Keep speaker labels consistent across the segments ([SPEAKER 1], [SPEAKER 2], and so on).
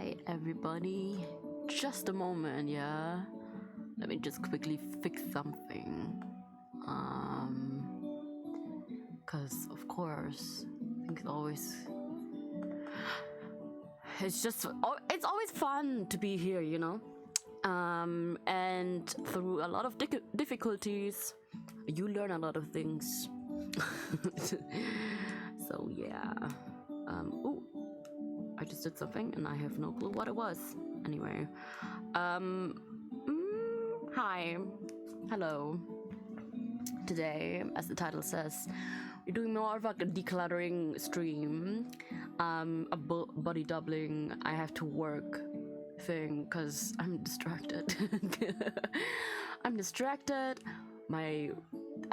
[SPEAKER 1] Hi everybody, just a moment, yeah. Let me just quickly fix something. Cause of course, I think it's always fun to be here, you know. And through a lot of difficulties, you learn a lot of things. So yeah. Ooh, I just did something and I have no clue what it was. Anyway, hi, hello. Today, as the title says, we're doing more of like a decluttering stream, a body doubling. I have to work thing because I'm distracted. I'm distracted.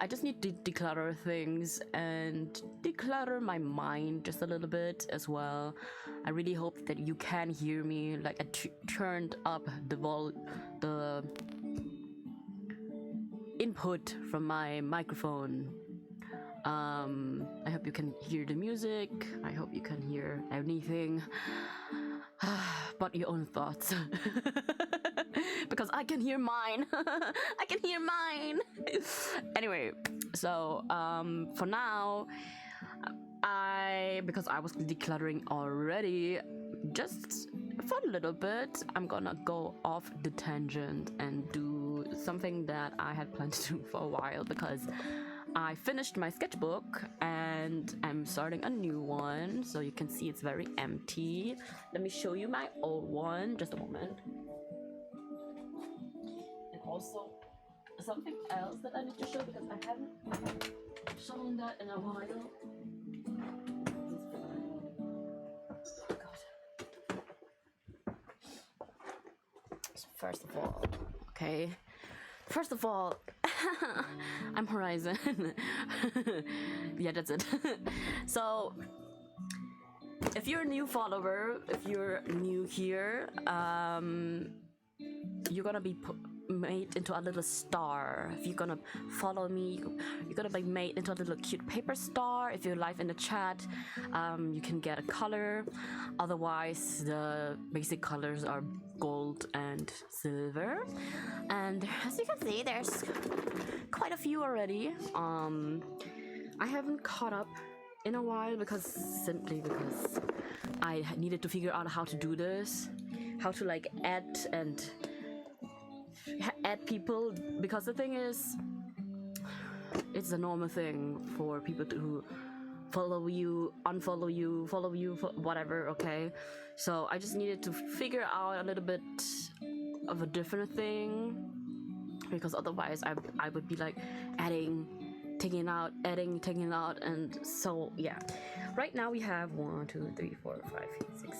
[SPEAKER 1] I just need to declutter things and declutter my mind just a little bit as well. I really hope that you can hear me. Like I turned up the input from my microphone. I hope you can hear the music. I hope you can hear anything but your own thoughts. Because I can hear mine. I can hear mine. Anyway, so for now, because I was decluttering already, just for a little bit, I'm gonna go off the tangent and do something that I had planned to do for a while, because I finished my sketchbook and I'm starting a new one. So you can see it's very empty. Let me show you my old one, just a moment. And also something else that I need to show, because I haven't shown that in a while. So first of all, I'm Horizon. Yeah, that's it. So if you're a new follower, if you're new here, you're gonna be made into a little star. If you're gonna follow me, you're gonna be made into a little cute paper star. If you're live in the chat, you can get a color. Otherwise, the basic colors are gold and silver. And as you can see, there's quite a few already. I haven't caught up in a while simply because I needed to figure out how to do this, how to like add people, because the thing is, it's a normal thing for people to follow you, unfollow you, follow you, whatever. Okay, so I just needed to figure out a little bit of a different thing, because otherwise I would be like adding, taking out, and so yeah. Right now we have 1, 2, 3, 4, 5, 6.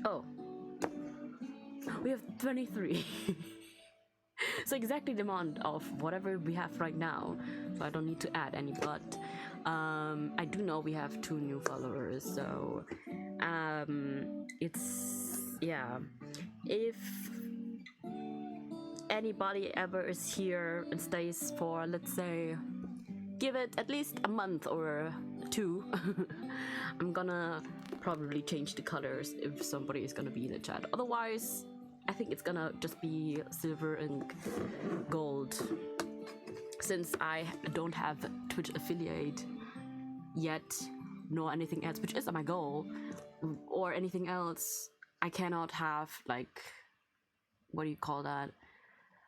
[SPEAKER 1] Oh, we have 23. So exactly the amount of whatever we have right now, so I don't need to add any. But I do know we have 2 new followers, so it's, yeah, if anybody ever is here and stays for, let's say, give it at least a month or 2, I'm gonna probably change the colors if somebody is gonna be in the chat. Otherwise, I think it's gonna just be silver and gold, since I don't have Twitch affiliate yet, nor anything else, which is my goal, or anything else. I cannot have, like, what do you call that?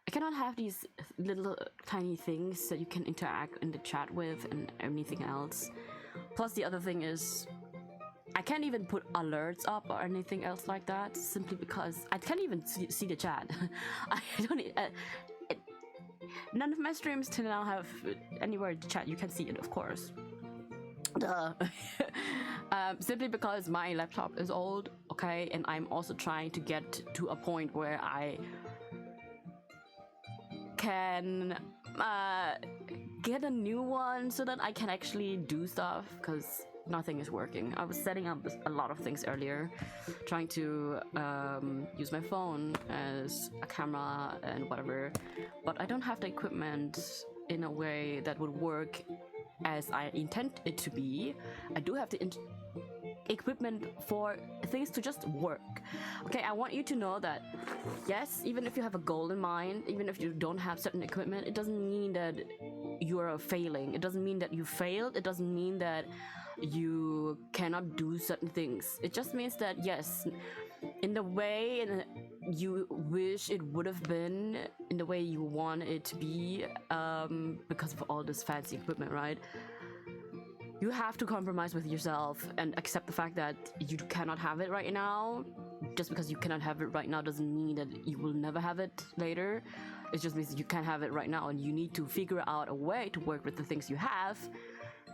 [SPEAKER 1] I cannot have these little tiny things that you can interact in the chat with and anything else. Plus the other thing is, I can't even put alerts up or anything else like that, simply because I can't even see the chat. I don't. None of my streams till now have anywhere to chat. You can see it, of course. Duh. Simply because my laptop is old, okay, and I'm also trying to get to a point where I can get a new one so that I can actually do stuff, because nothing is working. I was setting up a lot of things earlier, trying to use my phone as a camera and whatever, but I don't have the equipment in a way that would work as I intend it to be. I do have the equipment for things to just work. Okay, I want you to know that yes, even if you have a goal in mind, even if you don't have certain equipment, it doesn't mean that you're failing. It doesn't mean that you failed. It doesn't mean that you cannot do certain things. It just means that yes, in the way you wish it would have been, in the way you want it to be, because of all this fancy equipment, right? You have to compromise with yourself and accept the fact that you cannot have it right now. Just because you cannot have it right now doesn't mean that you will never have it later. It just means that you can't have it right now, and you need to figure out a way to work with the things you have.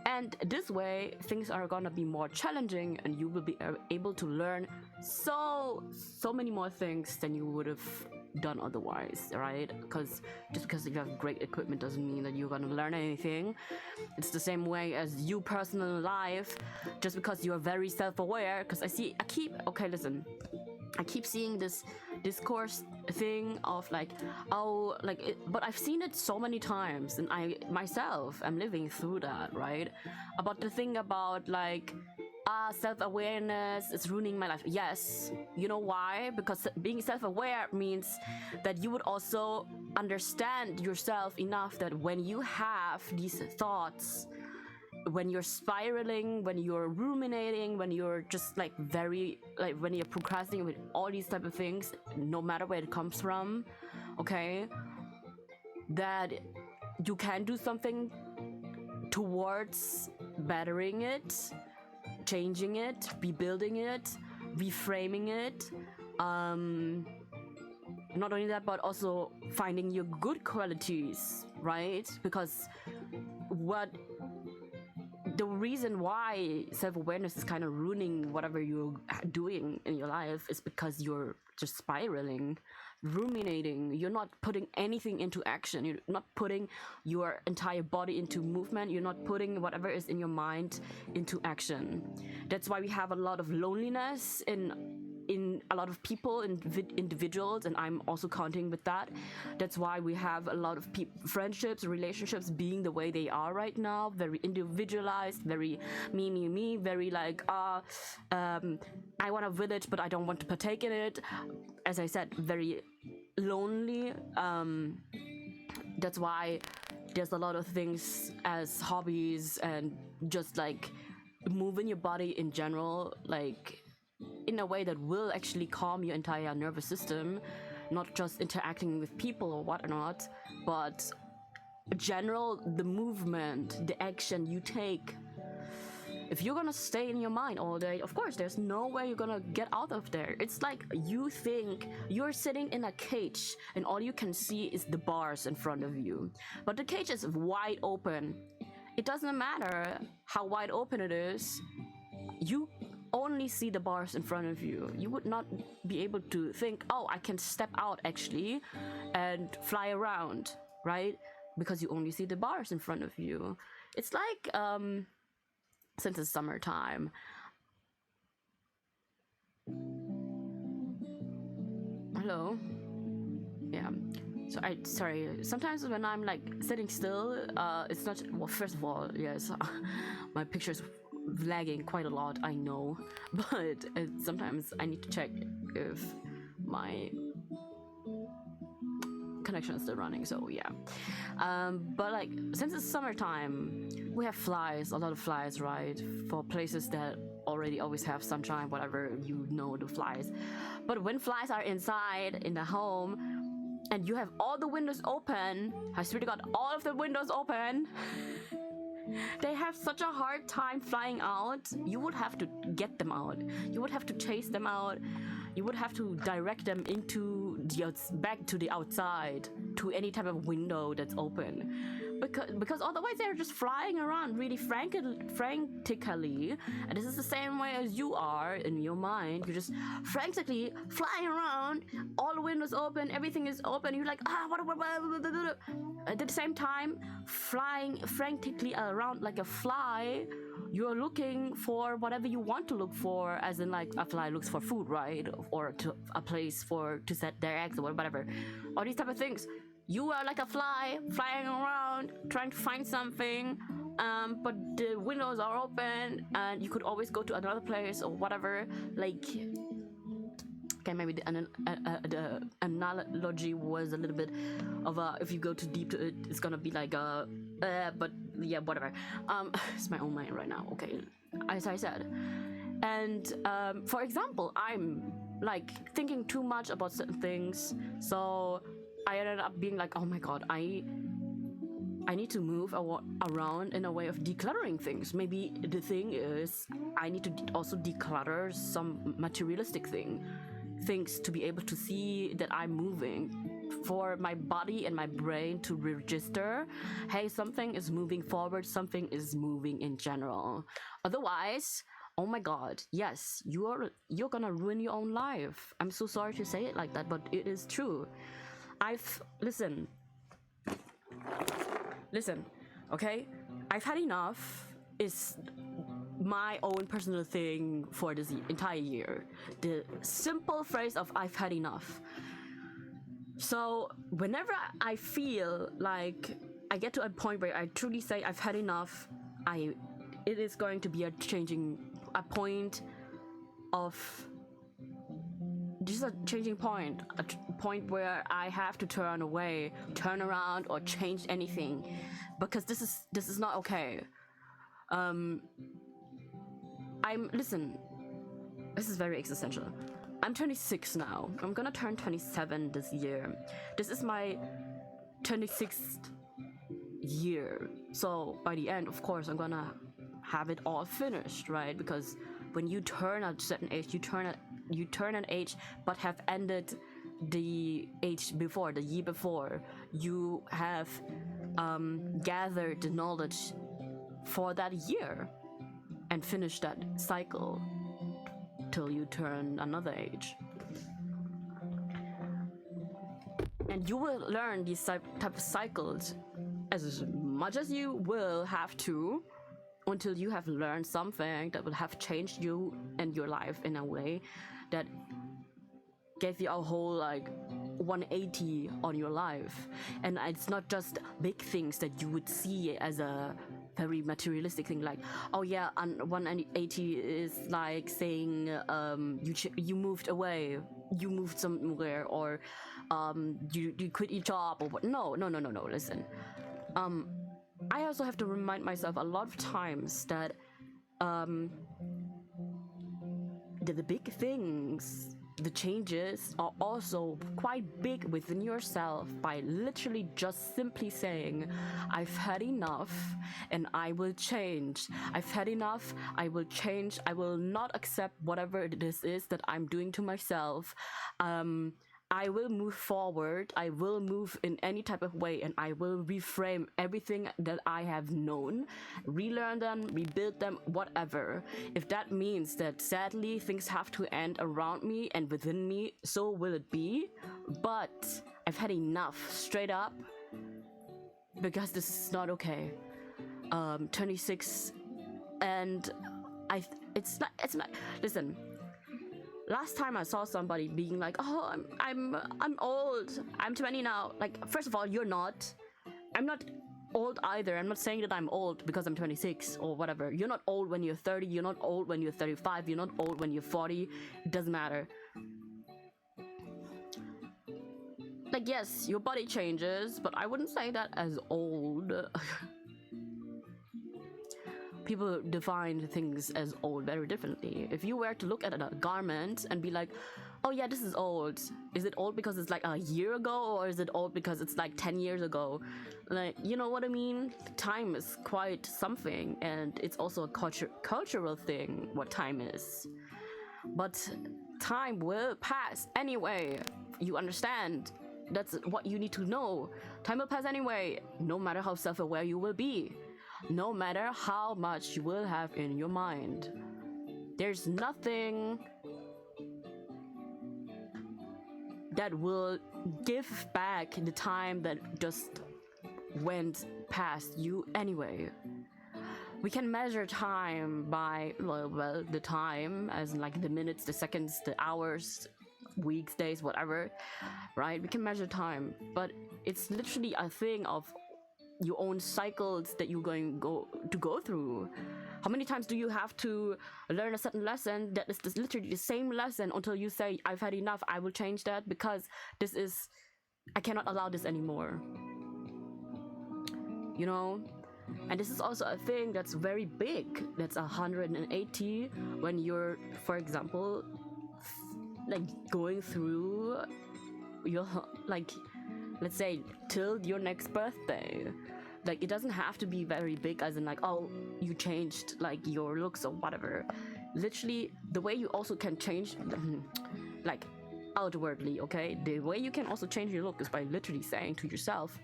[SPEAKER 1] And this way, things are gonna be more challenging, and you will be able to learn so many more things than you would have done otherwise, right? Because just because you have great equipment doesn't mean that you're gonna learn anything. It's the same way as you personal life. Just because you are very self-aware, because I keep seeing this discourse thing of like, oh, like but I've seen it so many times, and I myself am living through that, right? About the thing about like, self-awareness is ruining my life. Yes, you know why? Because being self-aware means that you would also understand yourself enough that when you have these thoughts, when you're spiraling, when you're ruminating, when you're just like when you're procrastinating with all these type of things, no matter where it comes from, okay, that you can do something towards bettering it, changing it, rebuilding it, reframing it. Not only that, but also finding your good qualities, right? Because the reason why self-awareness is kind of ruining whatever you're doing in your life is because you're just spiraling, ruminating. You're not putting anything into action. You're not putting your entire body into movement. You're not putting whatever is in your mind into action. That's why we have a lot of loneliness in a lot of people, individuals, and I'm also counting with that. That's why we have a lot of friendships, relationships being the way they are right now, very individualized, very me, very like, I want a village, but I don't want to partake in it. As I said, very lonely. That's why there's a lot of things as hobbies and just like moving your body in general, like in a way that will actually calm your entire nervous system, not just interacting with people or whatnot, but general, the movement, the action you take. If you're gonna stay in your mind all day, of course there's no way you're gonna get out of there. It's like you think you're sitting in a cage and all you can see is the bars in front of you, but the cage is wide open. It doesn't matter how wide open it is, you only see the bars in front of you. You would not be able to think, oh, I can step out actually and fly around, right? Because you only see the bars in front of you. It's like, since it's summertime, hello, yeah, so sorry, sometimes when I'm like sitting still, it's not, well, first of all, yes, my picture's lagging quite a lot, I know, but sometimes I need to check if my connection is still running, so yeah. But like, since it's summertime, we have flies, a lot of flies, right? For places that already always have sunshine, whatever, you know, the flies. But when flies are inside in the home and you have all the windows open, I swear to God, all of the windows open, they have such a hard time flying out. You would have to get them out. You would have to chase them out. You would have to direct them into back to the outside, to any type of window that's open. Because otherwise they're just flying around really frantically. And this is the same way as you are in your mind. You're just frantically flying around, all the windows open, everything is open. You're like, what? At the same time, flying frantically around like a fly. You're looking for whatever you want to look for, as in like a fly looks for food, right? Or to a place to set their eggs or whatever. All these type of things. You are like a fly flying around, trying to find something, but the windows are open and you could always go to another place or whatever. Like, okay, maybe the analogy was a little bit of a, if you go too deep to it, it's gonna be like a, but yeah, whatever. It's my own mind right now. Okay, as I said, and for example, I'm like thinking too much about certain things, so I ended up being like, oh my god, I need to move around in a way of decluttering things. Maybe the thing is, I need to also declutter some materialistic things to be able to see that I'm moving, for my body and my brain to register, hey, something is moving forward, something is moving in general. Otherwise, oh my god, yes, you're gonna ruin your own life. I'm so sorry to say it like that, but it is true. Listen, okay, I've had enough is my own personal thing for this entire year. The simple phrase of I've had enough. So whenever I feel like I get to a point where I truly say I've had enough, it is going to be a point of just a changing point, a point where I have to turn away, turn around, or change anything, because this is not okay. Listen, this is very existential. I'm 26 now. I'm gonna turn 27 this year. This is my 26th year. So by the end, of course, I'm gonna have it all finished, right? Because when you turn a certain age, you turn an age, but have ended the age before, the year before. You have gathered the knowledge for that year and finish that cycle till you turn another age. And you will learn these type of cycles as much as you will have to, until you have learned something that will have changed you and your life in a way that gave you a whole like 180 on your life. And it's not just big things that you would see as a very materialistic thing, like, oh yeah, 180 is like saying you moved away, you moved somewhere, or you quit your job, or what. No, listen, I also have to remind myself a lot of times that the big things, the changes are also quite big within yourself, by literally just simply saying, I've had enough and I will change. I've had enough, I will change. I will not accept whatever this is that I'm doing to myself. I will move forward. I will move in any type of way, and I will reframe everything that I have known, relearn them, rebuild them, whatever. If that means that sadly things have to end around me and within me, so will it be. But I've had enough, straight up, because this is not okay. 26, and it's not. Listen. Last time I saw somebody being like, oh, I'm old, I'm 20 now. Like, first of all, you're not. I'm not old either. I'm not saying that I'm old because I'm 26 or whatever. You're not old when you're 30. You're not old when you're 35. You're not old when you're 40. It doesn't matter. Like, yes, your body changes, but I wouldn't say that as old. People define things as old very differently. If you were to look at a garment and be like, oh yeah, this is old. Is it old because it's like a year ago, or is it old because it's like 10 years ago? Like, you know what I mean? Time is quite something, and it's also a cultural thing what time is. But time will pass anyway. You understand? That's what you need to know. Time will pass anyway, no matter how self-aware you will be. No matter how much you will have in your mind. There's nothing that will give back the time that just went past you anyway. We can measure time by, well, the time as in like the minutes, the seconds, the hours, weeks, days, whatever, right? We can measure time, but it's literally a thing of your own cycles that you're going to go through. How many times do you have to learn a certain lesson that is just literally the same lesson until you say, I've had enough, I will change that, because I cannot allow this anymore. You know? And this is also a thing that's very big. That's 180 when you're, for example, like going through your, like, let's say till your next birthday. Like, it doesn't have to be very big, as in like, oh, you changed like your looks or whatever. Literally, the way you also can change, like, outwardly, okay? The way you can also change your look is by literally saying to yourself,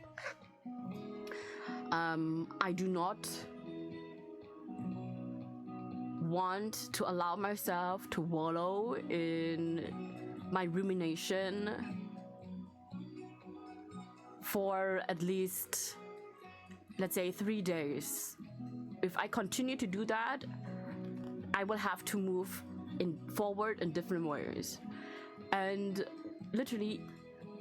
[SPEAKER 1] I do not want to allow myself to wallow in my rumination for at least, let's say, 3 days. If I continue to do that, I will have to move forward in different ways. And literally,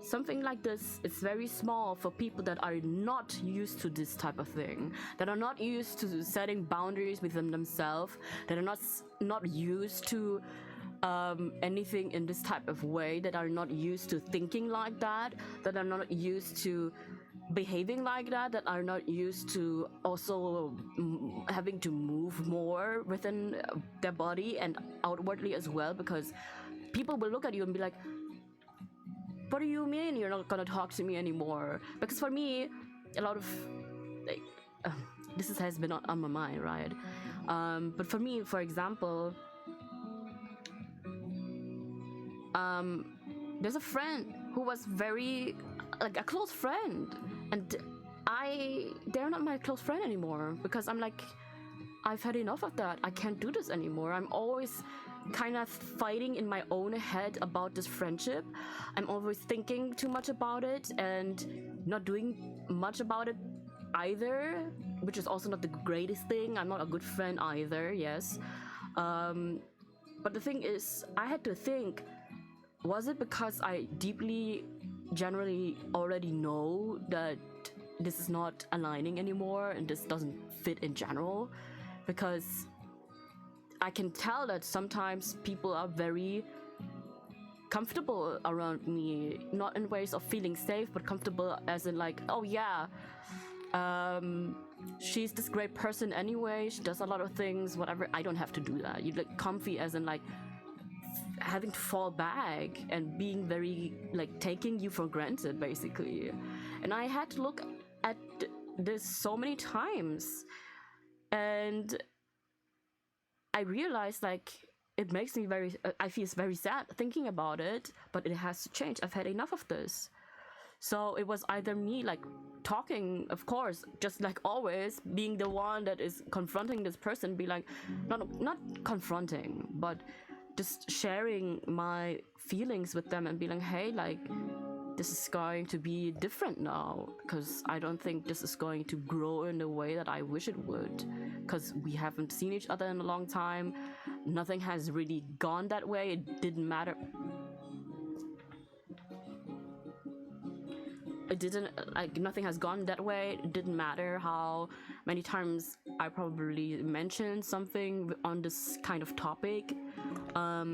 [SPEAKER 1] something like this is very small for people that are not used to this type of thing, that are not used to setting boundaries within themselves, that are not used to anything in this type of way, that are not used to thinking like that are not used to behaving like that are not used to also having to move more within their body and outwardly as well, because people will look at you and be like, what do you mean you're not gonna talk to me anymore? Because for me, a lot of like has been on my mind, right? But for me, for example, there's a friend who was very like a close friend, and they're not my close friend anymore, because I'm like, I've had enough of that. I can't do this anymore. I'm always kind of fighting in my own head about this friendship. I'm always thinking too much about it and not doing much about it either, which is also not the greatest thing. I'm not a good friend either, yes. But the thing is, I had to think, was it because I deeply, generally already know that this is not aligning anymore and this doesn't fit in general? Because I can tell that sometimes people are very comfortable around me, not in ways of feeling safe, but comfortable as in like, oh yeah, she's this great person anyway, she does a lot of things, whatever. I don't have to do that. You like comfy as in like having to fall back and being very like taking you for granted basically. And I had to look at this so many times, and I realized like it makes me very I feel very sad thinking about it, but it has to change. I've had enough of this. So it was either me like talking, of course, just like always, being the one that is confronting this person, be like, not confronting, but just sharing my feelings with them and be like, hey, like, this is going to be different now, because I don't think this is going to grow in the way that I wish it would, because we haven't seen each other in a long time. Nothing has really gone that way. It didn't matter. It didn't, like, nothing has gone that way. It didn't matter how many times I probably mentioned something on this kind of topic. I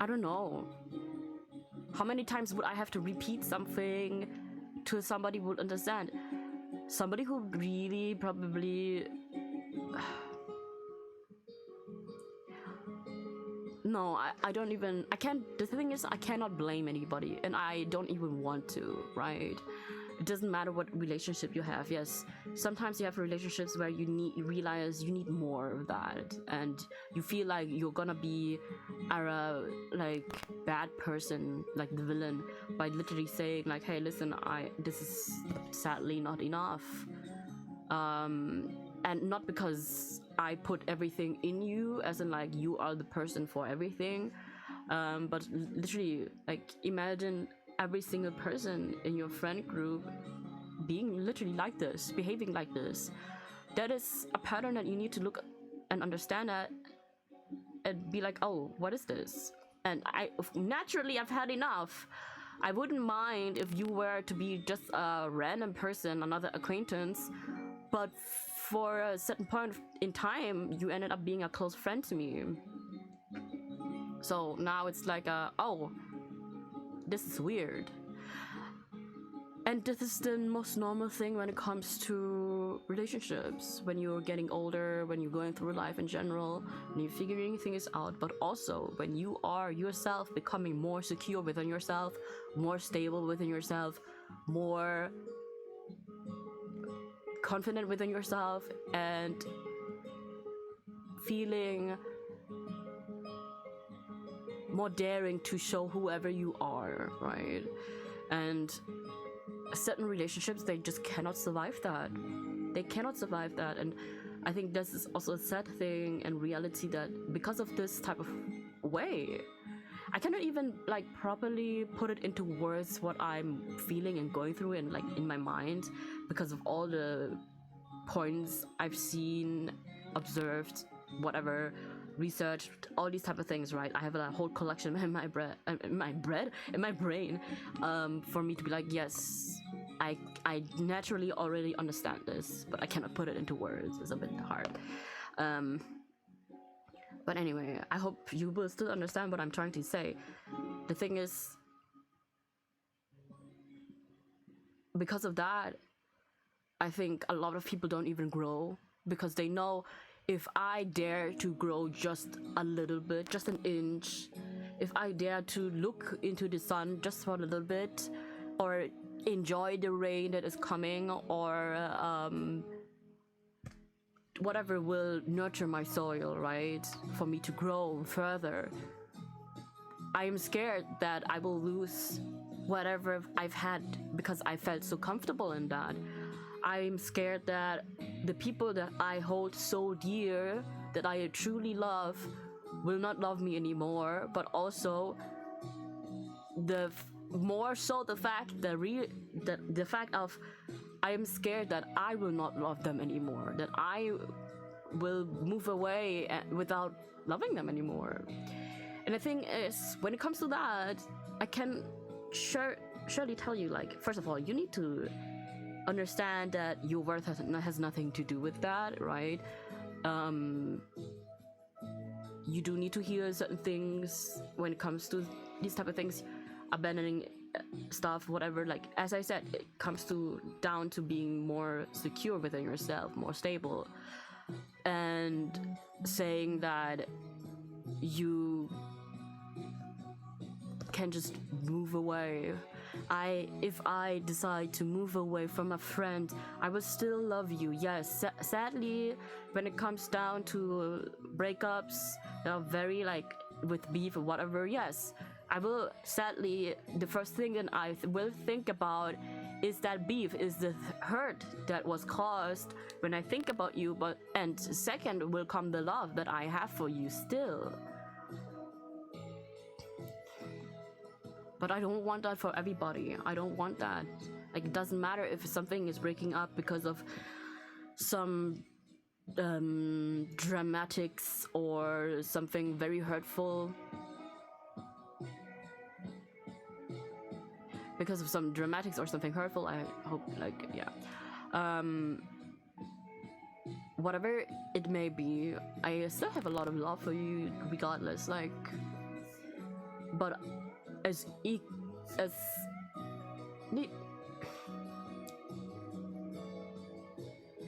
[SPEAKER 1] don't know. How many times would I have to repeat something till somebody would understand? Somebody who really probably... No, I don't even... The thing is, I cannot blame anybody, and I don't even want to, right? It doesn't matter what relationship you have. Yes, sometimes you have relationships where you realize you need more of that, and you feel like you're gonna be a like bad person, like the villain, by literally saying like, hey, listen, this is sadly not enough, and not because I put everything in you, as in like you are the person for everything, but literally, like, imagine every single person in your friend group being literally like this, behaving like this. That is a pattern that you need to look and understand that and be like, oh, what is this? And I've had enough. I wouldn't mind if you were to be just a random person, another acquaintance, but for a certain point in time, you ended up being a close friend to me. So now it's like, oh, this is weird. And this is the most normal thing when it comes to relationships, when you're getting older, when you're going through life in general, when you're figuring things out, but also when you are yourself becoming more secure within yourself, more stable within yourself, more confident within yourself, and feeling more daring to show whoever you are, right? And certain relationships, they just cannot survive that. They cannot survive that. And I think this is also a sad thing and reality, that because of this type of way, I cannot even like properly put it into words what I'm feeling and going through and like in my mind, because of all the points I've seen, observed, whatever, researched, all these type of things, right? I have a whole collection in my brain, for me to be like, yes, I naturally already understand this, but I cannot put it into words. It's a bit hard. But anyway, I hope you will still understand what I'm trying to say. The thing is, because of that, I think a lot of people don't even grow, because they know, if I dare to grow just a little bit, just an inch, if I dare to look into the sun just for a little bit, or enjoy the rain that is coming, or whatever will nurture my soil, right, for me to grow further, I am scared that I will lose whatever I've had because I felt so comfortable in that. I'm scared that the people that I hold so dear, that I truly love, will not love me anymore. But also, more so the fact of I am scared that I will not love them anymore, that I will move away without loving them anymore. And the thing is, when it comes to that, I can surely tell you, like, first of all, you need to understand that your worth has nothing to do with that, right? You do need to hear certain things when it comes to these type of things, abandoning stuff, whatever. Like, as I said, it comes down to being more secure within yourself, more stable, and saying that you can just move away. If I decide to move away from a friend, I will still love you. Yes, sadly, when it comes down to breakups that are very like with beef or whatever, yes, I will sadly, the first thing that I will think about is that beef, is the hurt that was caused when I think about you, and second will come the love that I have for you still. But I don't want that for everybody. I don't want that. Like, it doesn't matter if something is breaking up because of some dramatics or something very hurtful. Because of some dramatics or something hurtful, I hope, like, yeah. Whatever it may be, I still have a lot of love for you regardless, like, but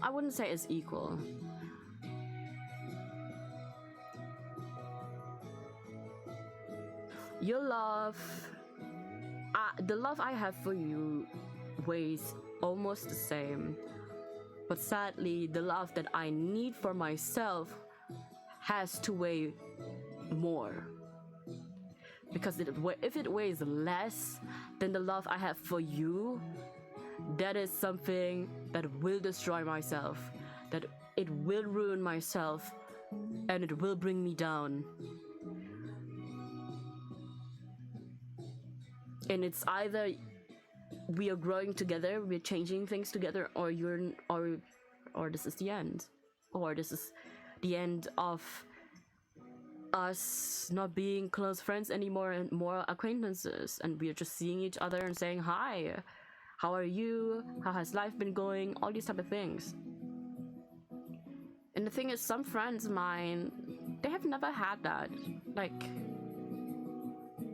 [SPEAKER 1] I wouldn't say as equal. Your love, the love I have for you weighs almost the same, but sadly, the love that I need for myself has to weigh more. Because if it weighs less than the love I have for you, that is something that will destroy myself, that it will ruin myself, and it will bring me down. And it's either we are growing together, we're changing things together, or this is the end, or this is the end of us not being close friends anymore and more acquaintances, and we're just seeing each other and saying hi, how are you, how has life been going, all these type of things. And the thing is, some friends of mine, they have never had that. Like,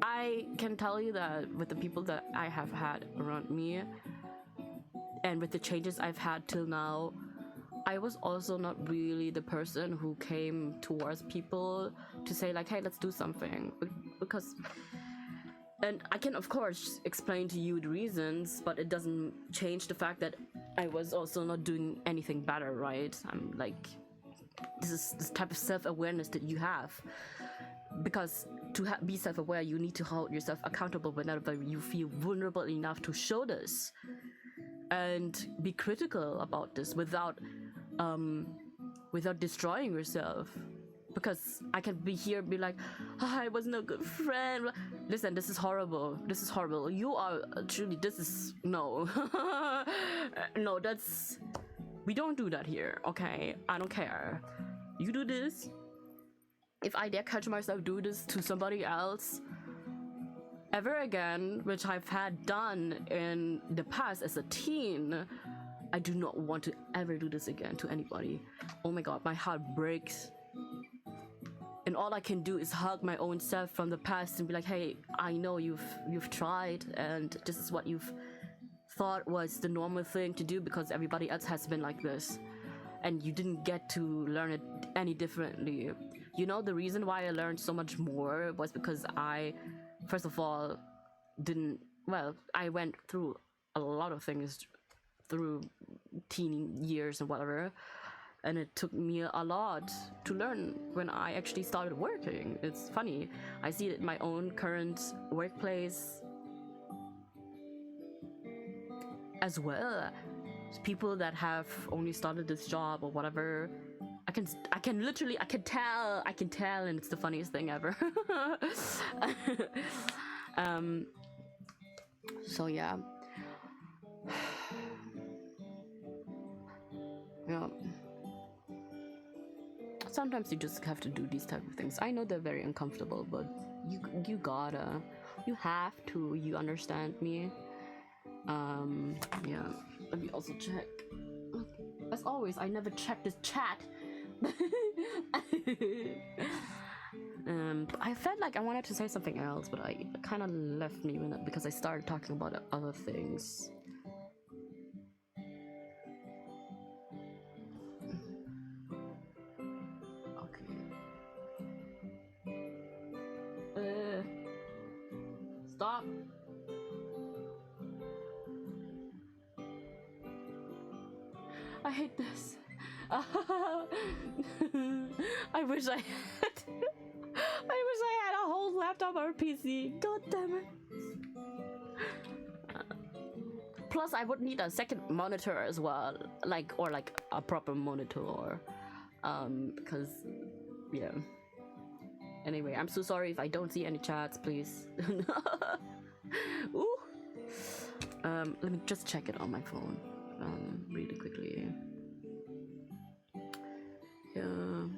[SPEAKER 1] I can tell you that with the people that I have had around me and with the changes I've had till now, I was also not really the person who came towards people to say like, hey, let's do something. Because, and I can of course explain to you the reasons, but it doesn't change the fact that I was also not doing anything better, right? I'm like, this is this type of self-awareness that you have. Because to be self-aware, you need to hold yourself accountable whenever you feel vulnerable enough to show this. And be critical about this without destroying yourself. Because I can be here and be like, oh, I wasn't a good friend. Listen, this is horrible. This is horrible. You are truly, this is, no. No, that's, we don't do that here, okay? I don't care. You do this. If I dare catch myself do this to somebody else ever again, which I've had done in the past as a teen, I do not want to ever do this again to anybody. Oh my god, my heart breaks. And all I can do is hug my own self from the past and be like, hey, I know you've tried, and this is what you've thought was the normal thing to do because everybody else has been like this. And you didn't get to learn it any differently. You know, the reason why I learned so much more was because I, first of all, I went through a lot of things through teen years and whatever, and it took me a lot to learn when I actually started working. It's funny, I see it in my own current workplace as well. People that have only started this job or whatever, I can literally, I can tell, and it's the funniest thing ever. So yeah. Yeah. Sometimes you just have to do these type of things. I know they're very uncomfortable, but you have to, you understand me? Yeah. Let me also check. As always, I never check this chat. I felt like I wanted to say something else, but I kind of left me because I started talking about other things. Okay. Stop. I hate this. I wish I had. I wish I had a whole laptop or PC. God damn it. Plus, I would need a second monitor as well, or a proper monitor, because, yeah. Anyway, I'm so sorry if I don't see any chats. Please. Ooh. Let me just check it on my phone, really quickly. Yeah.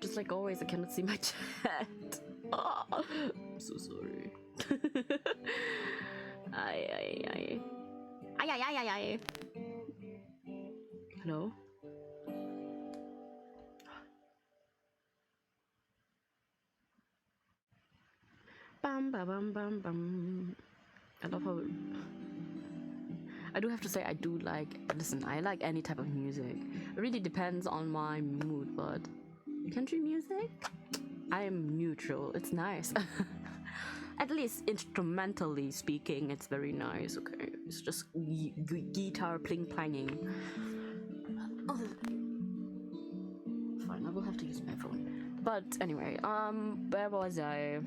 [SPEAKER 1] Just like always, I cannot see my chat. Oh, I'm so sorry. Ay. Hello? Bam, bam, bam, bam. I love how... I do have to say, I like any type of music. It really depends on my mood, but country music? I am neutral. It's nice. At least instrumentally speaking, it's very nice. Okay, it's just guitar pling-planging. Oh. Fine, I will have to use my phone. But anyway, where was I?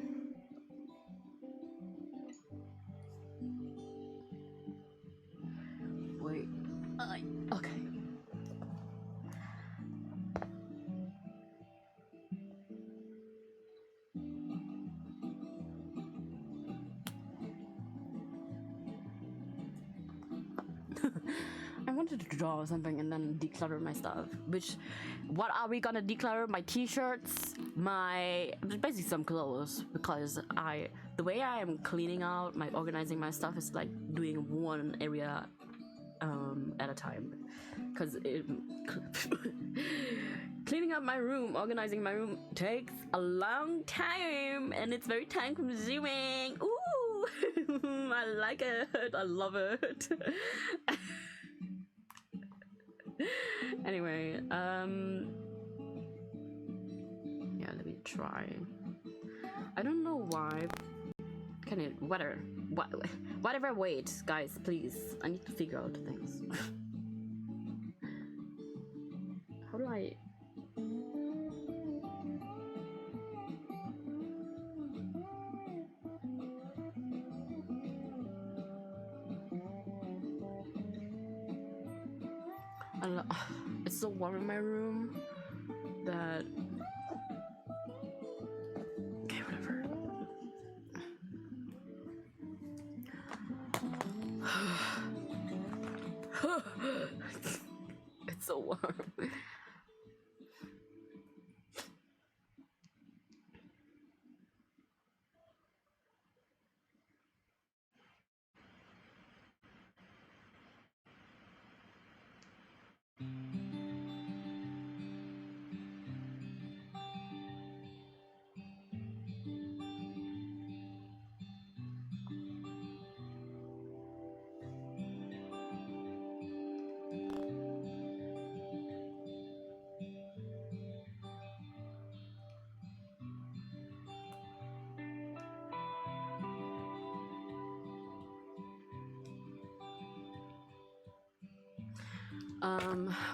[SPEAKER 1] Wait. Okay. I wanted to draw something and then declutter my stuff. Which, what are we gonna declutter? My t-shirts, basically some clothes, because the way I am cleaning out, organizing my stuff is like doing one area at a time, because cleaning up my room, organizing my room takes a long time, and it's very time consuming. Ooh, I like it. I love it. Anyway, yeah, let me try. I don't know why. Can it, whatever, wait, guys, please. I need to figure out things. How do I? It's so warm in my room that. Okay, whatever. It's so warm.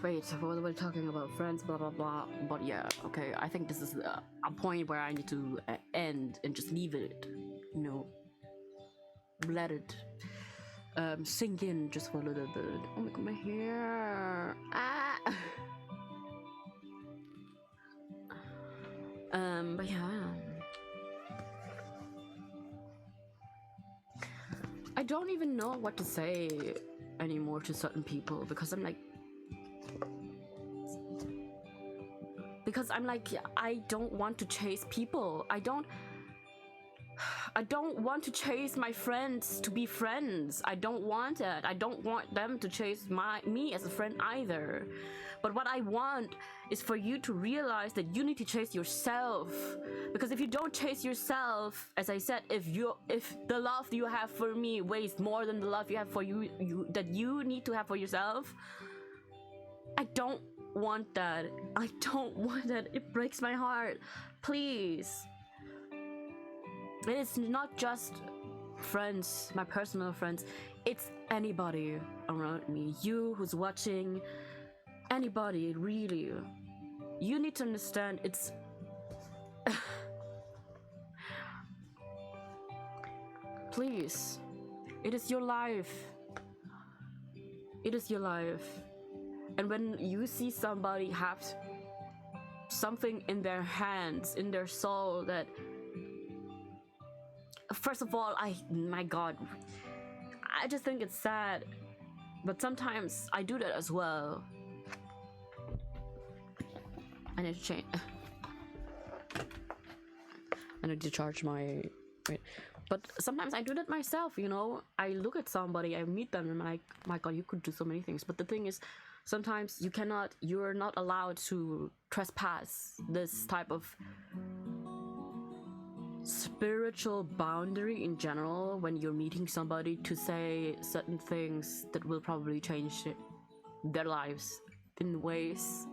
[SPEAKER 1] Wait, what are we talking about? Friends, blah blah blah. But yeah, okay, I think this is a point where I need to end and just leave it, you know, let it sink in just for a little bit. Oh my god, my hair. Ah. But yeah, I don't even know what to say anymore to certain people, because I'm like, I don't want to chase people. I don't want to chase my friends to be friends. I don't want it. I don't want them to chase me as a friend either. But what I want is for you to realize that you need to chase yourself. Because if you don't chase yourself, as I said, if the love you have for me weighs more than the love you have for you that you need to have for yourself, I don't want that. I don't want that. It breaks my heart. Please. And it's not just friends, my personal friends. It's anybody around me. You who's watching, anybody, really. You need to understand it's... Please. It is your life. It is your life. And when you see somebody have something in their hands, in their soul, that, first of all, my god, I just think it's sad. But sometimes I do that as well. I need to change. I need to charge my... Wait. But sometimes I do that myself, you know. I look at somebody, I meet them, and I'm like, my god, you could do so many things. But the thing is, sometimes you're not allowed to trespass this type of spiritual boundary in general when you're meeting somebody, to say certain things that will probably change their lives in ways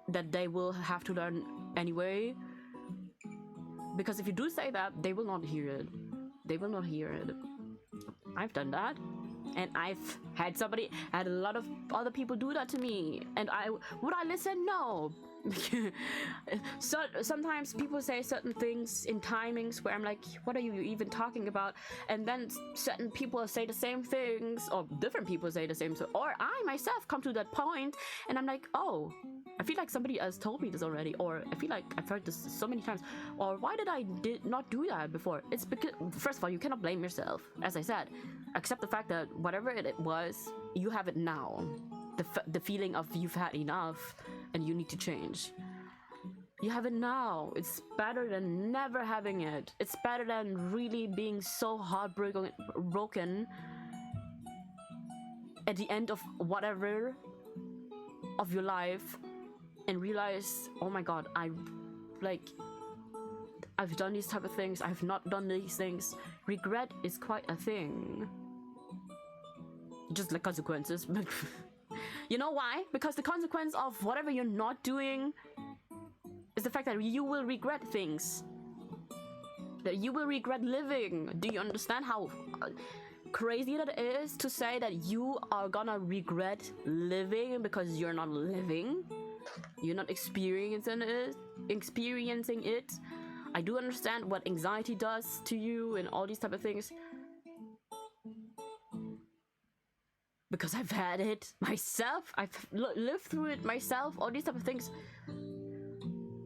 [SPEAKER 1] that they will have to learn anyway. Because if you do say that, they will not hear it. They will not hear it. I've done that. And I've had a lot of other people do that to me. And would I listen? No. So sometimes people say certain things in timings where I'm like, what are you even talking about? And then certain people say the same things, or different people say the same thing, or I myself come to that point and I'm like, oh, I feel like somebody else told me this already, or I feel like I've heard this so many times, or why did I not do that before? It's because, first of all, you cannot blame yourself. As I said, accept the fact that whatever it was, you have it now. The feeling of you've had enough and you need to change. You have it now. It's better than never having it. It's better than really being so heartbroken at the end of whatever of your life and realize, oh my god, I've done these type of things, I've not done these things. Regret is quite a thing. Just like consequences. You know why? Because the consequence of whatever you're not doing is the fact that you will regret things. That you will regret living. Do you understand how crazy that is to say that you are gonna regret living because you're not living? You're not experiencing it. I do understand what anxiety does to you and all these type of things, because I've had it myself. I've lived through it myself, all these type of things.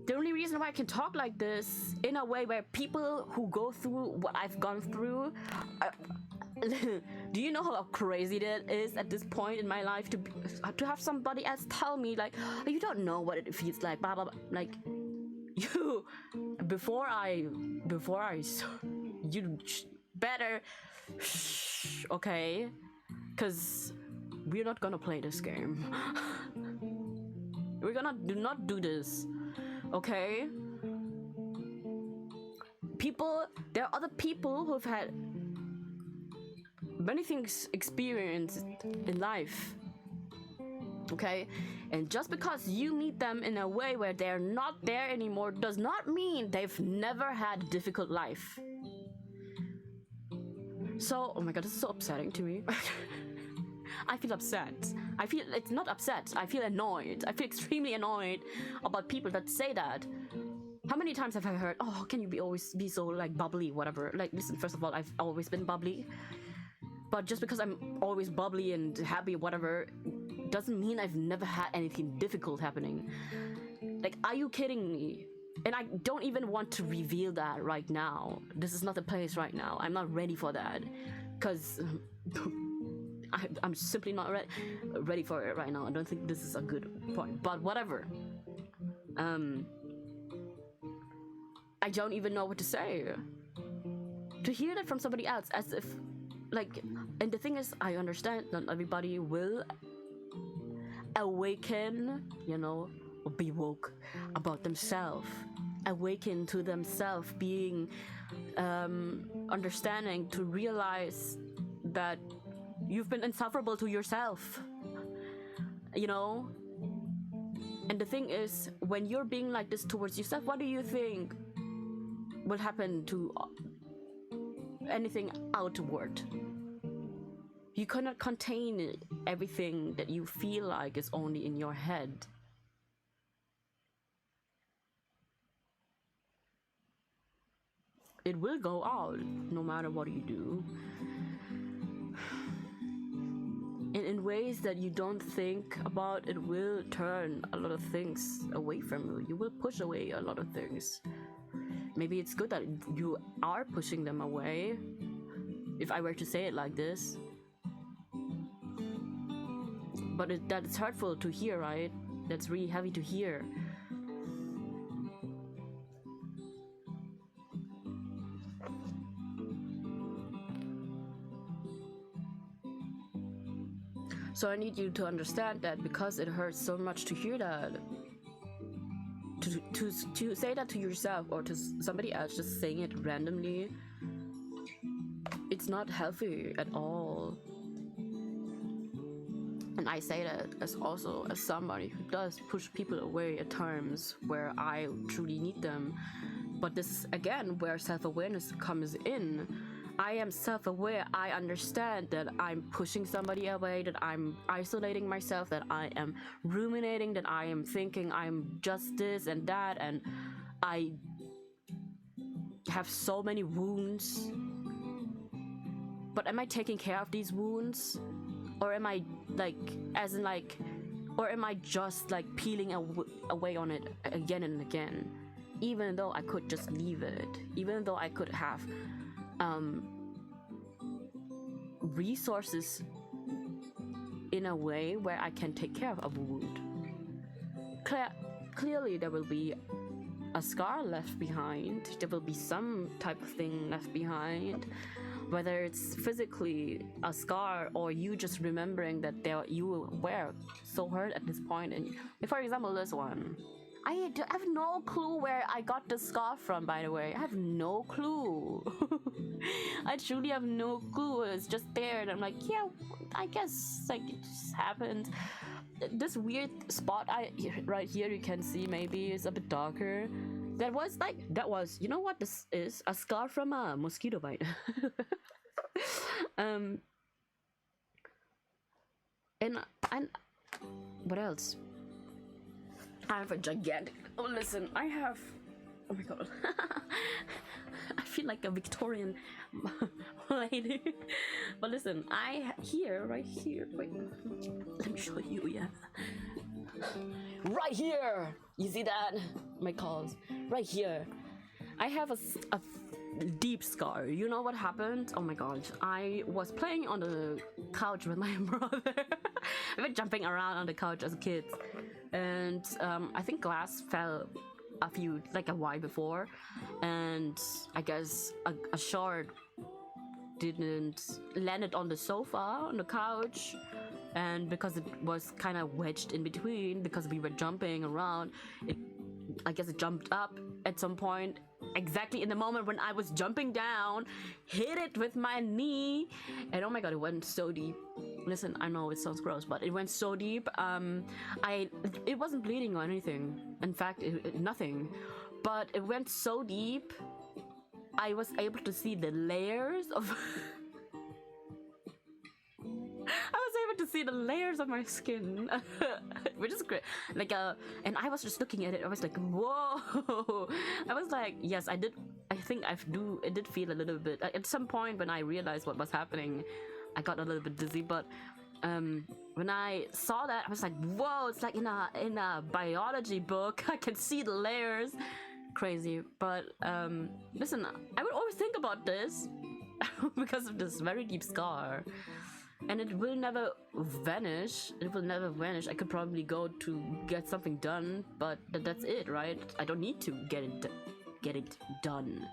[SPEAKER 1] The only reason why I can talk like this in a way where people who go through what I've gone through, do you know how crazy that is at this point in my life to have somebody else tell me like, oh, you don't know what it feels like, blah blah blah. Like, you before I you better okay, because we're not gonna play this game. We're gonna not do this, okay? There are other people who've had many things experienced in life, okay? And just because you meet them in a way where they're not there anymore does not mean they've never had a difficult life. So, oh my god, this is so upsetting to me. I feel upset. It's not upset, I feel annoyed. I feel extremely annoyed about people that say that. How many times have I heard, oh, how can you always be so like bubbly, whatever? Like, listen, first of all, I've always been bubbly. But just because I'm always bubbly and happy, whatever, doesn't mean I've never had anything difficult happening. Like, are you kidding me? And I don't even want to reveal that right now. This is not the place right now. I'm not ready for that. Because I'm simply not ready for it right now. I don't think this is a good point. But whatever. I don't even know what to say. To hear that from somebody else as if, like, and the thing is, I understand not everybody will awaken, you know, or be woke about themselves, awaken to themselves, being understanding to realize that you've been insufferable to yourself, you know. And the thing is, when you're being like this towards yourself, what do you think will happen to anything outward? You cannot contain everything that you feel like is only in your head. It will go out no matter what you do. And in ways that you don't think about, it will turn a lot of things away from you. You will push away a lot of things. Maybe it's good that you are pushing them away, if I were to say it like this. But that it's hurtful to hear, right? That's really heavy to hear. So I need you to understand that, because it hurts so much to hear that, to say that to yourself or to somebody else, just saying it randomly, it's not healthy at all. And I say that as also as somebody who does push people away at times where I truly need them. But this is again where self-awareness comes in. I am self-aware. I understand that I'm pushing somebody away, that I'm isolating myself, that I am ruminating, that I am thinking I'm just this and that, and I have so many wounds. But am I taking care of these wounds? Or am I or am I just like peeling away on it again and again? Even though I could just leave it, even though I could have resources in a way where I can take care of a wound. Clearly, there will be a scar left behind. There will be some type of thing left behind, whether it's physically a scar or you just remembering that you were so hurt at this point. And for example, this one, I have no clue where I got the scar from, by the way. I have no clue. I truly have no clue. It's just there, and I'm like, yeah, I guess like it just happened. This weird spot right here, you can see, maybe is a bit darker. That was, you know what this is? A scar from a mosquito bite. And what else? I have a gigantic. Oh, listen, I have. Oh my god. I feel like a Victorian lady. But listen, right here. Wait, let me show you. Yeah. Right here. You see that? My calls. Right here. I have a deep scar. You know what happened? Oh my god. I was playing on the couch with my brother. I've been jumping around on the couch as a kid. And I think glass fell a while before, and I guess a shard didn't landed on the sofa, on the couch, and because it was kind of wedged in between because we were jumping around, I guess it jumped up at some point, exactly in the moment when I was jumping down, hit it with my knee, and oh my god, it went so deep. Listen, I know it sounds gross, but it went so deep. It wasn't bleeding or anything. In fact, nothing. But it went so deep, I was able to see the layers of. I was able to see the layers of my skin, which is great. And I was just looking at it. I was like, whoa! I was like, yes, I did. I think it did feel a little bit. At some point, when I realized what was happening, I got a little bit dizzy. But when I saw that, I was like, whoa! It's like in a biology book. I can see the layers. Crazy. But listen, I would always think about this because of this very deep scar. And it will never vanish. I could probably go to get something done, but that's it, right? I don't need to get it done.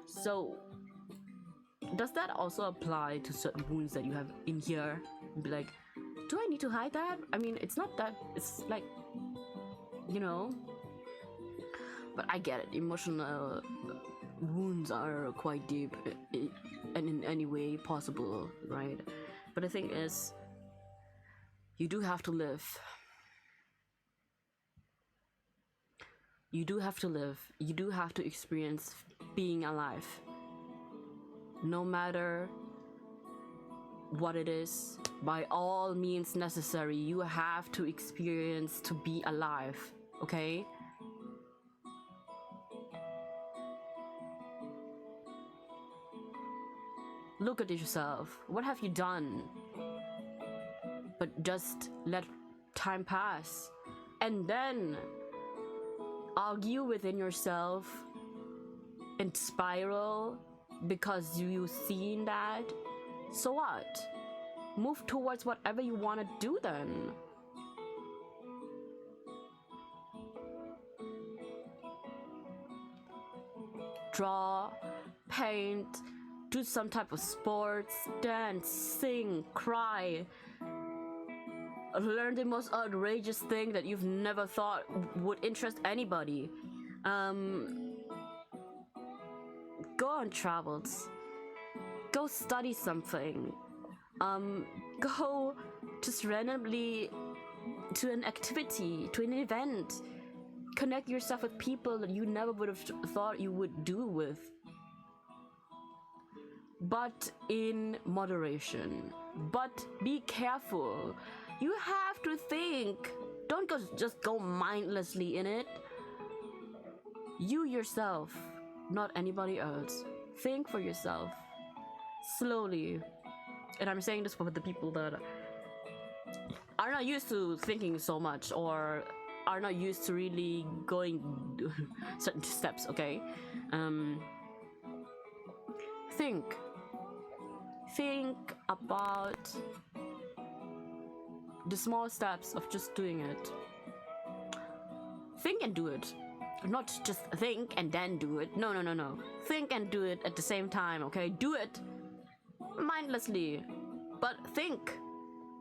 [SPEAKER 1] So, does that also apply to certain wounds that you have in here? Be like, do I need to hide that? I mean, it's not that. It's like, you know. But I get it. Emotional wounds are quite deep, and in any way possible, right? But the thing is, you do have to live. You do have to live. You do have to experience being alive. No matter what it is, by all means necessary, you have to experience to be alive, okay? Look at yourself. What have you done? But just let time pass. And then argue within yourself and spiral because you've seen that. So what? Move towards whatever you want to do then. Draw, paint, do some type of sports, dance, sing, cry. Learn the most outrageous thing that you've never thought would interest anybody. Go on travels. Go study something. Go just randomly to an activity, to an event. Connect yourself with people that you never would have thought you would do with. But in moderation. But be careful. You have to think. Don't just go mindlessly in it. You yourself, not anybody else. Think for yourself. Slowly. And I'm saying this for the people that are not used to thinking so much or are not used to really going certain steps, okay? Think about the small steps of just doing it. Think and do it. Not just think and then do it. No, no, no, no. Think and do it at the same time, okay? Do it mindlessly, but think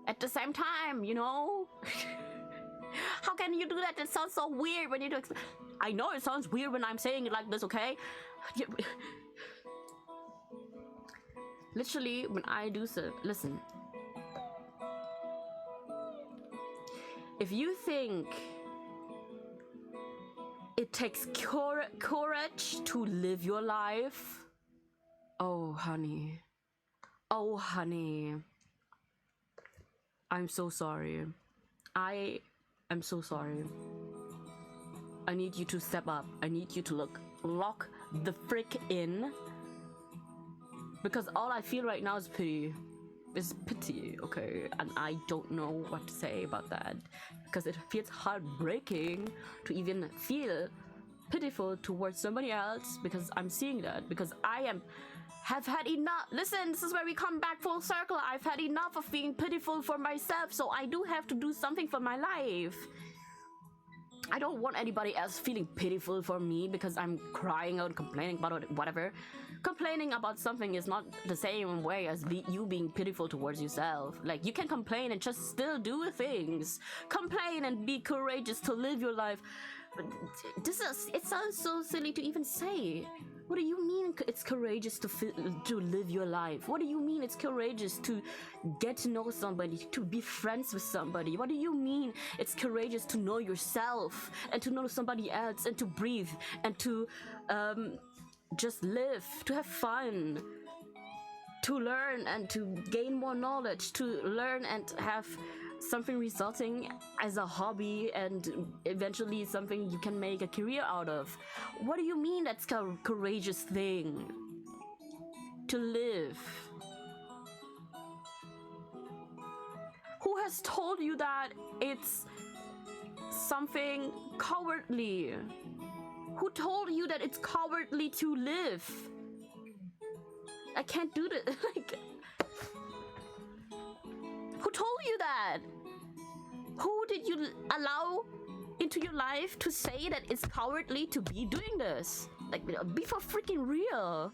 [SPEAKER 1] at the same time, you know? How can you do that? It sounds so weird when you do. I know it sounds weird when I'm saying it like this, okay? Literally, when I do so, listen. If you think it takes courage to live your life, oh honey, oh honey, I'm so sorry. I am so sorry. I need you to step up. I need you to lock the frick in, because all I feel right now is pity. Is pity, okay? And I don't know what to say about that, because it feels heartbreaking to even feel pitiful towards somebody else, because I'm seeing that, because I have had enough. Listen, this is where we come back full circle. I've had enough of being pitiful for myself, so I do have to do something for my life. I don't want anybody else feeling pitiful for me because I'm crying out, complaining about it, whatever. Complaining about something is not the same way as you being pitiful towards yourself. Like, you can complain and just still do things. Complain and be courageous to live your life. But it sounds so silly to even say. What do you mean it's courageous to live your life? What do you mean it's courageous to get to know somebody, to be friends with somebody? What do you mean it's courageous to know yourself and to know somebody else and to breathe and to just live, to have fun, to learn and to gain more knowledge, to learn and have something resulting as a hobby and eventually something you can make a career out of? What do you mean that's a courageous thing to live? Who has told you that it's something cowardly? Who told you that it's cowardly to live? I can't do that. Like, who told you that? Who did you allow into your life to say that it's cowardly to be doing this? Like, be for freaking real.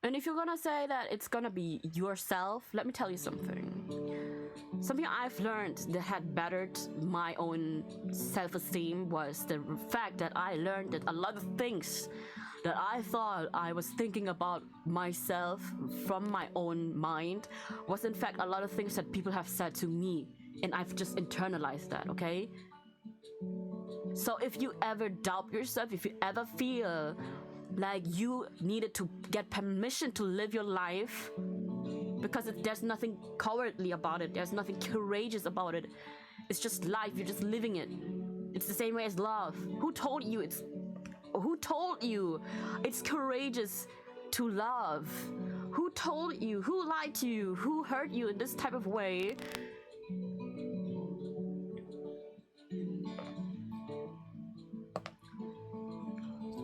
[SPEAKER 1] And if you're gonna say that it's gonna be yourself, let me tell you something. Something I've learned that had bettered my own self-esteem was the fact that I learned that a lot of things that I thought I was thinking about myself from my own mind was in fact a lot of things that people have said to me, and I've just internalized that, okay? So if you ever doubt yourself, if you ever feel like you needed to get permission to live your life, because there's nothing cowardly about it, there's nothing courageous about it, it's just life, you're just living it. It's the same way as love. Who told you it's courageous to love? Who told you? Who lied to you? Who hurt you in this type of way?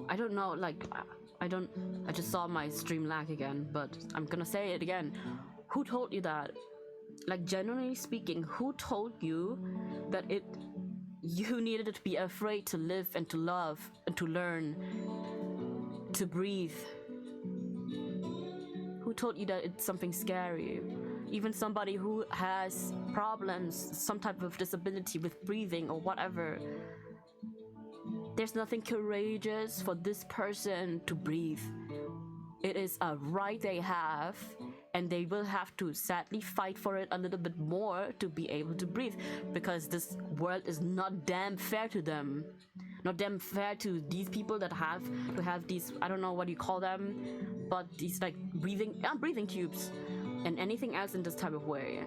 [SPEAKER 1] I don't know, like, I just saw my stream lag again, but I'm gonna say it again. Who told you that? Like, generally speaking, who told you that you needed to be afraid to live and to love and to learn, to breathe? Who told you that it's something scary? Even somebody who has problems, some type of disability with breathing or whatever, there's nothing courageous for this person to breathe. It is a right they have, and they will have to sadly fight for it a little bit more to be able to breathe, because this world is not damn fair to them. Not damn fair to these people that have to have these, I don't know what you call them, but these like breathing tubes and anything else in this type of way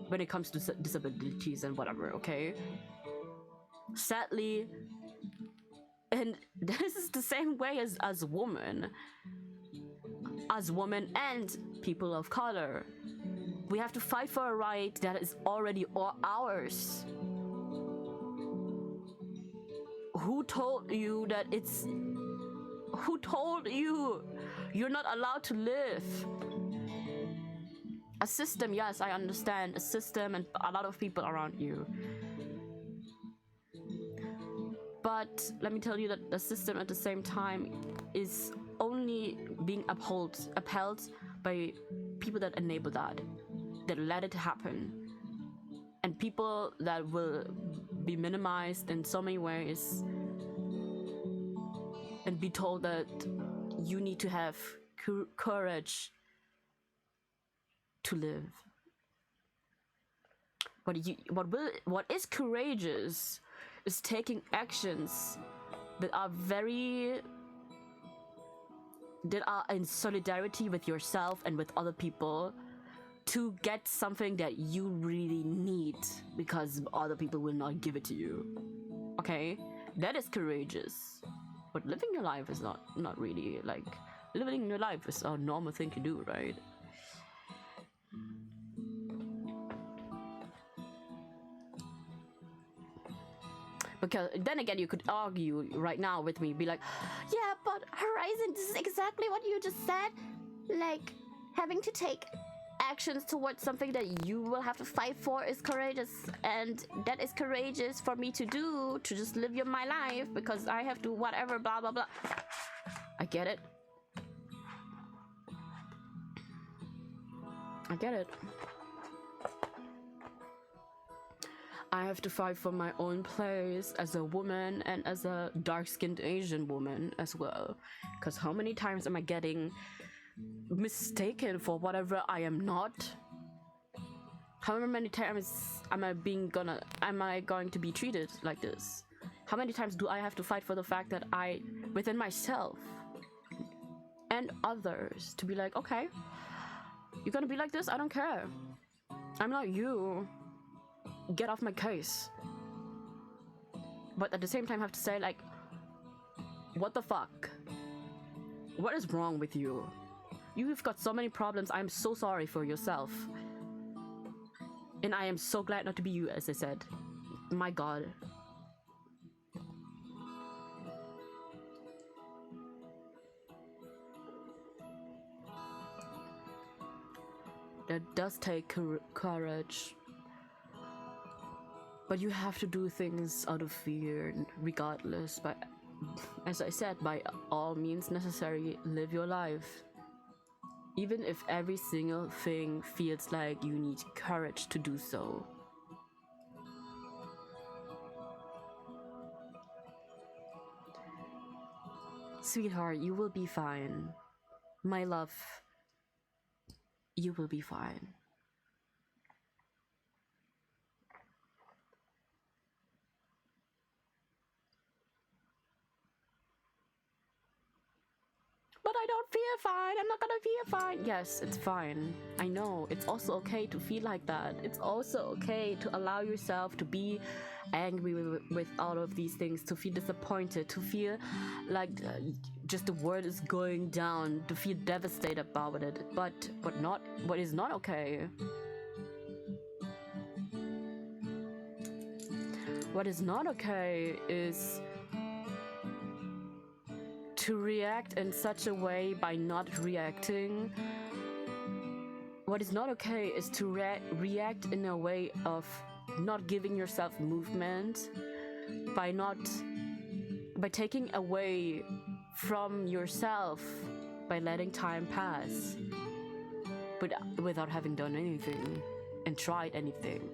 [SPEAKER 1] when it comes to disabilities and whatever, okay? Sadly, and this is the same way as women and people of color. We have to fight for a right that is already ours. Who told you that it's... Who told you you're not allowed to live? A system, yes, I understand. A system and a lot of people around you. But let me tell you that the system at the same time is only being upheld by people that enable that let it happen. And people that will be minimized in so many ways and be told that you need to have courage to live. What is courageous is taking actions that are in solidarity with yourself and with other people to get something that you really need because other people will not give it to you. Okay? That is courageous. But living your life is not really like... Living your life is a normal thing to do, right? Because then again, you could argue right now with me, be like, yeah, but Horizon, this is exactly what you just said. Like, having to take actions towards something that you will have to fight for is courageous, and that is courageous for me to do, to just live my life because I have to whatever, blah blah blah. I get it. I get it. I have to fight for my own place as a woman and as a dark-skinned Asian woman as well. Because how many times am I getting mistaken for whatever I am not? How many times am I going to be treated like this? How many times do I have to fight for the fact that within myself and others, to be like, okay, you're gonna be like this? I don't care. I'm not you. Get off my case. But at the same time, I have to say, like, what the fuck? What is wrong with you? You've got so many problems. I'm so sorry for yourself. And I am so glad not to be you, as I said. My God. That does take courage. But you have to do things out of fear, regardless. But as I said, by all means necessary, live your life. Even if every single thing feels like you need courage to do so. Sweetheart, you will be fine. My love, you will be fine. But I don't feel fine. I'm not gonna feel fine. Yes, it's fine. I know. It's also okay to feel like that. It's also okay to allow yourself to be angry with all of these things, to feel disappointed, to feel like just the world is going down, to feel devastated about it. But what is not okay. What is not okay is to react in such a way by not reacting. What is not okay is to react in a way of not giving yourself movement, by taking away from yourself, by letting time pass, but without having done anything and tried anything.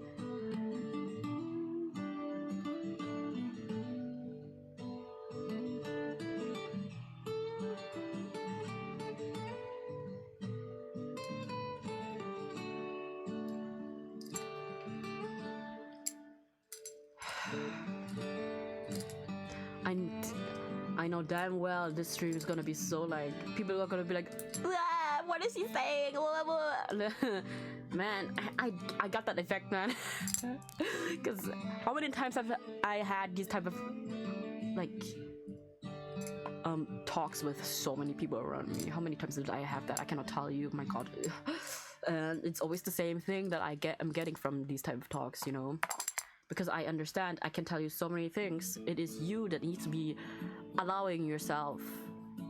[SPEAKER 1] I know damn well this stream is gonna be so like, people are gonna be like, what is he saying? Man, I got that effect, man. Because how many times have I had these type of like talks with so many people around me. How many times did I have that? I cannot tell you. My God. And it's always the same thing that I'm getting from these type of talks, you know, because I understand I can tell you so many things. It is you that needs to be allowing yourself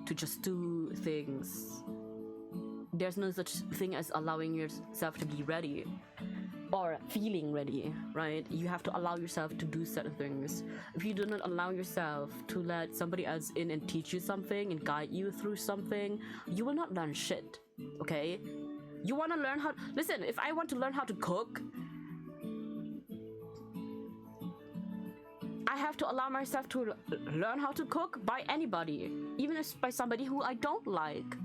[SPEAKER 1] to just do things. There's no such thing as allowing yourself to be ready or feeling ready, right? You have to allow yourself to do certain things. If you do not allow yourself to let somebody else in and teach you something and guide you through something, you will not learn shit, okay? You want to learn how... Listen, if I want to learn how to cook, I have to allow myself to learn how to cook by anybody, even if by somebody who I don't like.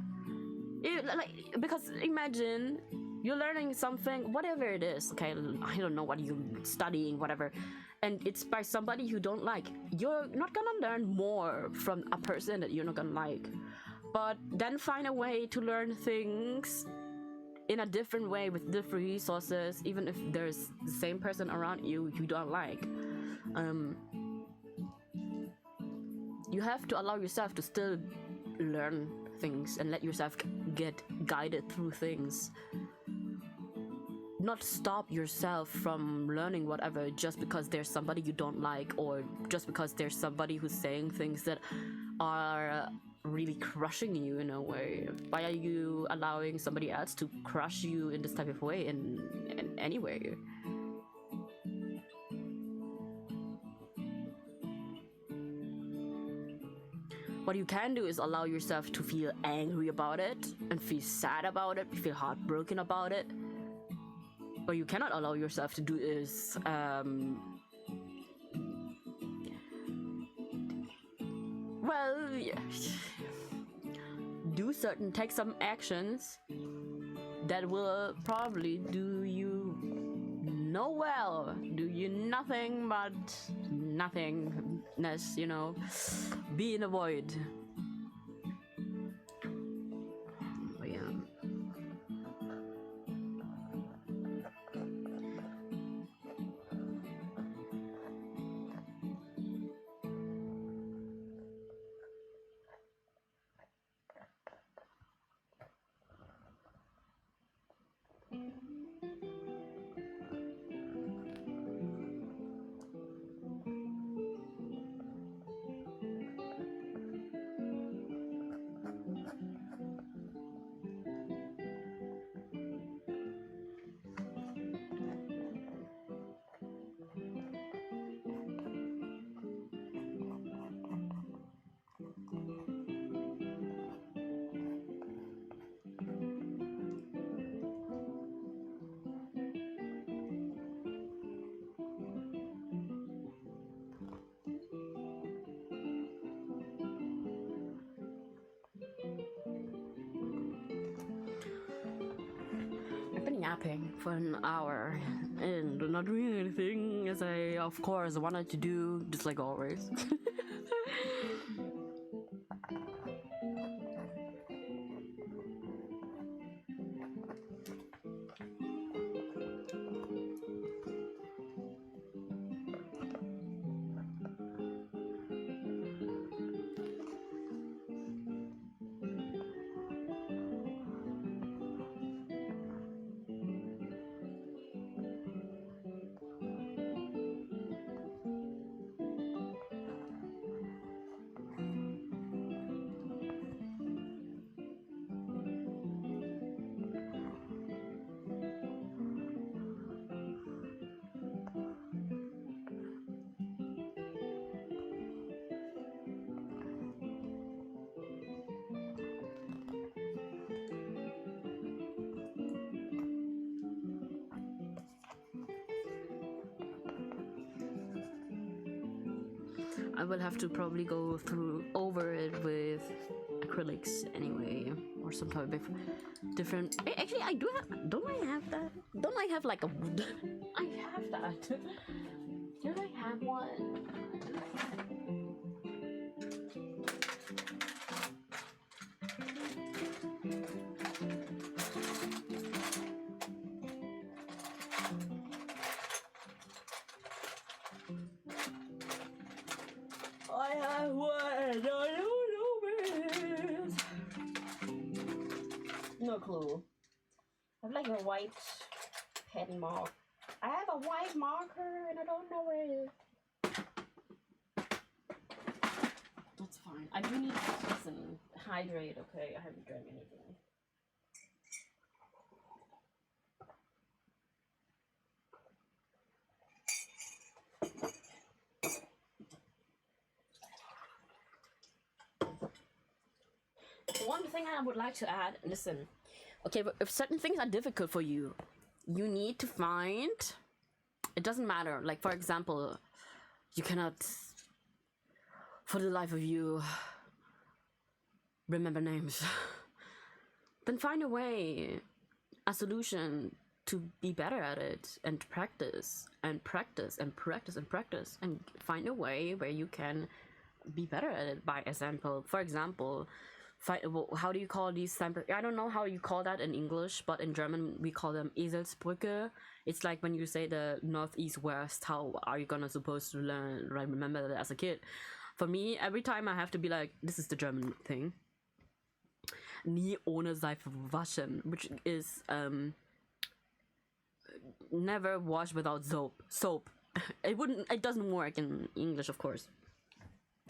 [SPEAKER 1] Because imagine you're learning something, whatever it is, okay, I don't know what you're studying, whatever, and it's by somebody you don't like. You're not gonna learn more from a person that you're not gonna like. But then find a way to learn things in a different way with different resources, even if there's the same person around you don't like. You have to allow yourself to still learn things and let yourself get guided through things. Not stop yourself from learning whatever just because there's somebody you don't like, or just because there's somebody who's saying things that are really crushing you in a way. Why are you allowing somebody else to crush you in this type of way in any way? What you can do is allow yourself to feel angry about it and feel sad about it, feel heartbroken about it. What you cannot allow yourself to do is take some actions that will probably do you no well, do you nothing but nothingness, you know, be in a void. But yeah. I've been yapping for an hour and not doing anything, as I of course wanted to do, just like always. I will have to probably go over it with acrylics anyway, or some type of different. Actually, I do have. Don't I have that? Don't I have like a wood? I have that. Do I have one? I have one. I don't know no clue. I have like a white pen mark. I have a white marker and I don't know where it is. That's fine. I do need to listen, hydrate, okay? I haven't drank anything. One thing I would like to add, listen, okay, but if certain things are difficult for you, you need to find, it doesn't matter, like for example, you cannot, for the life of you, remember names. Then find a way, a solution to be better at it, and practice and practice and practice and practice, and find a way where you can be better at it. By example, for example, how do you call these sample? I don't know how you call that in English, but in German we call them Eselsbrücke. It's like when you say the north, east, west. How are you gonna supposed to learn, right? Remember that as a kid? For me, every time I have to be like, this is the German thing. Nie ohne Seife waschen, which is never wash without soap. It doesn't work in English, of course,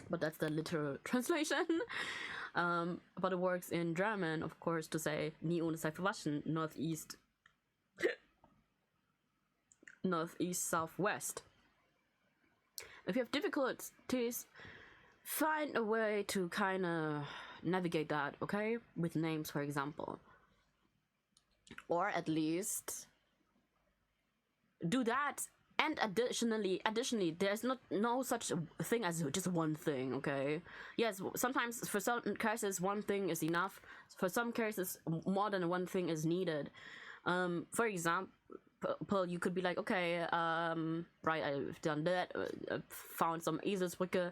[SPEAKER 1] but that's the literal translation. But it works in German, of course, to say nie ohne Seife waschen, northeast, southwest. If you have difficulties, find a way to kind of navigate that, okay? With names, for example. Or at least do that. And additionally, there's no such thing as just one thing, okay? Yes, sometimes for some cases one thing is enough. For some cases, more than one thing is needed. For example, you could be like, okay, right, I've done that, found some Eselsbrücke,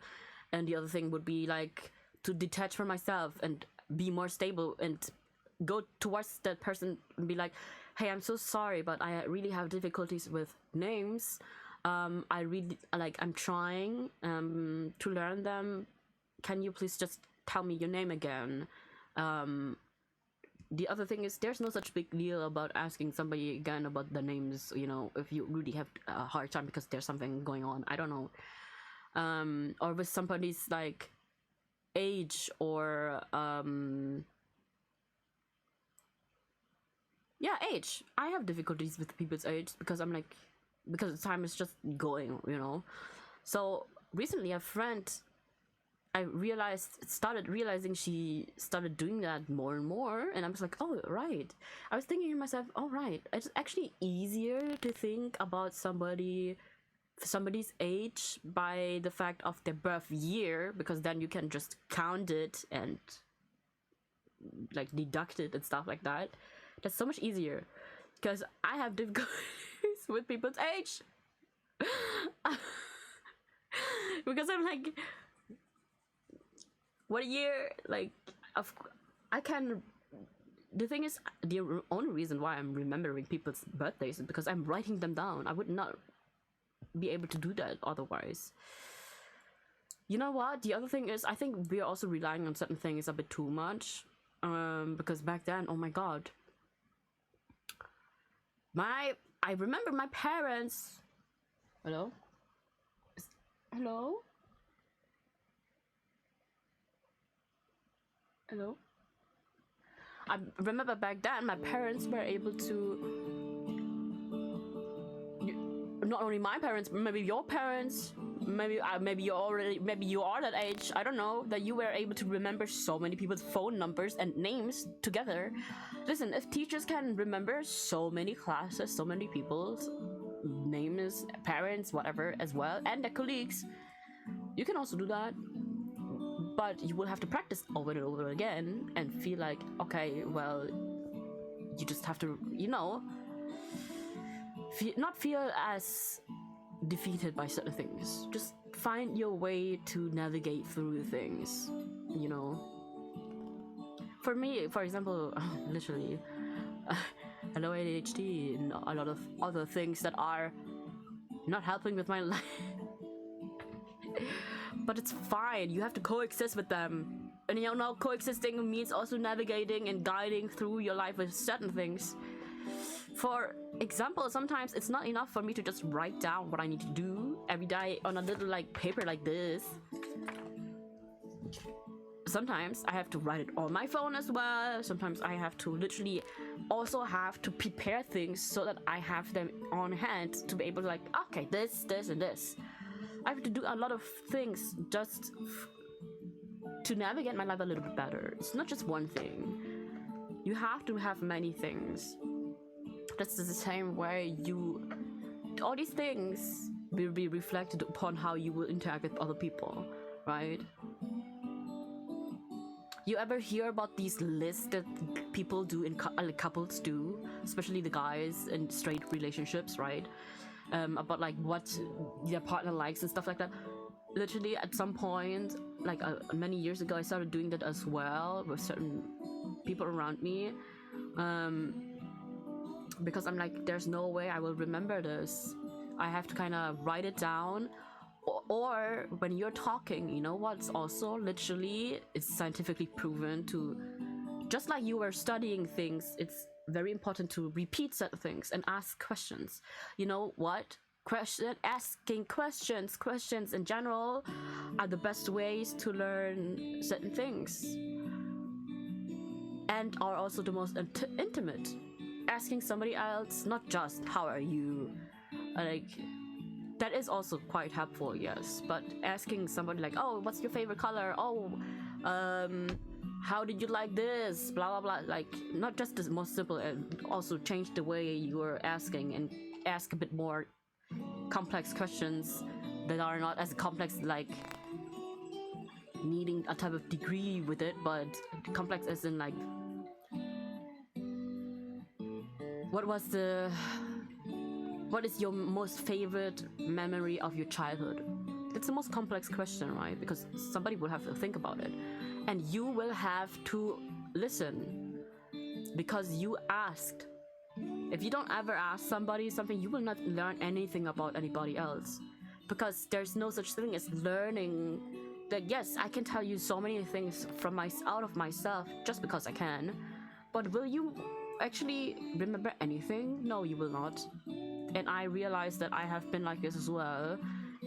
[SPEAKER 1] and the other thing would be like to detach from myself and be more stable and go towards that person and be like, hey, I'm so sorry, but I really have difficulties with names. I'm trying to learn them. Can you please just tell me your name again? The other thing is, there's no such big deal about asking somebody again about the names, you know, if you really have a hard time because there's something going on. I don't know. Or with somebody's like age, or yeah, age. I have difficulties with people's age because I'm like, because time is just going, you know. So recently a friend, started realizing she started doing that more and more, and I was like, oh right. I was thinking to myself, oh right, it's actually easier to think about somebody's age by the fact of their birth year, because then you can just count it and like deduct it and stuff like that. That's so much easier, because I have difficulties with people's age. Because I'm like, what year? Like, I can. The thing is, the only reason why I'm remembering people's birthdays is because I'm writing them down. I would not be able to do that otherwise. You know what? The other thing is, I think we're also relying on certain things a bit too much. Because back then, oh my god. I remember my parents. Hello? Hello? Hello? I remember back then my parents were able to, not only my parents, but maybe your parents, maybe you are that age, I don't know, that you were able to remember so many people's phone numbers and names together. Listen, if teachers can remember so many classes, so many people's names, parents, whatever, as well, and their colleagues, you can also do that. But you will have to practice over and over again and feel like, okay, well, you just have to, you know, not feel as defeated by certain things. Just find your way to navigate through things, you know. For me, for example, literally, hello ADHD and a lot of other things that are not helping with my life. But it's fine, you have to coexist with them. And you know, coexisting means also navigating and guiding through your life with certain things. For example, sometimes it's not enough for me to just write down what I need to do every day on a little like paper like this. Sometimes I have to write it on my phone as well. Sometimes I have to literally also have to prepare things so that I have them on hand to be able to like, okay, this, and this. I have to do a lot of things just to navigate my life a little bit better. It's not just one thing. You have to have many things. That's the same way all these things will be reflected upon how you will interact with other people, right? You ever hear about these lists that people do in couples do, especially the guys in straight relationships, right? About like what their partner likes and stuff like that. Literally, at some point, like many years ago, I started doing that as well with certain people around me, because I'm like, there's no way I will remember this. I have to kind of write it down. Or when you're talking, you know what's also literally, it's scientifically proven to, just like you were studying things, it's very important to repeat certain things and ask questions. You know what? Asking questions in general are the best ways to learn certain things, and are also the most intimate. Asking somebody else, not just how are you, like, that is also quite helpful, yes, but asking somebody like, oh, what's your favorite color, oh, how did you like this, blah blah blah, like, not just the most simple, and also change the way you're asking and ask a bit more complex questions that are not as complex, like needing a type of degree with it, but complex as in like, what is your most favorite memory of your childhood? It's the most complex question, right? Because somebody will have to think about it, and you will have to listen because you asked. If you don't ever ask somebody something, you will not learn anything about anybody else, because there's no such thing as learning. That yes, I can tell you so many things from out of myself just because I can, but will you actually remember anything? No, you will not. And I realized that I have been like this as well,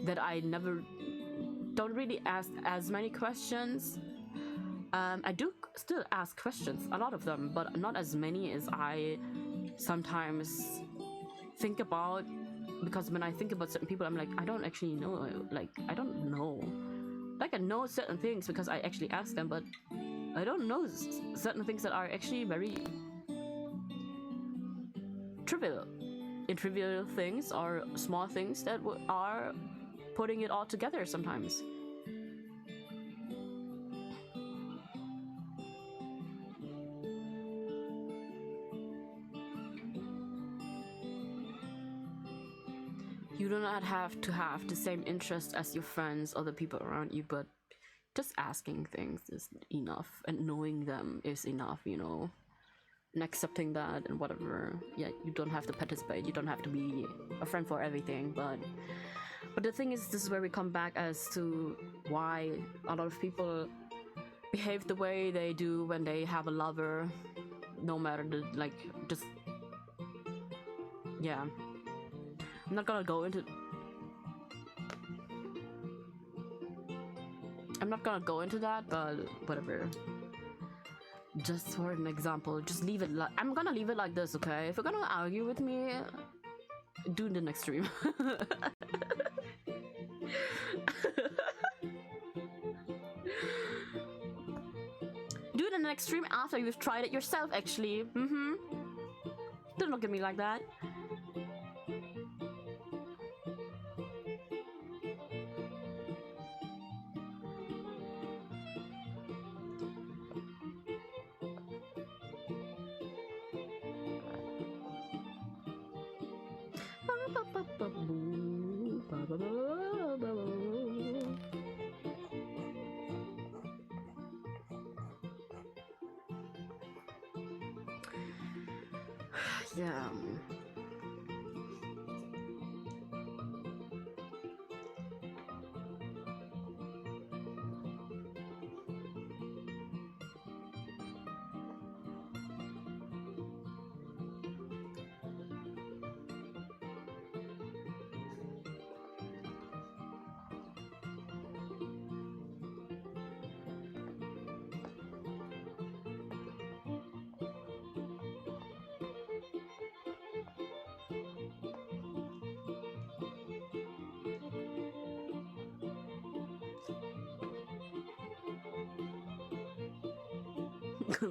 [SPEAKER 1] that I don't really ask as many questions. I do still ask questions, a lot of them, but not as many as I sometimes think about, because when I think about certain people, I'm like, I don't actually know, like, I don't know. Like, I know certain things because I actually ask them, but I don't know certain things that are actually very trivial. Trivial things or small things that are putting it all together sometimes. You do not have to have the same interest as your friends or the people around you, but just asking things is enough, and knowing them is enough, you know, and accepting that and whatever. Yeah, you don't have to participate, you don't have to be a friend for everything, but the thing is, this is where we come back as to why a lot of people behave the way they do when they have a lover, no matter the, like, just, yeah. I'm not gonna go into that, but whatever. Just for an example, just leave it like, I'm gonna leave it like this, okay? If you're gonna argue with me, do it in the next stream. Do it in the next stream after you've tried it yourself, actually. Don't look at me like that. Yeah.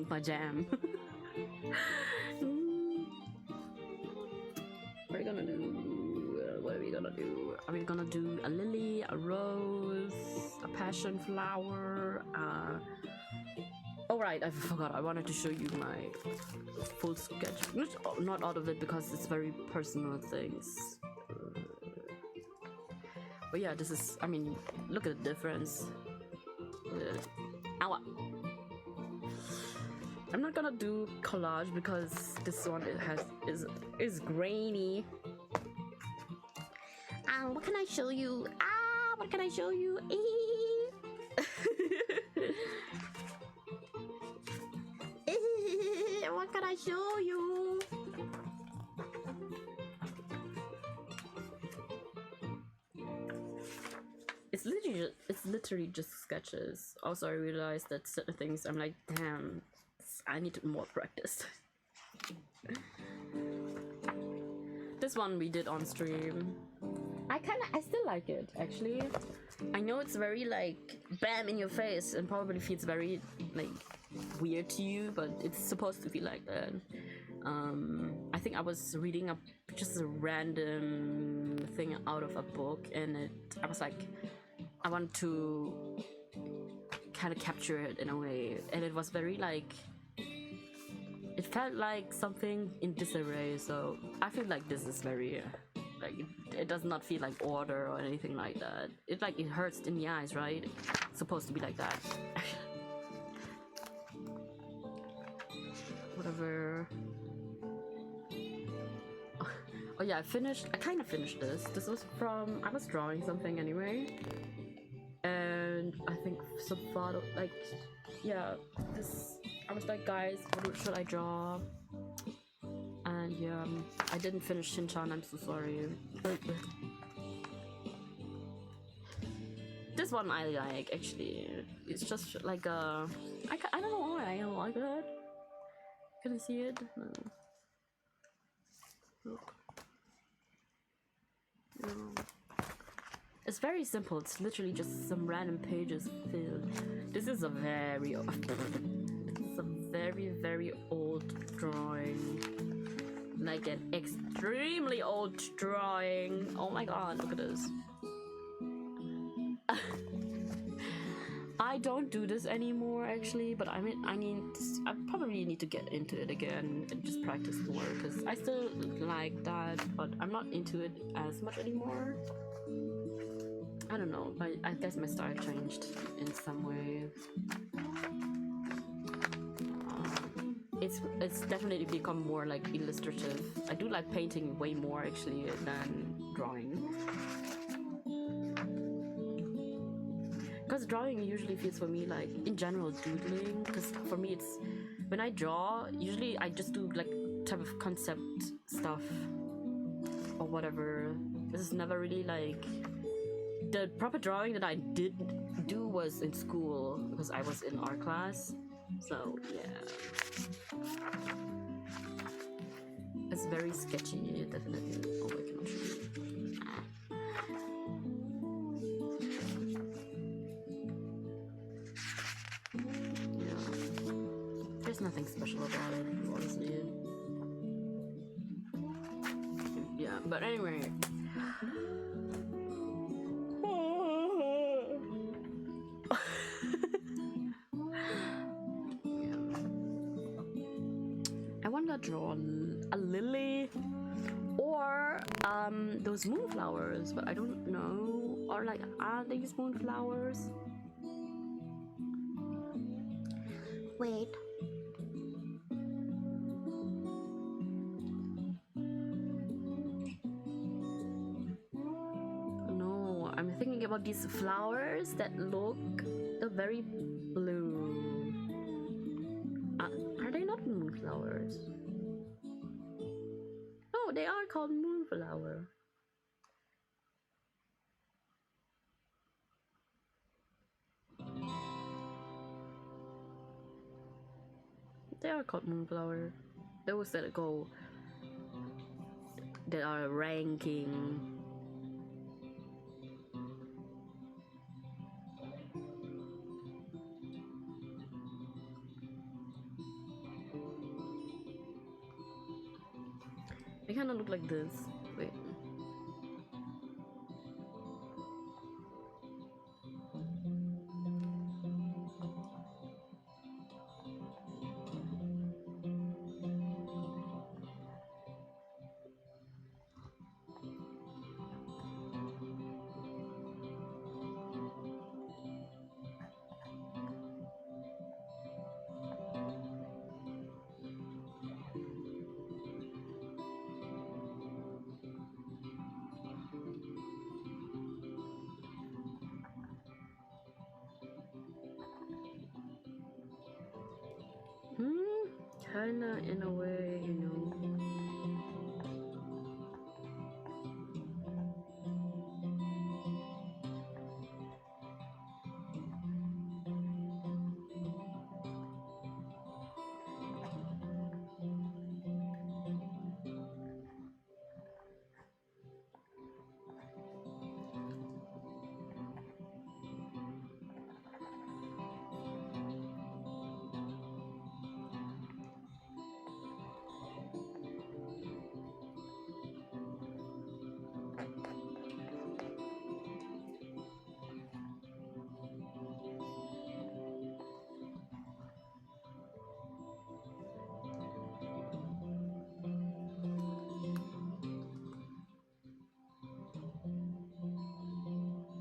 [SPEAKER 1] my jam. What are we gonna do? What are we gonna do? Are we gonna do a lily, a rose, a passion flower? Oh right, I forgot. I wanted to show you my full sketch. Not all of it because it's very personal things. But yeah, this is. I mean, look at the difference. Ow. I'm not gonna do collage because this one is grainy. What can I show you? What can I show you? What can I show you? It's literally just sketches. Also, I realized that certain things I'm like, damn, I need more practice. This one we did on stream. I still like it actually. I know it's very like bam in your face and probably feels very like weird to you, but it's supposed to be like that. I think I was reading just a random thing out of a book, and I was like, I want to kind of capture it in a way, and it was very like, it felt like something in disarray. So I feel like this is very like it does not feel like order or anything like that. It like it hurts in the eyes, right? It's supposed to be like that. Whatever. Oh yeah, I kind of finished this. This was from, I was drawing something anyway. And I think some photo, like, yeah, I was like, guys, what should I draw? And yeah, I didn't finish Shin-chan, I'm so sorry. This one I like, actually. It's just like I don't know why I don't like that. Can I see it? No. Look. No. It's very simple. It's literally just some random pages filled. This is a very very old drawing. Like an extremely old drawing. Oh my god, look at this. I don't do this anymore actually, but I probably need to get into it again and just practice more, because I still like that, but I'm not into it as much anymore. I don't know, but I guess my style changed in some way. It's definitely become more like illustrative. I do like painting way more actually than drawing. Because drawing usually feels for me like, in general, doodling. Because for me, it's when I draw, usually I just do like type of concept stuff or whatever. This is never really like the proper drawing that I did do was in school because I was in art class. So yeah, it's very sketchy, definitely. Oh, I cannot show you. There's nothing special about it, honestly. Yeah, but anyway. I want to draw a lily or those moonflowers, but I don't know. Or like, are these moonflowers? Wait. No, I'm thinking about these flowers that look very blue. Are they not moonflowers? No, they are called moonflower. They are called moonflower. Those that go, that are ranking. I kind of look like this. Wait. Kinda in a way, you know.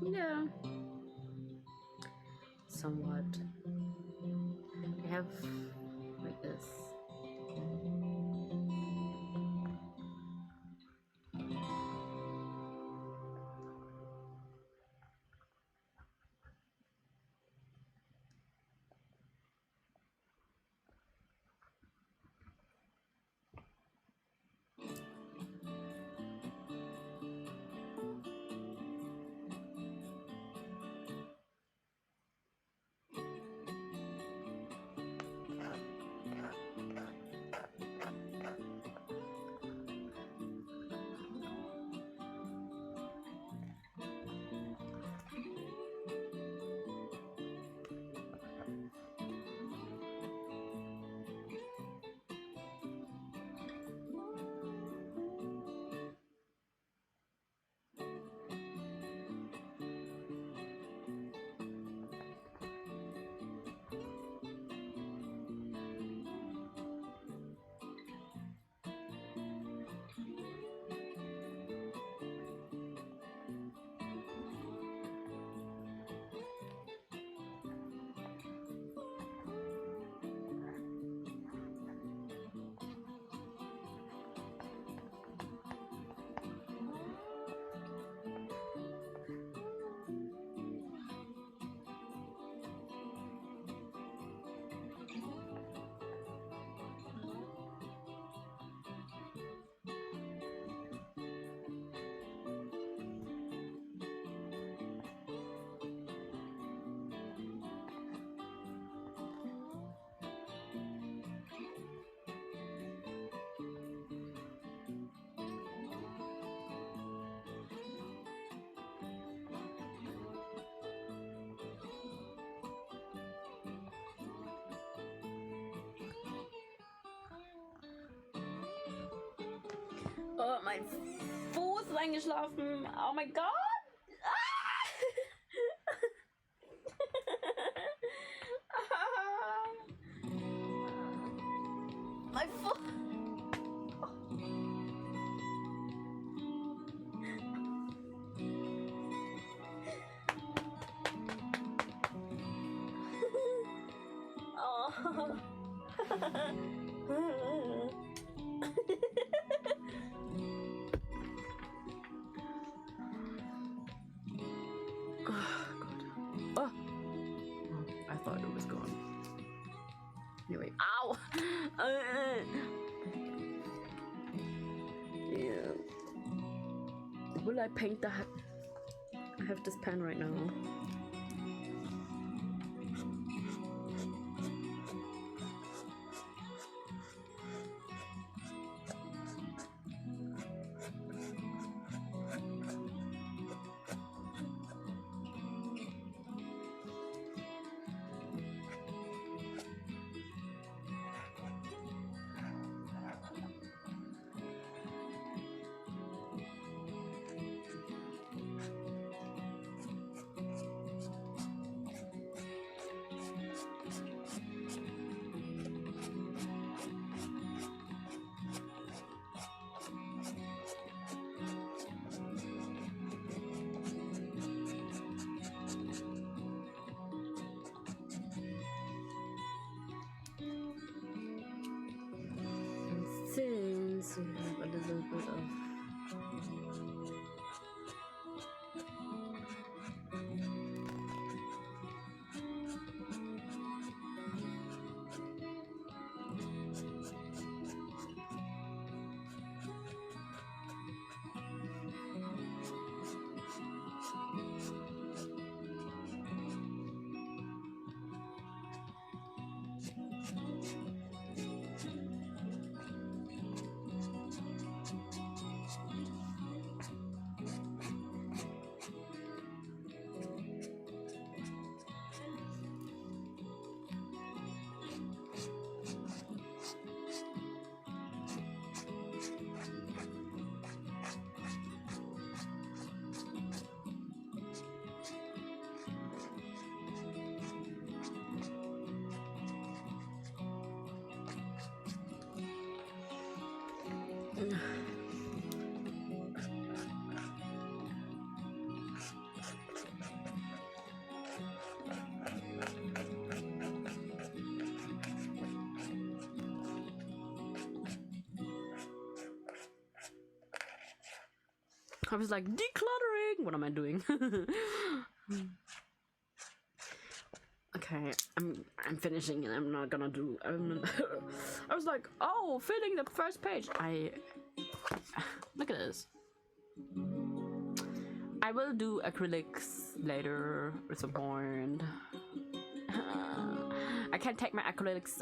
[SPEAKER 1] Yeah, somewhat. I have like this. Oh, mein Fuß ist eingeschlafen. Oh mein Gott. Mein Fuß. Oh. Oh, I thought it was gone. Anyway, ow! Yeah. Will I paint that? I have this pen right now. I was like, decluttering! What am I doing? Okay, I'm finishing and I'm not gonna do... I was like, oh, filling the first page. Look at this. I will do acrylics later at some point. I can't take my acrylics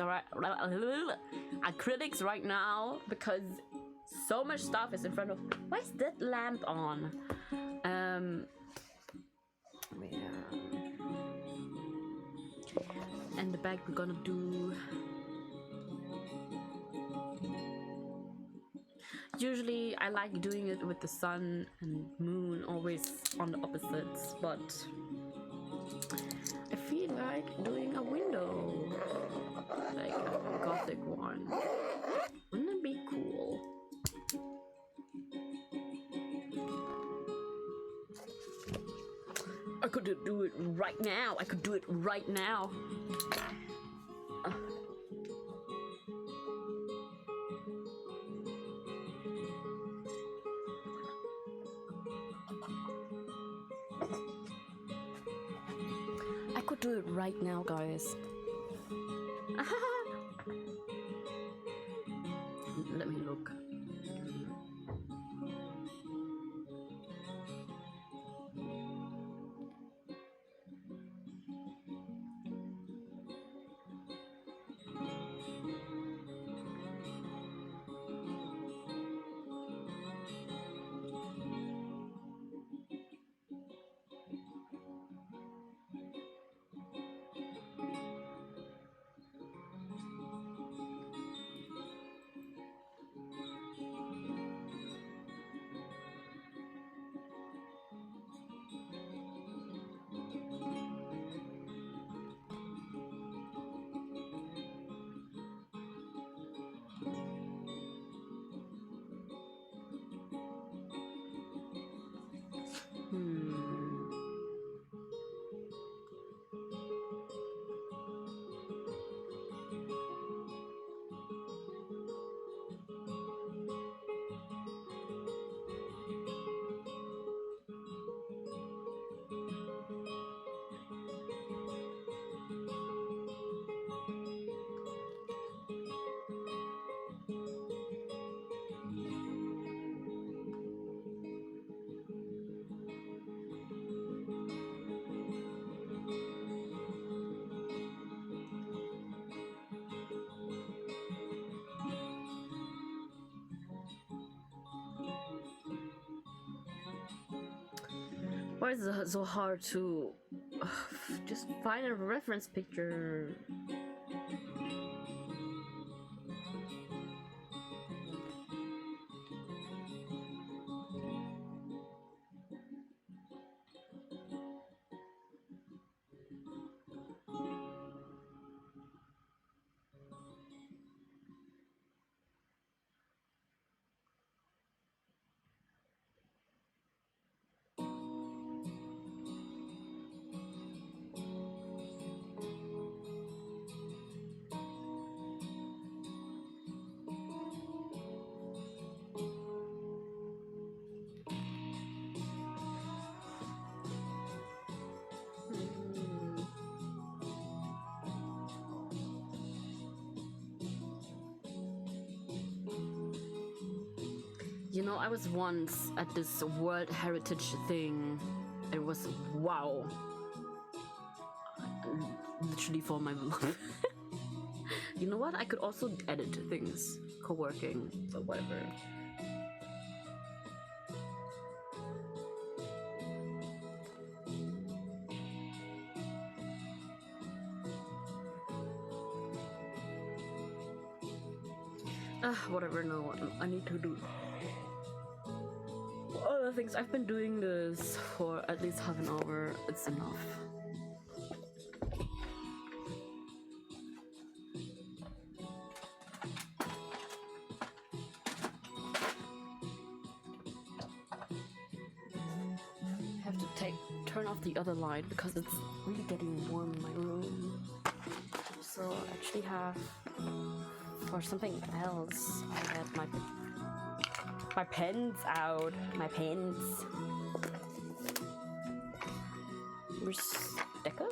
[SPEAKER 1] right now because so much stuff is in front of... Why is that lamp on? Yeah. And the back we're gonna do... Usually I like doing it with the sun and moon always on the opposites, but I feel like doing a window, like a gothic one. Wouldn't it be cool? I could do it right now. I could do it right now. I could do it right now, guys. Let me look. Why is it so hard to just find a reference picture? You know, I was once at this World Heritage thing. It was wow. Literally for my life. You know what? I could also edit things, co-working, but whatever. Whatever. No, I need to do other things. I've been doing this for at least half an hour. It's enough. turn off the other light because it's really getting warm in my room. So I actually have, for something else, I had my pens out. My pens. Where's Decker?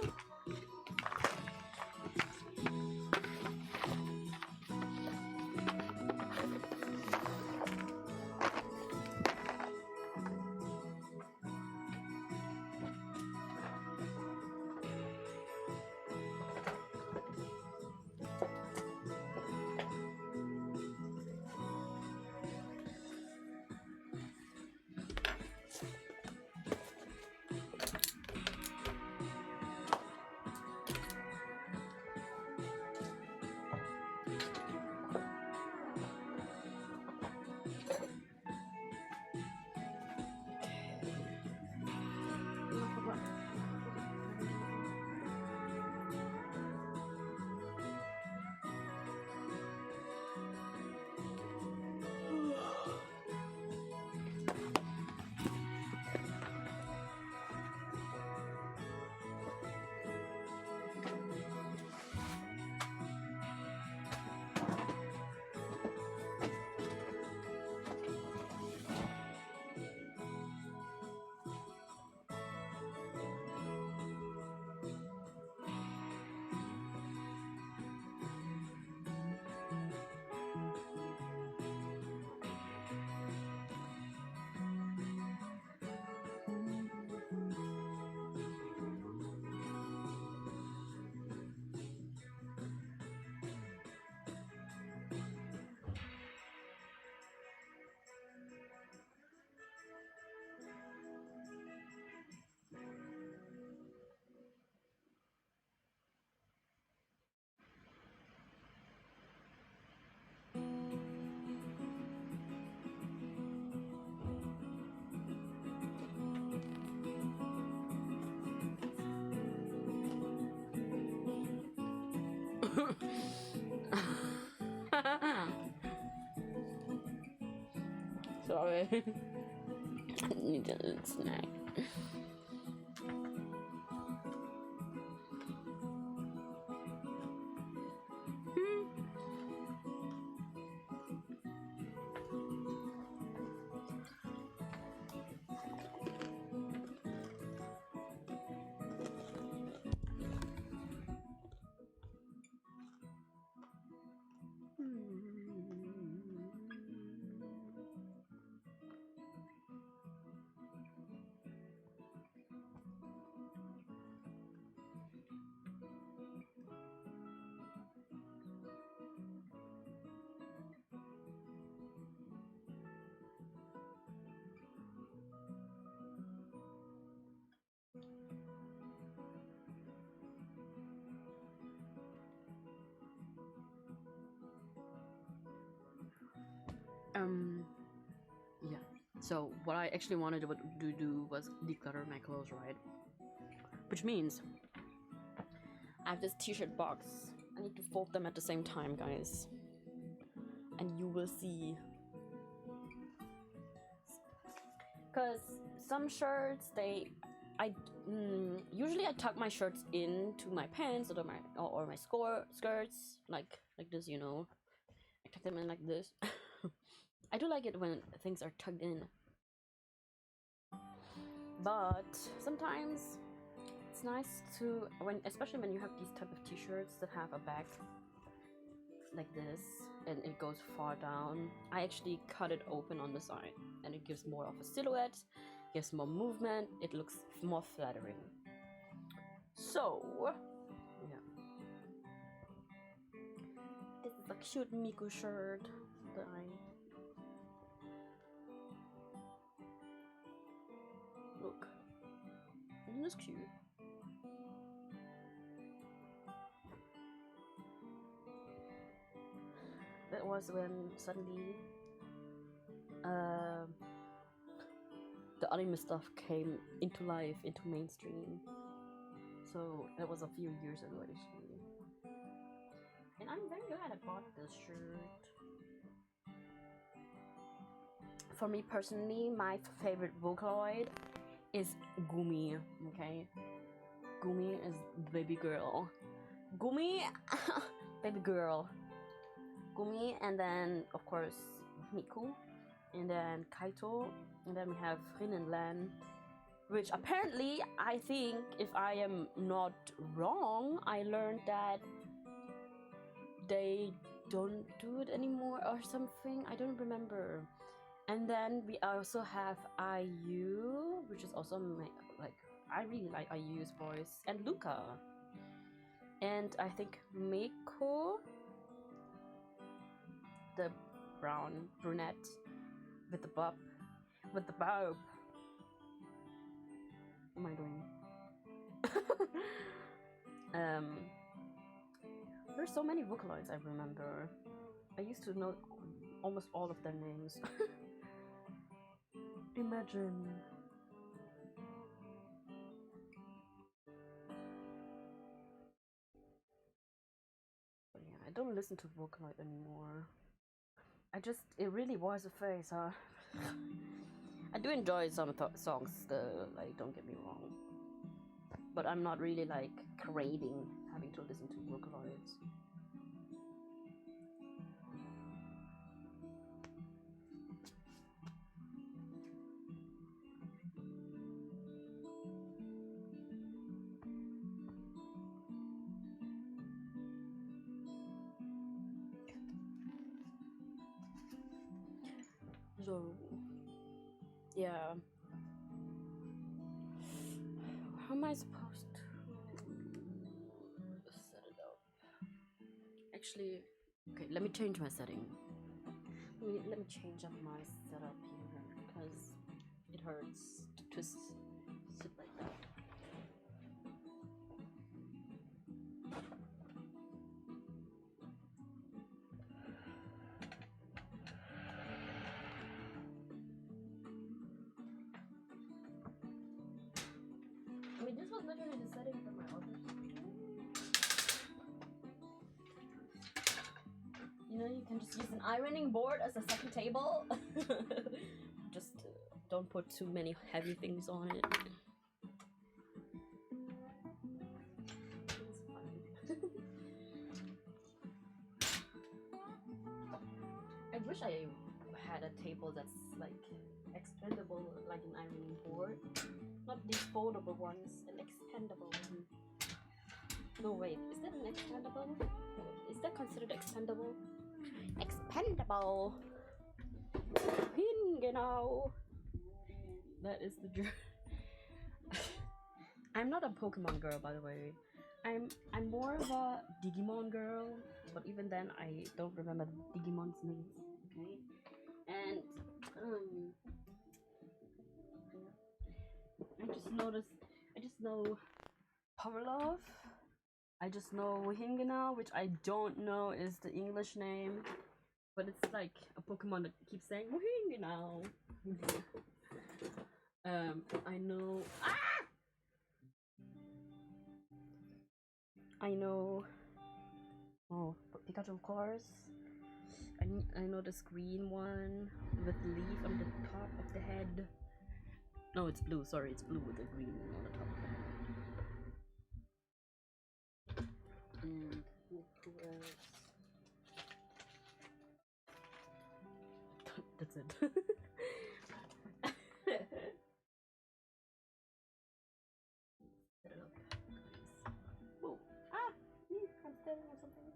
[SPEAKER 1] Sorry. I need a little snack. Yeah. So what I actually wanted to do was declutter my clothes, right? Which means I have this t-shirt box. I need to fold them at the same time, guys. And you will see. Because some shirts, usually I tuck my shirts into my pants or my skirts, like this, you know. I tuck them in like this. I do like it when things are tucked in. But sometimes it's nice to, especially when you have these type of t-shirts that have a back like this and it goes far down. I actually cut it open on the side and it gives more of a silhouette, gives more movement, it looks more flattering. So yeah, this is a cute Miku shirt that look, isn't this cute? That was when suddenly the anime stuff came into life, into mainstream. So that was a few years ago actually. And I'm very glad I bought this shirt. For me personally, my favorite Vocaloid is Gumi, okay? Gumi is baby girl. Gumi, baby girl. Gumi, and then of course Miku, and then Kaito, and then we have Rin and Lan, which apparently, I think, if I am not wrong, I learned that they don't do it anymore or something. I don't remember. And then we also have IU, which is also like, I really like IU's voice, and Luca, and I think Meiko, the brown brunette with the bob. What am I doing? There's so many Vocaloids I remember. I used to know almost all of their names. Imagine. But yeah, I don't listen to Vocaloid anymore. It really was a phase, huh? I do enjoy some songs, like, don't get me wrong. But I'm not really, like, craving having to listen to Vocaloids. So, yeah. How am I supposed to set it up? Actually, okay, let me change my setting. Let me change up my setup here, because it hurts to sit like that. I mean, this was literally the setting for my other screen. You know, you can just use an ironing board as a second table. Just don't put too many heavy things on it. It's fun. I wish I had a table that's like expandable, like an ironing board. Not these foldable ones, an expandable one. No, wait, is that an expandable? Is that considered expandable? Expandable! Genau! That is the dream. I'm not a Pokemon girl, by the way. I'm more of a Digimon girl, but even then, I don't remember Digimon's names. Okay, and I just know Powerlove. I just know Hingenau, which I don't know is the English name, but it's like a Pokemon that keeps saying Hingenau. I know. I know. Oh, Pikachu, of course. I know this green one with the leaf on the top of the head. No, it's blue. Sorry, it's blue with the green on the top of the head. And who else? That's it. Set it up, guys. Whoa. I'm staring at something.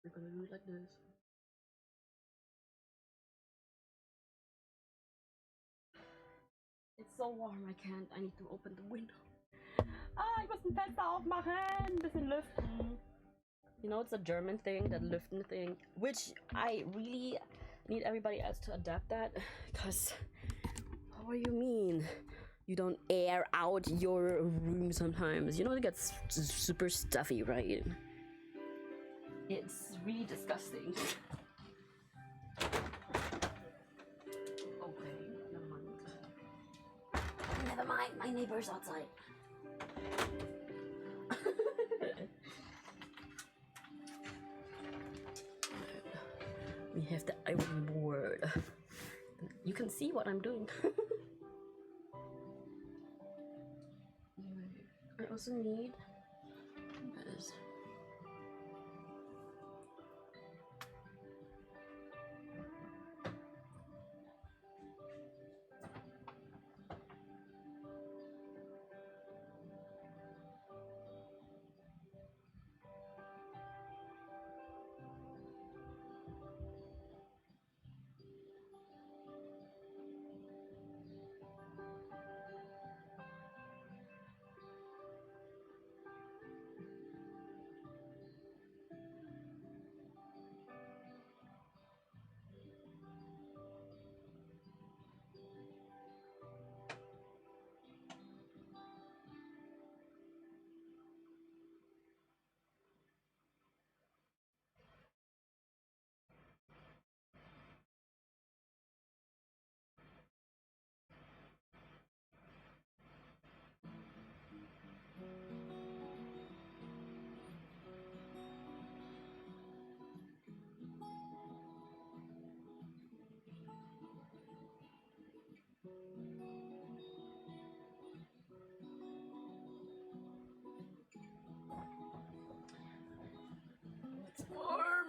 [SPEAKER 1] We're gonna do it like this. It's so warm, I can't. I need to open the window. Ich muss ein Fenster aufmachen. Ein bisschen lüften. You know, it's a German thing, that lüften thing, which I really need everybody else to adapt that, because what do you mean you don't air out your room sometimes? You know, it gets super stuffy, right? It's really disgusting. Okay, never mind. Never mind, my neighbor's outside. We have the iron board. you can see what I'm doing. Anyway, I also need this. It's warm.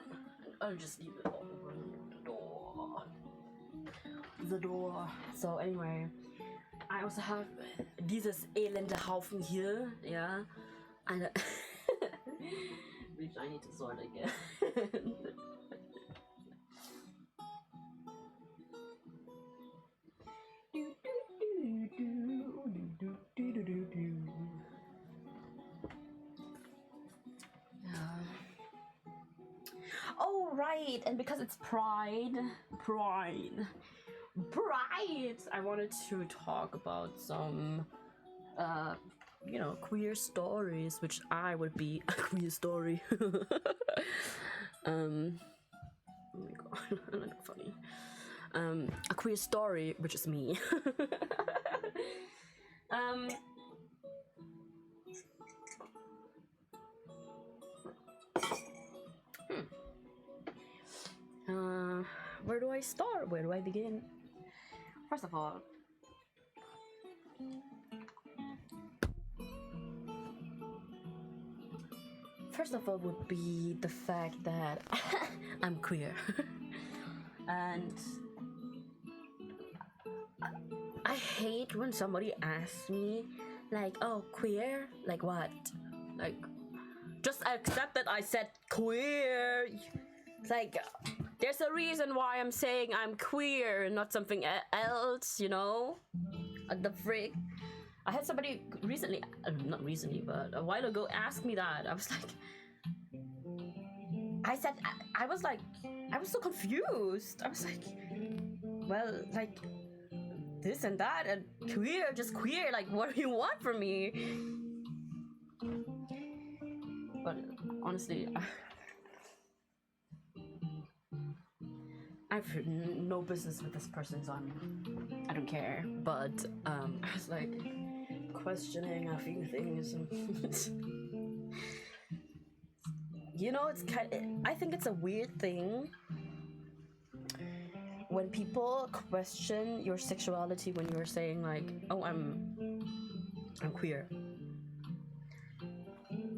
[SPEAKER 1] I'll just leave it over the door. The door. So anyway, I also have dieses elende Haufen hier, ja. Eine which I need to sort again. Oh right, and because it's Pride, I wanted to talk about some, you know, queer stories, which I would be a queer story. Oh my god, I look funny. A queer story, which is me. Where do I start? Where do I begin? First of all, would be the fact that I'm queer. And I hate when somebody asks me, like, oh, queer? Like what? Like, just accept that I said queer. Like, there's a reason why I'm saying I'm queer, not something else, you know? The frick? I had somebody recently, not recently, but a while ago ask me that. I was like, I was so confused. I was like, well, like, this and that, and queer, just queer, like, what do you want from me? But honestly, I've no business with this person, so I don't care. But I was like questioning a few things. You know, it's I think it's a weird thing when people question your sexuality when you're saying like, oh, I'm queer.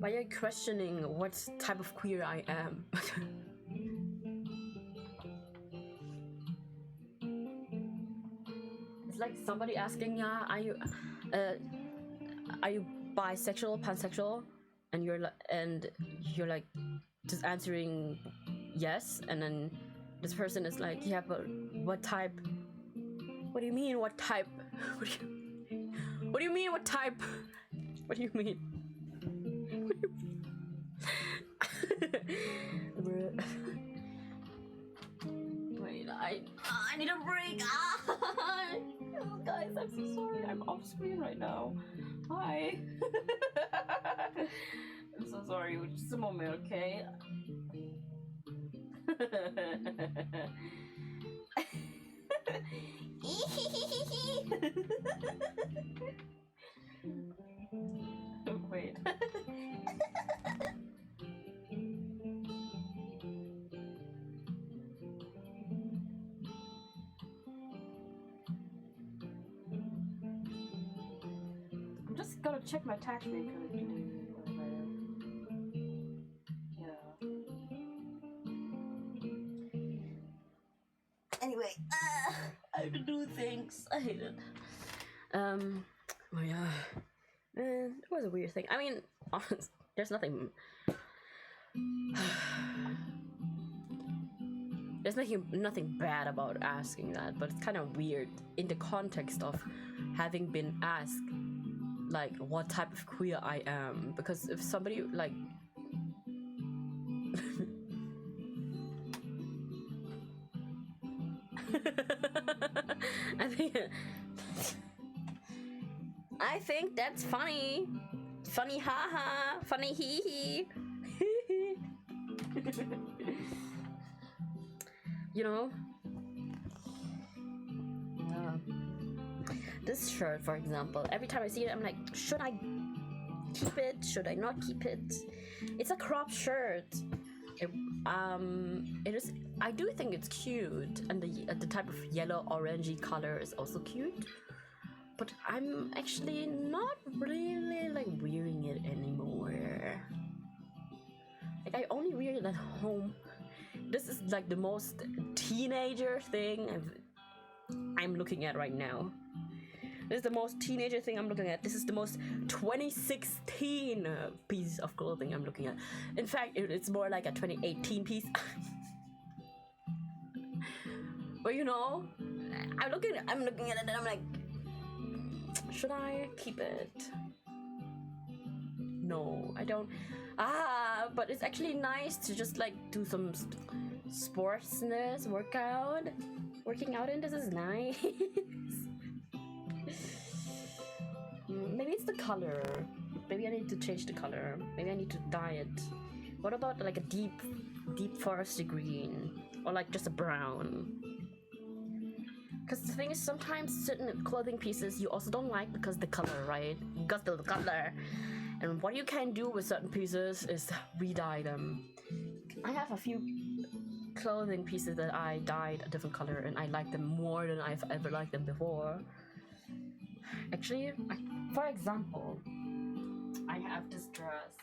[SPEAKER 1] Why are you questioning what type of queer I am? It's like somebody asking, yeah, are you bisexual, pansexual? And you're like just answering yes, and then this person is like, yeah, but what type? What do you mean, what type? What do you mean, what type? What do you mean? Wait, I need a break. Oh, guys, I'm so sorry. I'm off screen right now. Hi. I'm so sorry. Just a moment, okay? Wait. gotta check my technique. Yeah. Anyway, I have to do things. I hate it. Oh yeah. It was a weird thing. I mean, there's nothing. There's nothing bad about asking that, but it's kind of weird in the context of having been asked, like, what type of queer I am. Because if somebody, like... I think that's funny. Funny haha. Funny hee hee. You know? This shirt, for example, every time I see it, I'm like, should I keep it? Should I not keep it? It's a crop shirt. It is. I do think it's cute, and the type of yellow orangey color is also cute. But I'm actually not really like wearing it anymore. Like I only wear it at home. This is like the most teenager thing I'm looking at right now. This is the most teenager thing I'm looking at. This is the most 2016 piece of clothing I'm looking at. In fact, it's more like a 2018 piece. But you know, I'm looking at it and I'm like, should I keep it? No, I don't. But it's actually nice to just like do some sportsness working out, and this is nice. Maybe it's the color. Maybe I need to change the color. Maybe I need to dye it. What about like a deep foresty green, or like just a brown? Because the thing is, sometimes certain clothing pieces you also don't like because the color, right? Because the color. And what you can do with certain pieces is re-dye them. I have a few clothing pieces that I dyed a different color, and I like them more than I've ever liked them before. Actually, for example, I have this dress.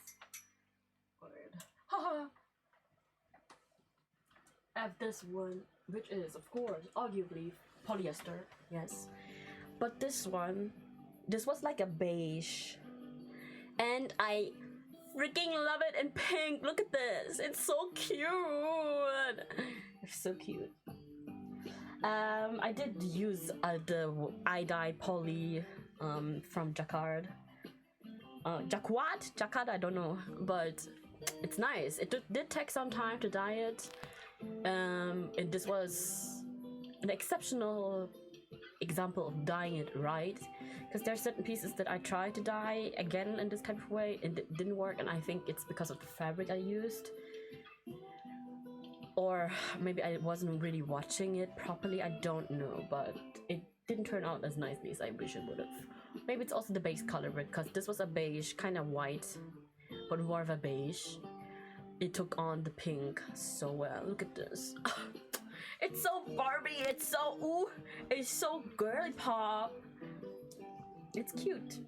[SPEAKER 1] Haha. I have this one, which is, of course, arguably polyester, yes. But this was like a beige. And I freaking love it in pink. Look at this. It's so cute. It's so cute. I did use the I-dye poly from Jacquard. Jacquard, I don't know, but it's nice. It did take some time to dye it. And this was an exceptional example of dyeing it right, because there are certain pieces that I tried to dye again in this kind of way and it didn't work, and I think it's because of the fabric I used, or maybe I wasn't really watching it properly. I don't know, but it didn't turn out as nicely as I wish it would have. Maybe it's also the base color, because this was a beige, kind of white, but more of a beige. It took on the pink so well. Look at this. It's so Barbie. It's so ooh. It's so girly pop. It's cute.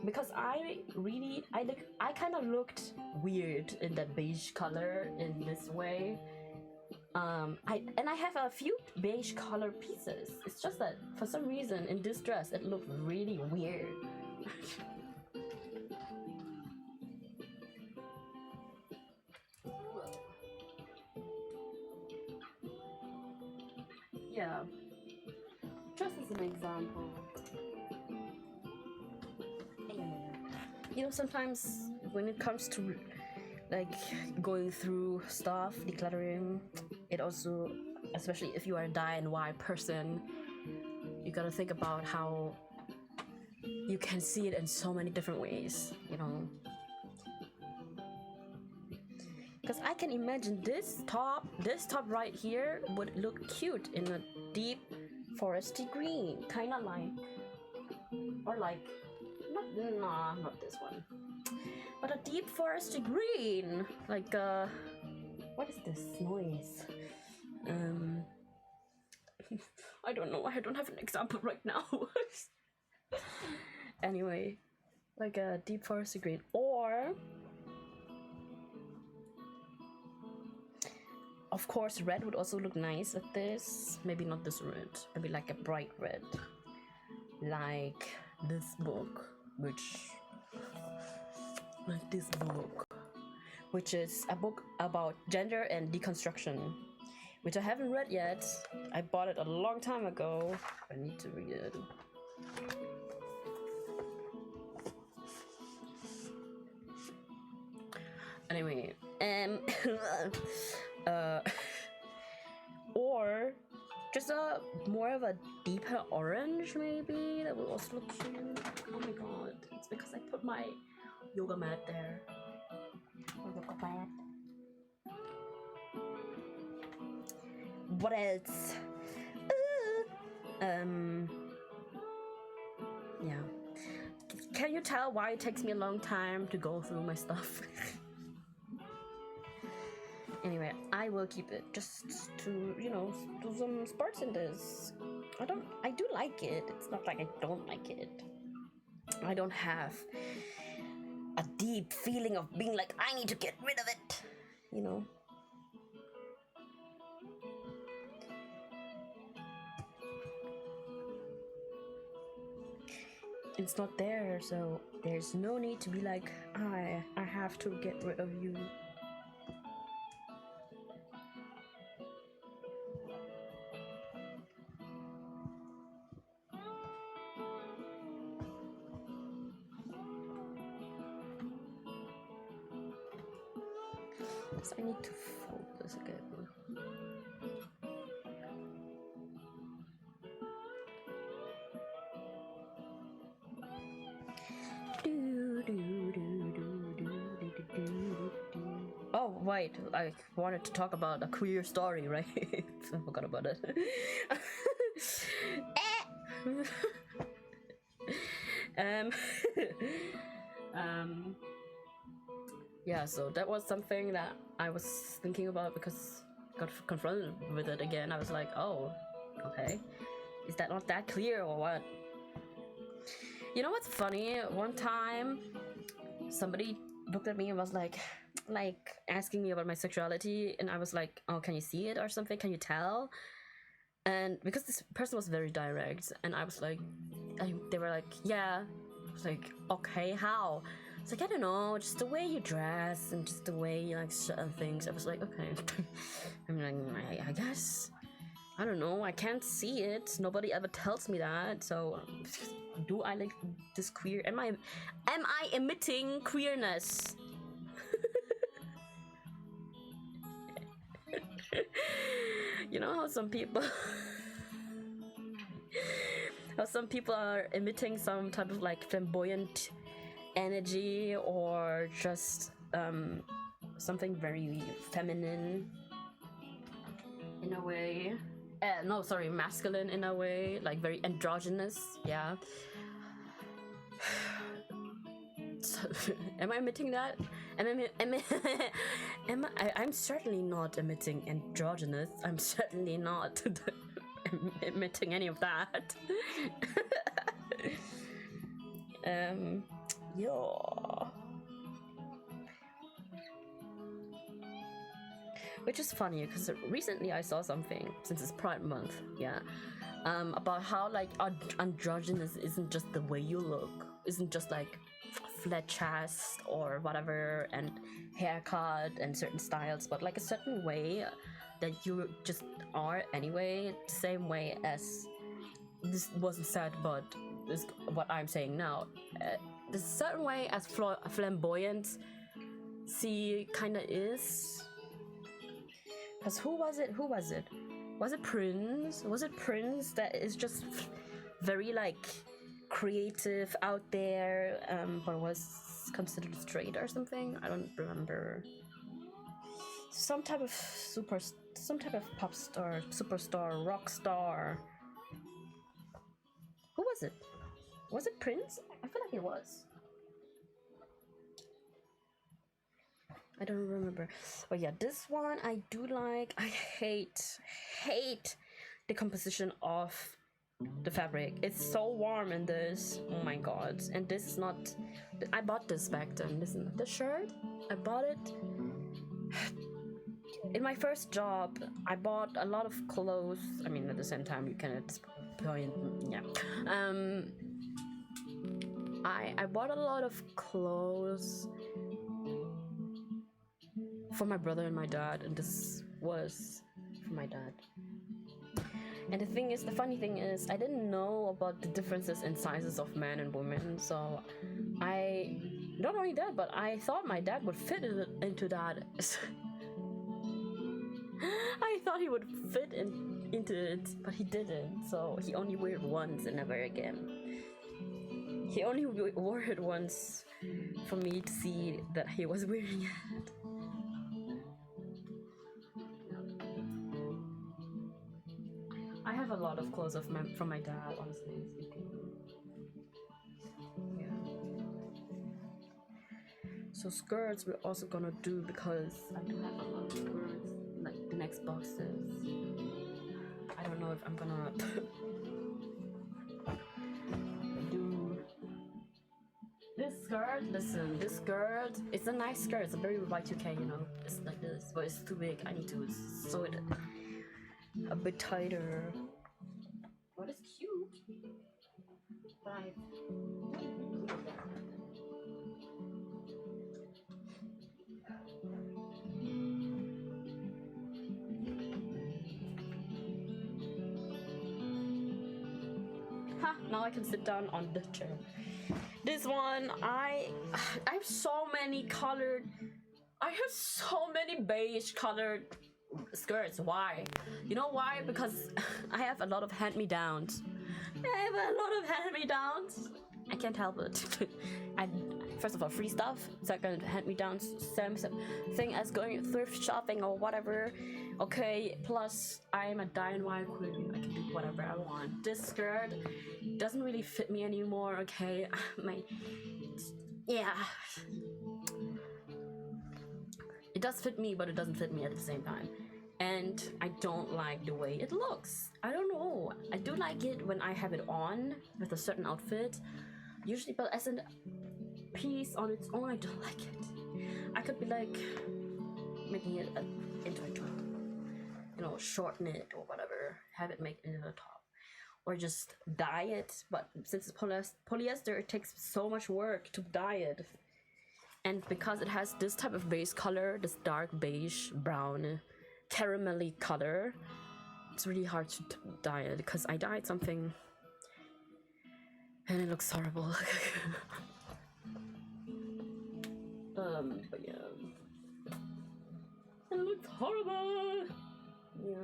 [SPEAKER 1] Because I kind of looked weird in that beige color in this way. I have a few beige color pieces. It's just that for some reason in this dress it looked really weird. Yeah, just as an example. You know, sometimes when it comes to like going through stuff, decluttering, it also, especially if you are a DIY person, you gotta think about how you can see it in so many different ways, you know. Because I can imagine this top right here would look cute in a deep foresty green, kind of like, or like, not this one, but a deep foresty green, like what is this noise? I don't know. I don't have an example right now. anyway, like a deep forest green, or of course red would also look nice with this. Maybe not this red, maybe like a bright red, like this book, which is a book about gender and deconstruction, which I haven't read yet. I bought it a long time ago. I need to read it. Anyway, or just a more of a deeper orange, maybe that will also look cute. Oh my god, it's because I put my yoga mat there. What else? Yeah. Can you tell why it takes me a long time to go through my stuff? Anyway, I will keep it just to, you know, do some sports in this. I do like it. It's not like I don't like it. I don't have a deep feeling of being like, I need to get rid of it, you know. It's not there, so there's no need to be like, I have to get rid of you. So I need to fold this again. Oh, wait, I wanted to talk about a queer story, right? I forgot about it. Yeah, so that was something that I was thinking about because I got confronted with it again. I was like, oh, okay. Is that not that clear or what? You know what's funny? One time, somebody looked at me and was like asking me about my sexuality, and I was like, oh, can you see it or something? Can you tell? And because this person was very direct, and I was like, they were like, yeah. I was like, okay, how? It's like, I don't know, just the way you dress and just the way you like certain things. I was like, okay. I'm like, I guess. I don't know, I can't see it. Nobody ever tells me that. So do I like this queer? Am I emitting queerness? You know how some people are emitting some type of like flamboyant energy, or just something very feminine in a way. No, sorry, masculine in a way, like very androgynous. Yeah. So, am I emitting that? I'm certainly not emitting androgynous. I'm certainly not emitting any of that. Yeah. Which is funny because recently I saw something, since it's Pride Month, yeah, about how like androgynous isn't just the way you look, isn't just like flat chest or whatever and haircut and certain styles, but like a certain way that you just are anyway, same way as, this wasn't said but this is what I'm saying now, there's a certain way as flamboyant kind of is. Because who was it? Was it Prince? Was it Prince that is just very like creative out there, but was considered straight or something? I don't remember. Some type of pop star, superstar, rock star. Who was it? Was it Prince? I feel like it was. I don't remember. But yeah, this one I do like. I hate the composition of the fabric. It's so warm in this. Oh my god. And this is not, I bought this back then. Listen, the shirt, I bought it in my first job. I bought a lot of clothes. I mean, at the same time, you can at this point, yeah. I bought a lot of clothes for my brother and my dad, and this was for my dad. And the thing is, the funny thing is, I didn't know about the differences in sizes of men and women, so I, not only that, but I thought my dad would fit into that. I thought he would fit into it, but he didn't, so he only wore it once and never again. He only wore it once for me to see that he was wearing it. I have a lot of clothes from my dad, honestly speaking. Yeah. So skirts we're also gonna do, because I do have a lot of skirts, like the next boxes. I don't know if I'm gonna do this skirt. Listen, this skirt, it's a nice skirt. It's a very Y2K, you know. It's like this, but it's too big. I need to sew it a bit tighter. What is cute? But I now I can sit down on the chair. This one, I have so many beige colored skirts. Why? You know why? Because I have a lot of hand-me-downs. I can't help it. First of all, free stuff. Second, hand-me-downs. Same thing as going thrift shopping or whatever. Okay, plus I'm a DIY queen. I can do whatever I want. This skirt doesn't really fit me anymore. Okay, yeah. It does fit me, but it doesn't fit me at the same time. And I don't like the way it looks. I don't know. I do like it when I have it on with a certain outfit. Usually, but as a piece on its own, I don't like it. I could be like making it into a top, you know, shorten it or whatever, have it make it into a top, or just dye it. But since it's polyester, it takes so much work to dye it. And because it has this type of base color, this dark beige, brown, caramelly color, it's really hard to dye it, because I dyed something and it looks horrible. But yeah, it looks horrible. Yeah,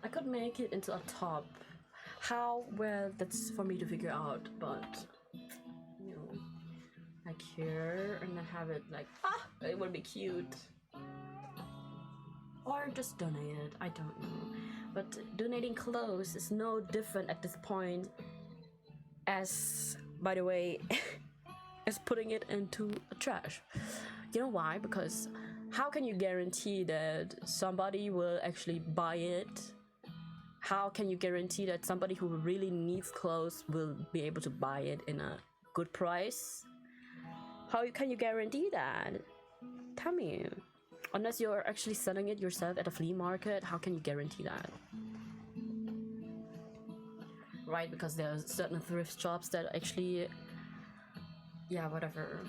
[SPEAKER 1] I could make it into a top. How? Well, that's for me to figure out, but you know, like here, and then have it like, it would be cute. Or just donate it, I don't know. But donating clothes is no different at this point as, by the way, as putting it into a trash. You know why? Because how can you guarantee that somebody will actually buy it? How can you guarantee that somebody who really needs clothes will be able to buy it in a good price? How can you guarantee that? Tell me. Unless you're actually selling it yourself at a flea market, how can you guarantee that? Right, because there are certain thrift shops that actually, yeah, whatever.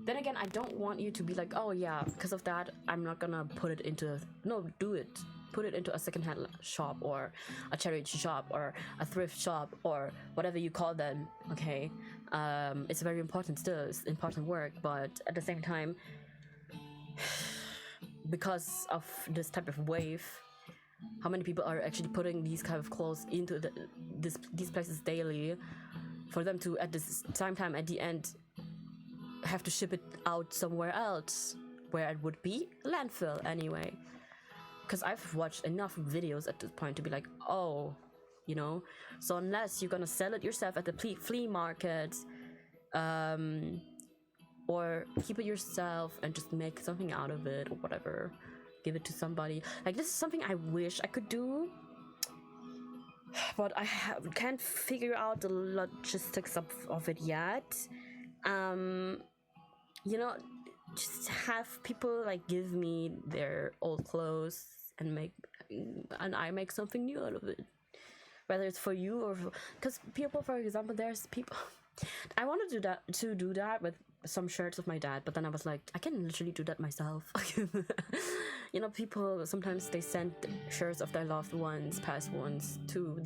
[SPEAKER 1] Then again, I don't want you to be like, oh yeah, because of that, I'm not gonna put it into, no, do it. Put it into a secondhand shop or a charity shop or a thrift shop or whatever you call them, okay? It's very important still, it's important work, but at the same time, because of this type of wave, how many people are actually putting these kind of clothes into these places daily, for them to at this same time at the end have to ship it out somewhere else where it would be landfill anyway. Because I've watched enough videos at this point to be like, oh, you know, so unless you're gonna sell it yourself at the flea market, or keep it yourself and just make something out of it or whatever, give it to somebody. Like, this is something I wish I could do, but I can't figure out the logistics of it yet. You know, just have people like give me their old clothes and I make something new out of it, whether it's for you or because people, for example, there's people I want to do that with some shirts of my dad, but then I was like, I can literally do that myself. You know, people sometimes they send shirts of their loved ones, past ones, to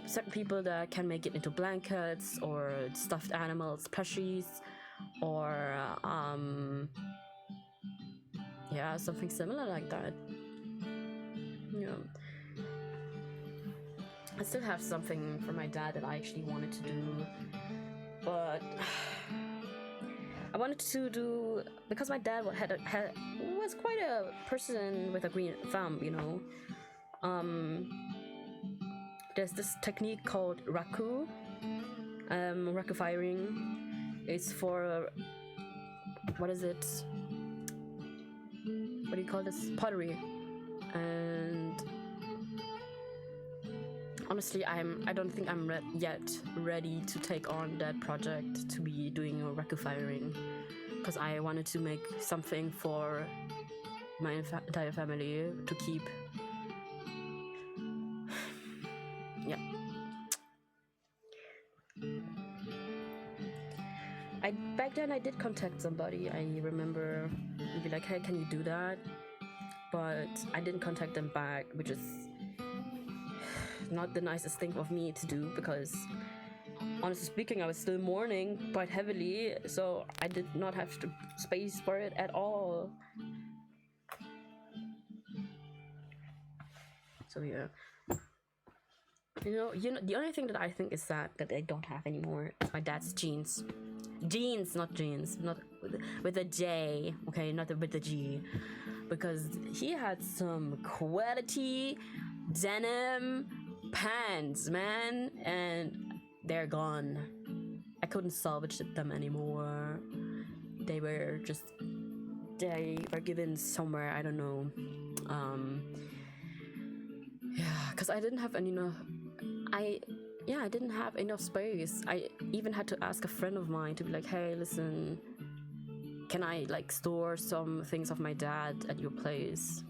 [SPEAKER 1] certain people that can make it into blankets or stuffed animals, plushies, or yeah, something similar like that. Yeah. I still have something for my dad that I actually wanted to do, but I wanted to do, because my dad was quite a person with a green thumb, you know. There's this technique called raku firing. It's for what is it? What do you call this? Pottery. And honestly, I don't think I'm yet ready to take on that project to be doing a raku firing, because I wanted to make something for my entire family to keep. Yeah. Back then I did contact somebody. I remember be like, hey, can you do that? But I didn't contact them back, which is not the nicest thing of me to do, because honestly speaking, I was still mourning quite heavily, so I did not have the space for it at all. So yeah. You know, the only thing that I think is sad that I don't have anymore is my dad's jeans. Jeans, not jeans, not with a J, okay, not with a G, because he had some quality denim pants, man, and they're gone. I couldn't salvage them anymore. They were given somewhere, I don't know. Yeah, because I didn't have enough. I didn't have enough space. I even had to ask a friend of mine to be like, hey, listen, can I like store some things of my dad at your place?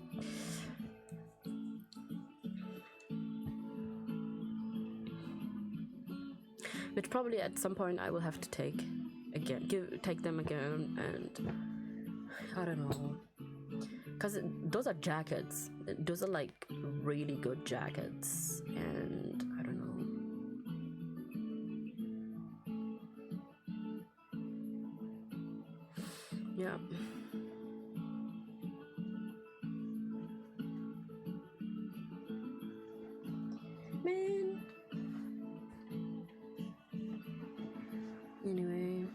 [SPEAKER 1] Which probably at some point I will have to take them again, and I don't know, because those are jackets. Those are like really good jackets, and I don't know. Yeah. Man. Anyway.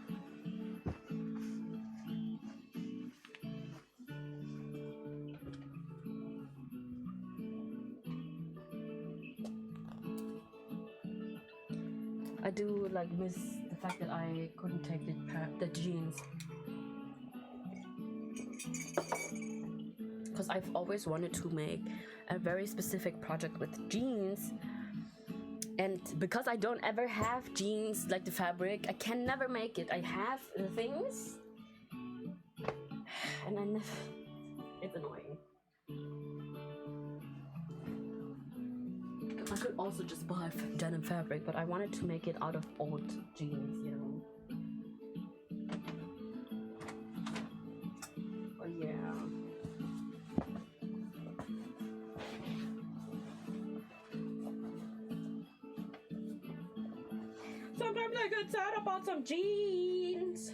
[SPEAKER 1] I do like miss the fact that I couldn't take the jeans, because I've always wanted to make a very specific project with jeans, and because I don't ever have jeans like the fabric, I can never make it. I have the things, and I never. It's annoying. I could also just buy denim fabric, but I wanted to make it out of old jeans, you know. Oh yeah. Sometimes I get sad about some jeans.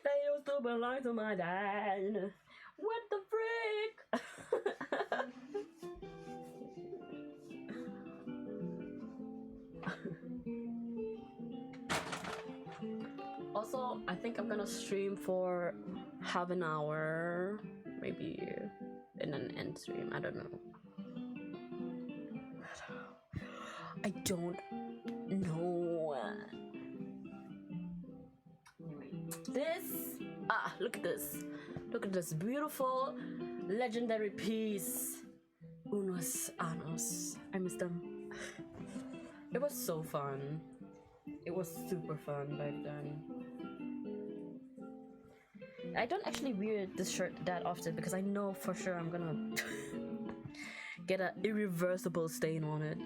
[SPEAKER 1] They used to belong to my dad. What the frick? Also, I think I'm gonna stream for half an hour, maybe in an end stream. I don't know. I don't know. Look at this. Look at this beautiful, legendary piece. Unos Anos. I miss them. It was so fun. It was super fun back then. I don't actually wear this shirt that often because I know for sure I'm gonna get an irreversible stain on it.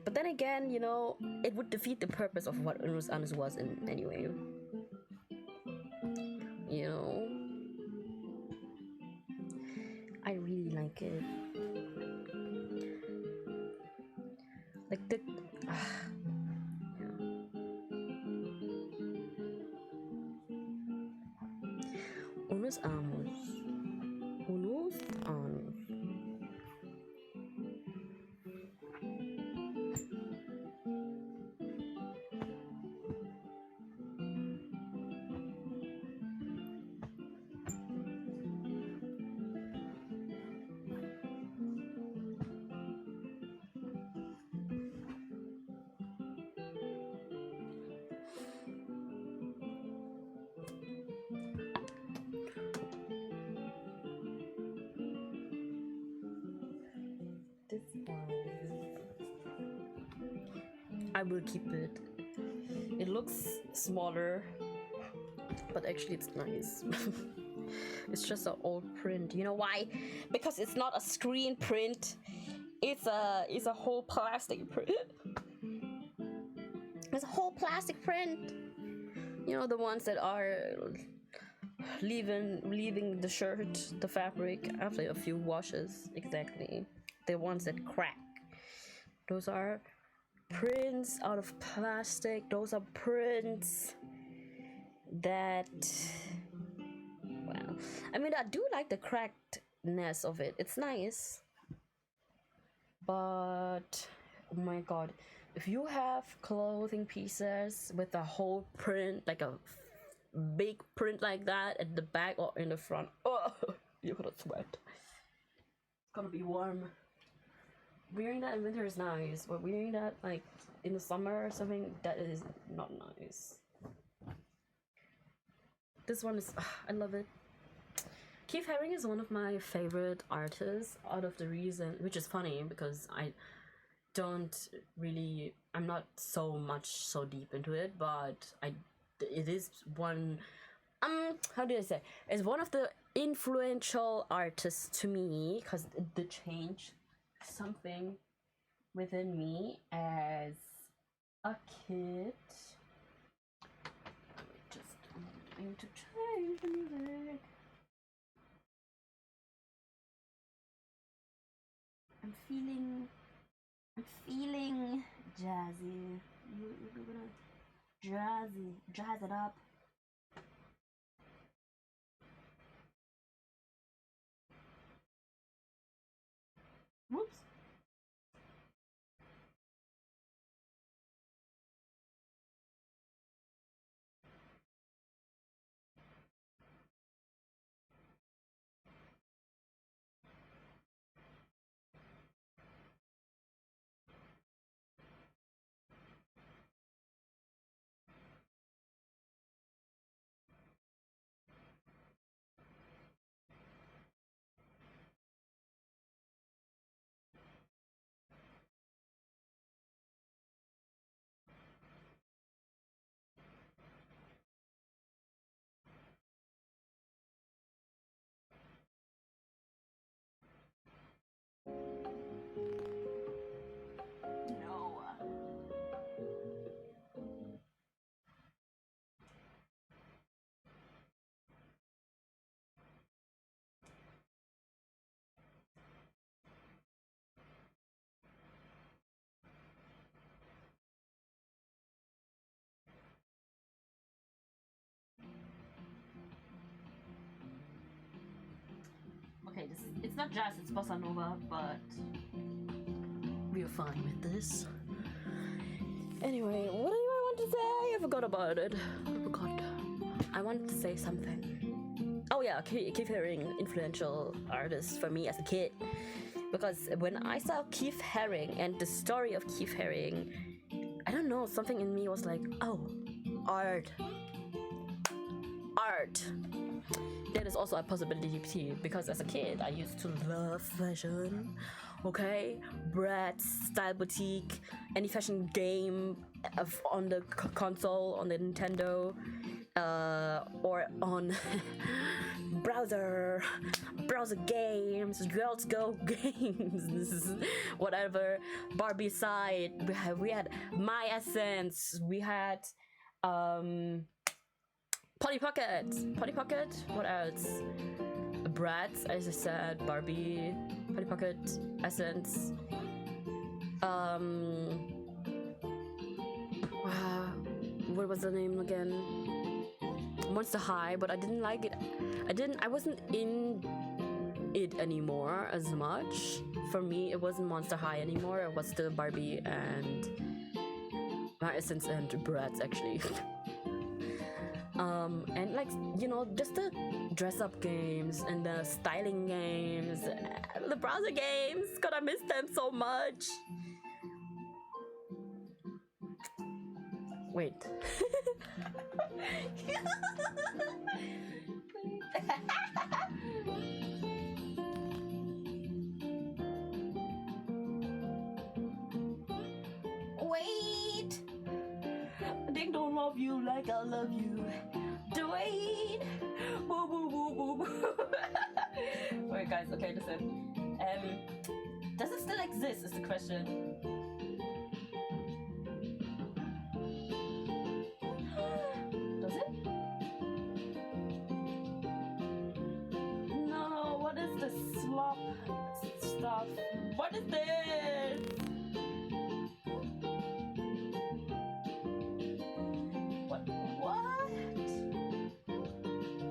[SPEAKER 1] But then again, you know, it would defeat the purpose of what Unos Anos was in anyway. You know, I really like it. Like the Unos Anos. Unos Anos. This one. I will keep it. It looks smaller, but actually it's nice. It's just an old print. You know why? Because it's not a screen print. It's a whole plastic print. It's a whole plastic print. You know, the ones that are leaving the shirt, the fabric after a few washes. Exactly. The ones that crack. Those are prints out of plastic. Those are prints that, well, I mean, I do like the crackedness of it. It's nice, but oh my god, if you have clothing pieces with a whole print, like a big print like that at the back or in the front, oh, you're gonna sweat. It's gonna be warm. Wearing that in winter is nice, but wearing that like in the summer or something, that is not nice. This one is, I love it. Keith Haring is one of my favorite artists out of the reason, which is funny because I'm not so deep into it, but it is one, how do I say, it's one of the influential artists to me because it did change something within me as a kid. I need to change the music. I'm feeling jazzy. You're gonna jazz it up. Whoops. No. Okay, it's not jazz, it's bossa nova, but we're fine with this. Anyway, what do I want to say? I forgot about it. I forgot. I wanted to say something. Oh yeah, Keith Haring, influential artist for me as a kid. Because when I saw Keith Haring and the story of Keith Haring, I don't know, something in me was like, oh, art. that is also a possibility, because as a kid I used to love fashion. Okay, Bratz, Style Boutique, any fashion game on the console, on the Nintendo, or on browser games, Girls Go games, whatever. Barbie side, we had My Essence, we had Polly Pocket. What else? Bratz, as I said, Barbie, Polly Pocket, Essence. What was the name again? Monster High, but I didn't like it. I wasn't in it anymore as much. For me, it wasn't Monster High anymore. It was still Barbie and My Essence and Bratz, actually. And like, you know, just the dress up games and the styling games, the browser games. God, I miss them so much. Wait. Wait. They don't love you like I love you. Wait. Boo boo boo boo boo. Wait, guys. Okay, listen. Does it still exist? Is the question. Does it? No. What is this slop stuff? What is this? What?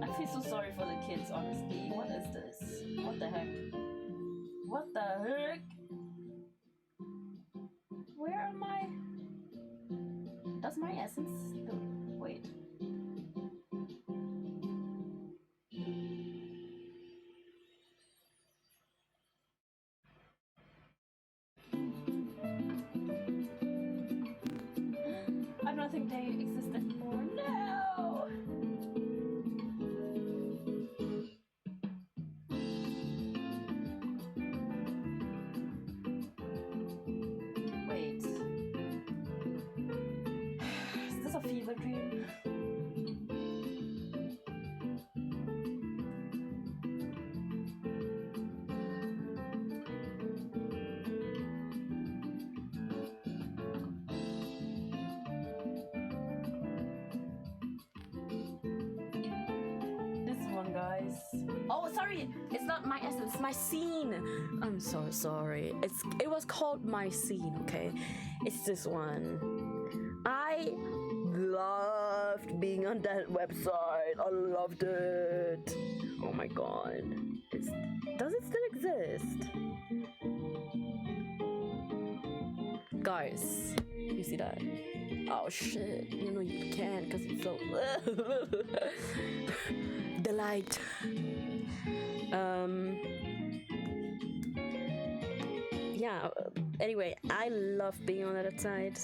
[SPEAKER 1] I feel so sorry for the kids, honestly. What is this? What the heck? What the heck? Where am I? Does My Essence still... Wait. I don't think they exist anymore. No! Wait. Is this a fever dream? Guys. Oh, sorry, it's not My Essence, it's My Scene. I'm so sorry. It was called My Scene, okay? It's this one. I loved being on that website. I loved it. Oh my god. Does it still exist? Guys, you see that? Oh shit, you know you can't because it's so the light. Yeah, anyway, I love being on that side.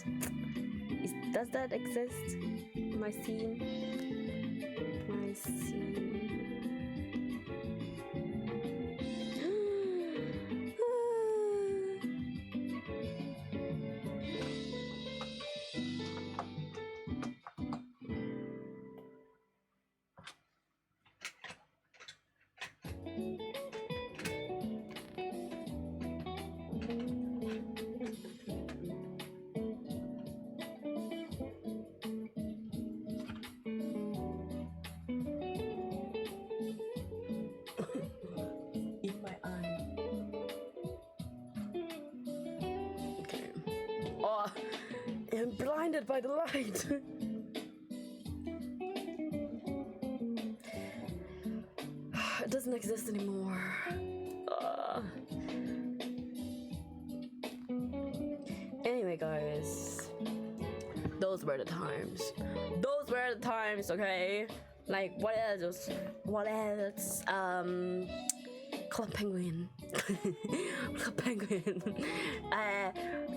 [SPEAKER 1] Does that exist? My scene. I'm blinded by the light. It doesn't exist anymore. Anyway, guys, those were the times. Those were the times, okay? Like, what else? What else? Club Penguin. Club Penguin.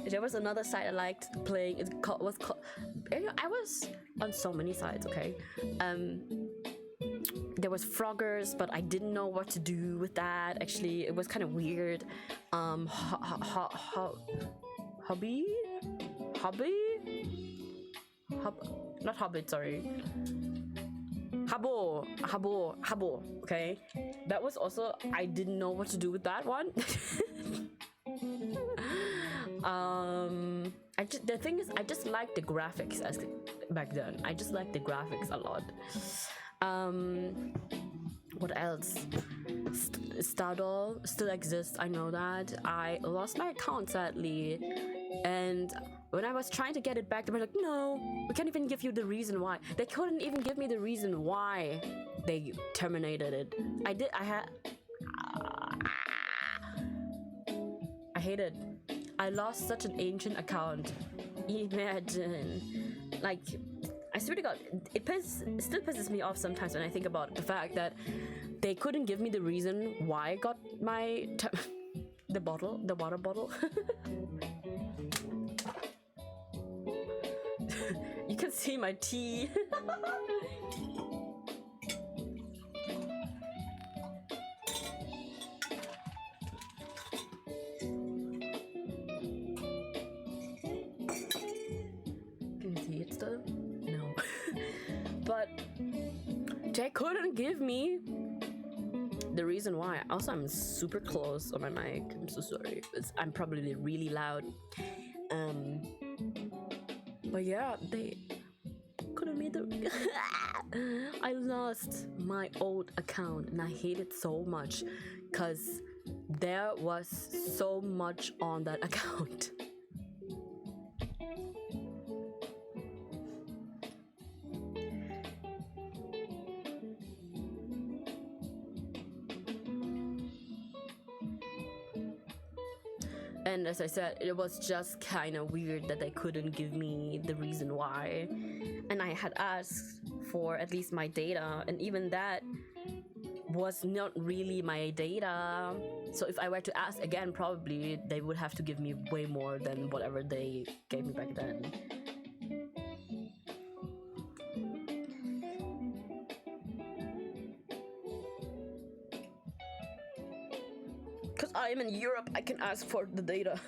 [SPEAKER 1] There was another site I liked playing. I was on so many sites, okay? there was Froggers, but I didn't know what to do with that. Actually, it was kind of weird. Hobby, not Hobbit, sorry. Habbo. Okay, that was also, I didn't know what to do with that one. The thing is, I just liked the graphics as back then. I just liked the graphics a lot. What else? Stardoll still exists, I know that. I lost my account sadly, and when I was trying to get it back, they were like, no, we can't even give you the reason why. They couldn't even give me the reason why they terminated it. I hate it. I lost such an ancient account. Imagine. Like, I swear to God, it still pisses me off sometimes when I think about the fact that they couldn't give me the reason why I got my the water bottle. You can see my tea. Can you see it still? No. But they couldn't give me the reason why. Also, I'm super close on my mic. I'm so sorry. I'm probably really loud. But yeah, they couldn't meet the. I lost my old account and I hate it so much because there was so much on that account. And as I said, it was just kind of weird that they couldn't give me the reason why. And I had asked for at least my data, and even that was not really my data. So if I were to ask again, probably they would have to give me way more than whatever they gave me back then. Because I am in Europe, I can ask for the data.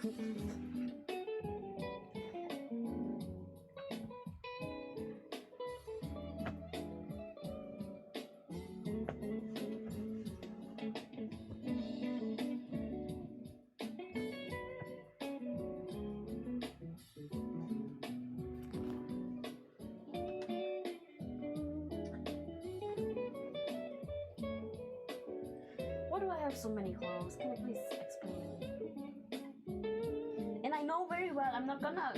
[SPEAKER 1] Why do I have so many clothes? Can you please explain? And I know very well I'm not gonna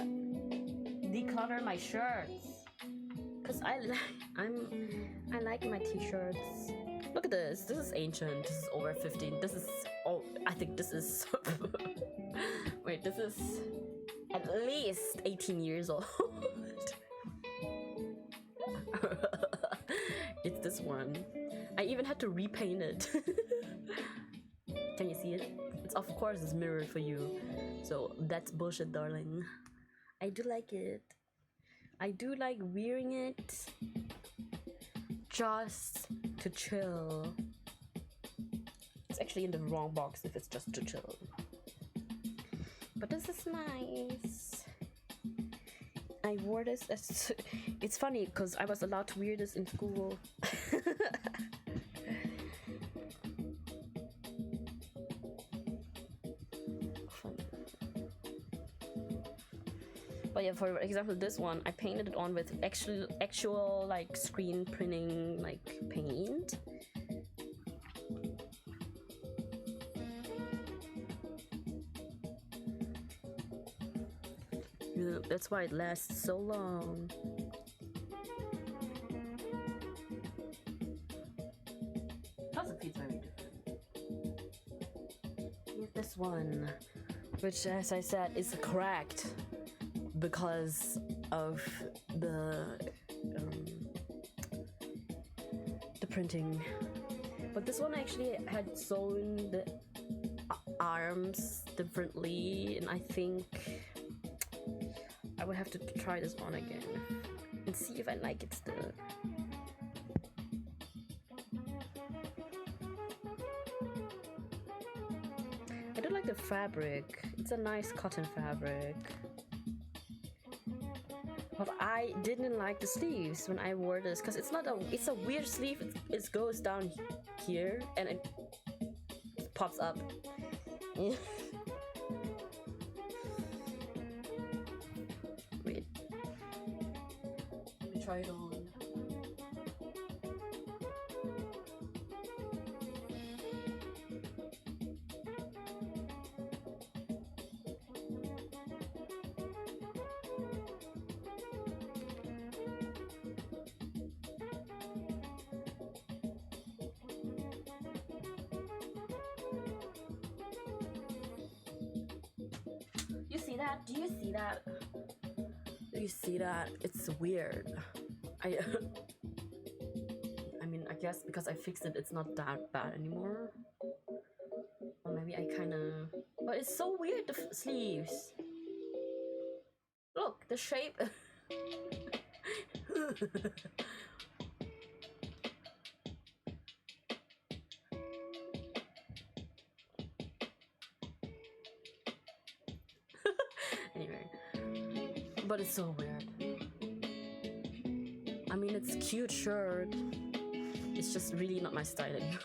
[SPEAKER 1] declutter my shirts, cause I like my t-shirts. Look at this. This is ancient. This is over 15. This is, oh, I think this is wait, this is at least 18 years old. It's this one. I even had to repaint it. Can you see it? It's, of course, it's mirrored for you. So that's bullshit, darling. I do like it. I do like wearing it just to chill. It's actually in the wrong box if it's just to chill. But this is nice. I wore this as... It's funny because I was allowed to wear this in school. But yeah, for example, this one I painted it on with actual like screen printing like paint. Yeah, that's why it lasts so long. Plus it feels very different. Here's this one, which, as I said, is cracked because of the printing. But this one actually had sewn the arms differently, and I think I would have to try this on again and see if I like it still. do like the fabric. It's a nice cotton fabric. But I didn't like the sleeves when I wore this because it's a weird sleeve. It goes down here and it pops up. Wait. Let me try it on. You see that? Do you see that? Do you see that? It's weird. I mean, I guess because I fixed it, it's not that bad anymore. Or maybe I kind of... But it's so weird, the sleeves. Look, the shape. Anyway. But it's so weird. I mean, it's a cute shirt. It's just really not my style anymore.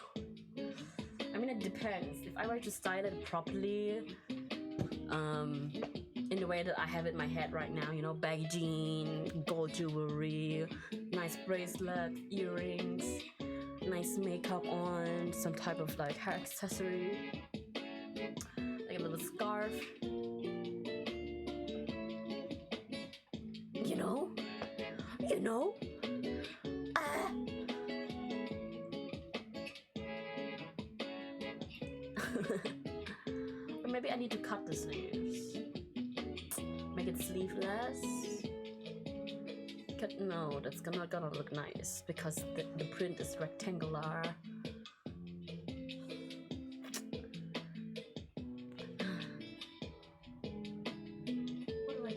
[SPEAKER 1] I mean, it depends. If I were to style it properly, in the way that I have it in my head right now, you know, baggy jean, gold jewelry, nice bracelet, earrings, nice makeup on, some type of like hair accessory, like a little scarf. You know? Or maybe I need to cut the sleeves. Make it sleeveless. No, that's not gonna look nice because the print is rectangular. What do I do?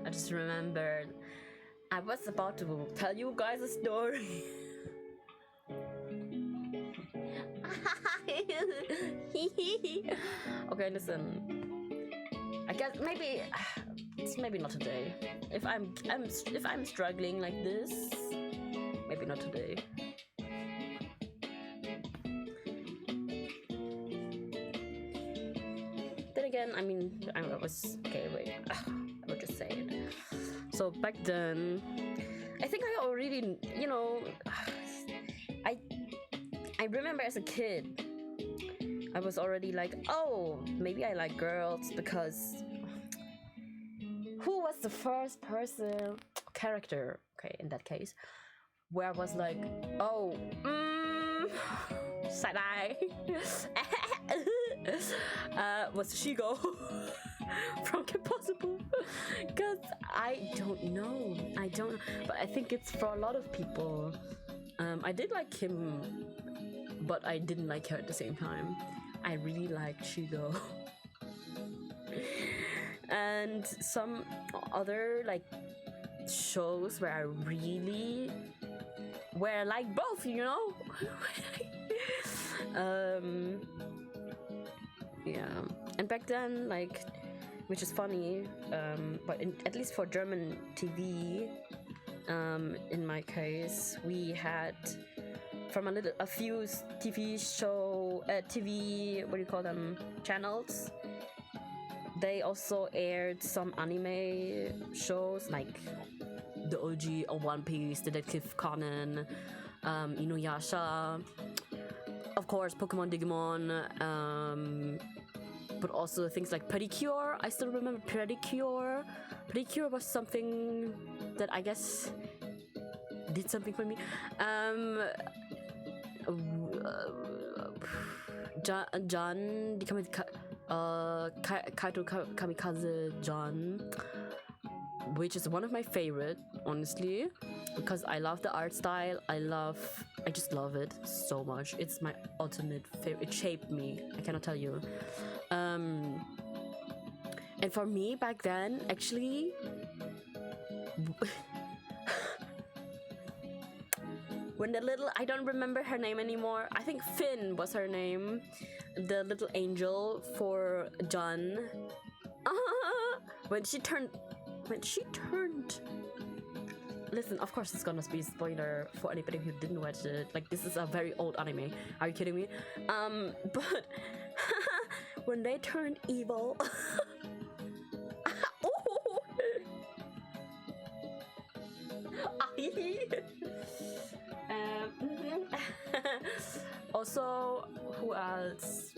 [SPEAKER 1] I just remembered I was about to tell you guys a story. Okay, listen. I guess maybe it's maybe not today. If I'm struggling like this, maybe not today. Then again, I mean, I was okay. Wait, I will just say it. So back then, I think I already, you know, I remember as a kid, I was already like, oh, maybe I like girls because who was the first character, okay, in that case, where I was like, oh, side eye, was Shigo from Kim Possible, because I don't know, but I think it's for a lot of people. I did like Kim, but I didn't like her at the same time. I really liked Shigo. And some other like shows where I like both, you know. Yeah, and back then, like, which is funny, but at least for German TV, in my case, we had from a few TV what do you call them, channels. They also aired some anime shows like the OG of One Piece, Detective Conan, Inuyasha, of course, Pokemon, Digimon, but also things like Pedicure. I still remember Pedicure. Pedicure was something that I guess did something for me. John, Kaito Kamikaze John, which is one of my favorite, honestly, because I love the art style. I just love it so much. It's my ultimate favorite. It shaped me, I cannot tell you. And for me back then, actually, when the little, I don't remember her name anymore, I think Finn was her name, the little angel for John, when she turned, listen, of course it's gonna be a spoiler for anybody who didn't watch it, like this is a very old anime, are you kidding me? But when they turned evil, also, who else?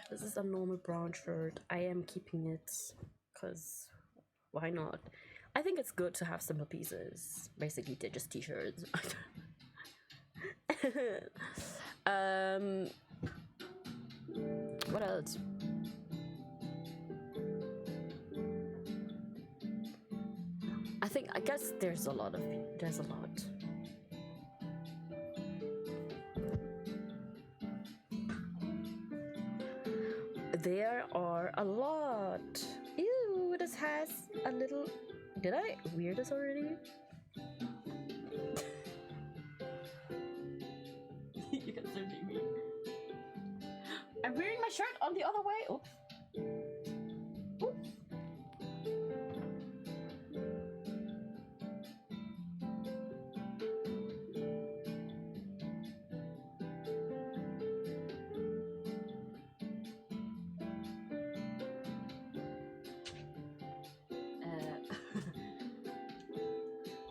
[SPEAKER 1] This is a normal brown shirt. I am keeping it because why not? I think it's good to have simple pieces. Basically, they're just t-shirts. What else? I guess there's a lot. There are a lot. Ew, this has a little... Did I wear this already? You can still see me. I'm wearing my shirt on the other way. Oops. Oops.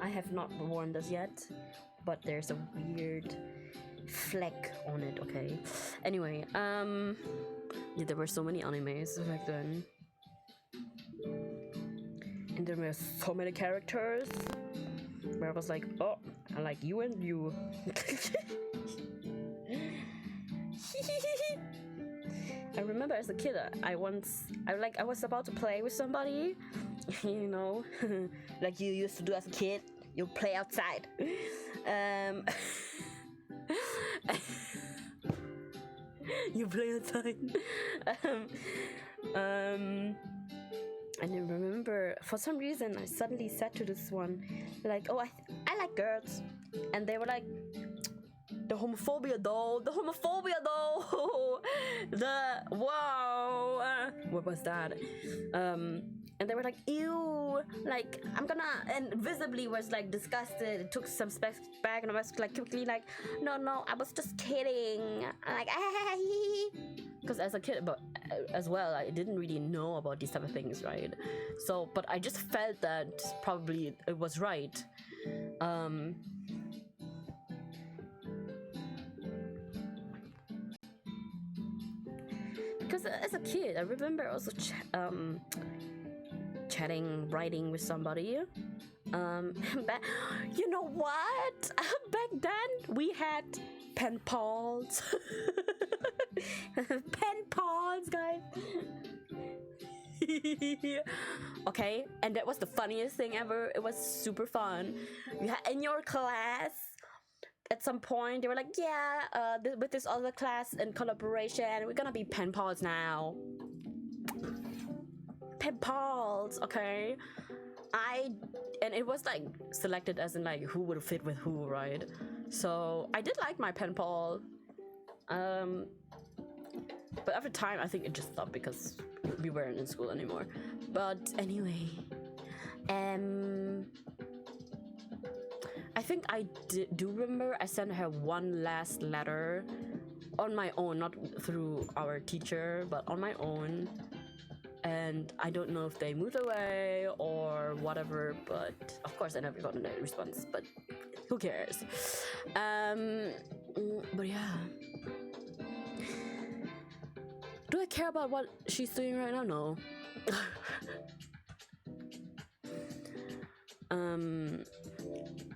[SPEAKER 1] I have not worn this yet, but there's a weird fleck on it, okay? Anyway, yeah, there were so many animes back then. And there were so many characters where I was like, oh, I like you and you. I remember as a kid, I was about to play with somebody, you know, like you used to do as a kid. You play outside. You play outside. And I remember, for some reason, I suddenly said to this one, like, oh, I like girls. And they were like, the homophobia though, wow, what was that? And they were like, ew, like, I'm gonna, and visibly was like disgusted. It took some specs back, and I was like quickly like, no, I was just kidding. I'm like, because as a kid, but as well, I didn't really know about these type of things, right? So, but I just felt that probably it was right. Because as a kid, I remember also writing with somebody. You know what? Back then we had pen pals. Pen pals, guys. Okay, and that was the funniest thing ever. It was super fun. You had in your class. At some point, they were like, yeah, with this other class in collaboration, we're gonna be pen pals now. Pen pals, okay? And it was like selected as in like who would fit with who, right? So I did like my pen pal. But after time, I think it just stopped because we weren't in school anymore. But anyway, I think I do remember I sent her one last letter on my own, not through our teacher, but on my own. and I don't know if they moved away or whatever, but of course I never got a response, but who cares. But yeah, do I care about what she's doing right now? No.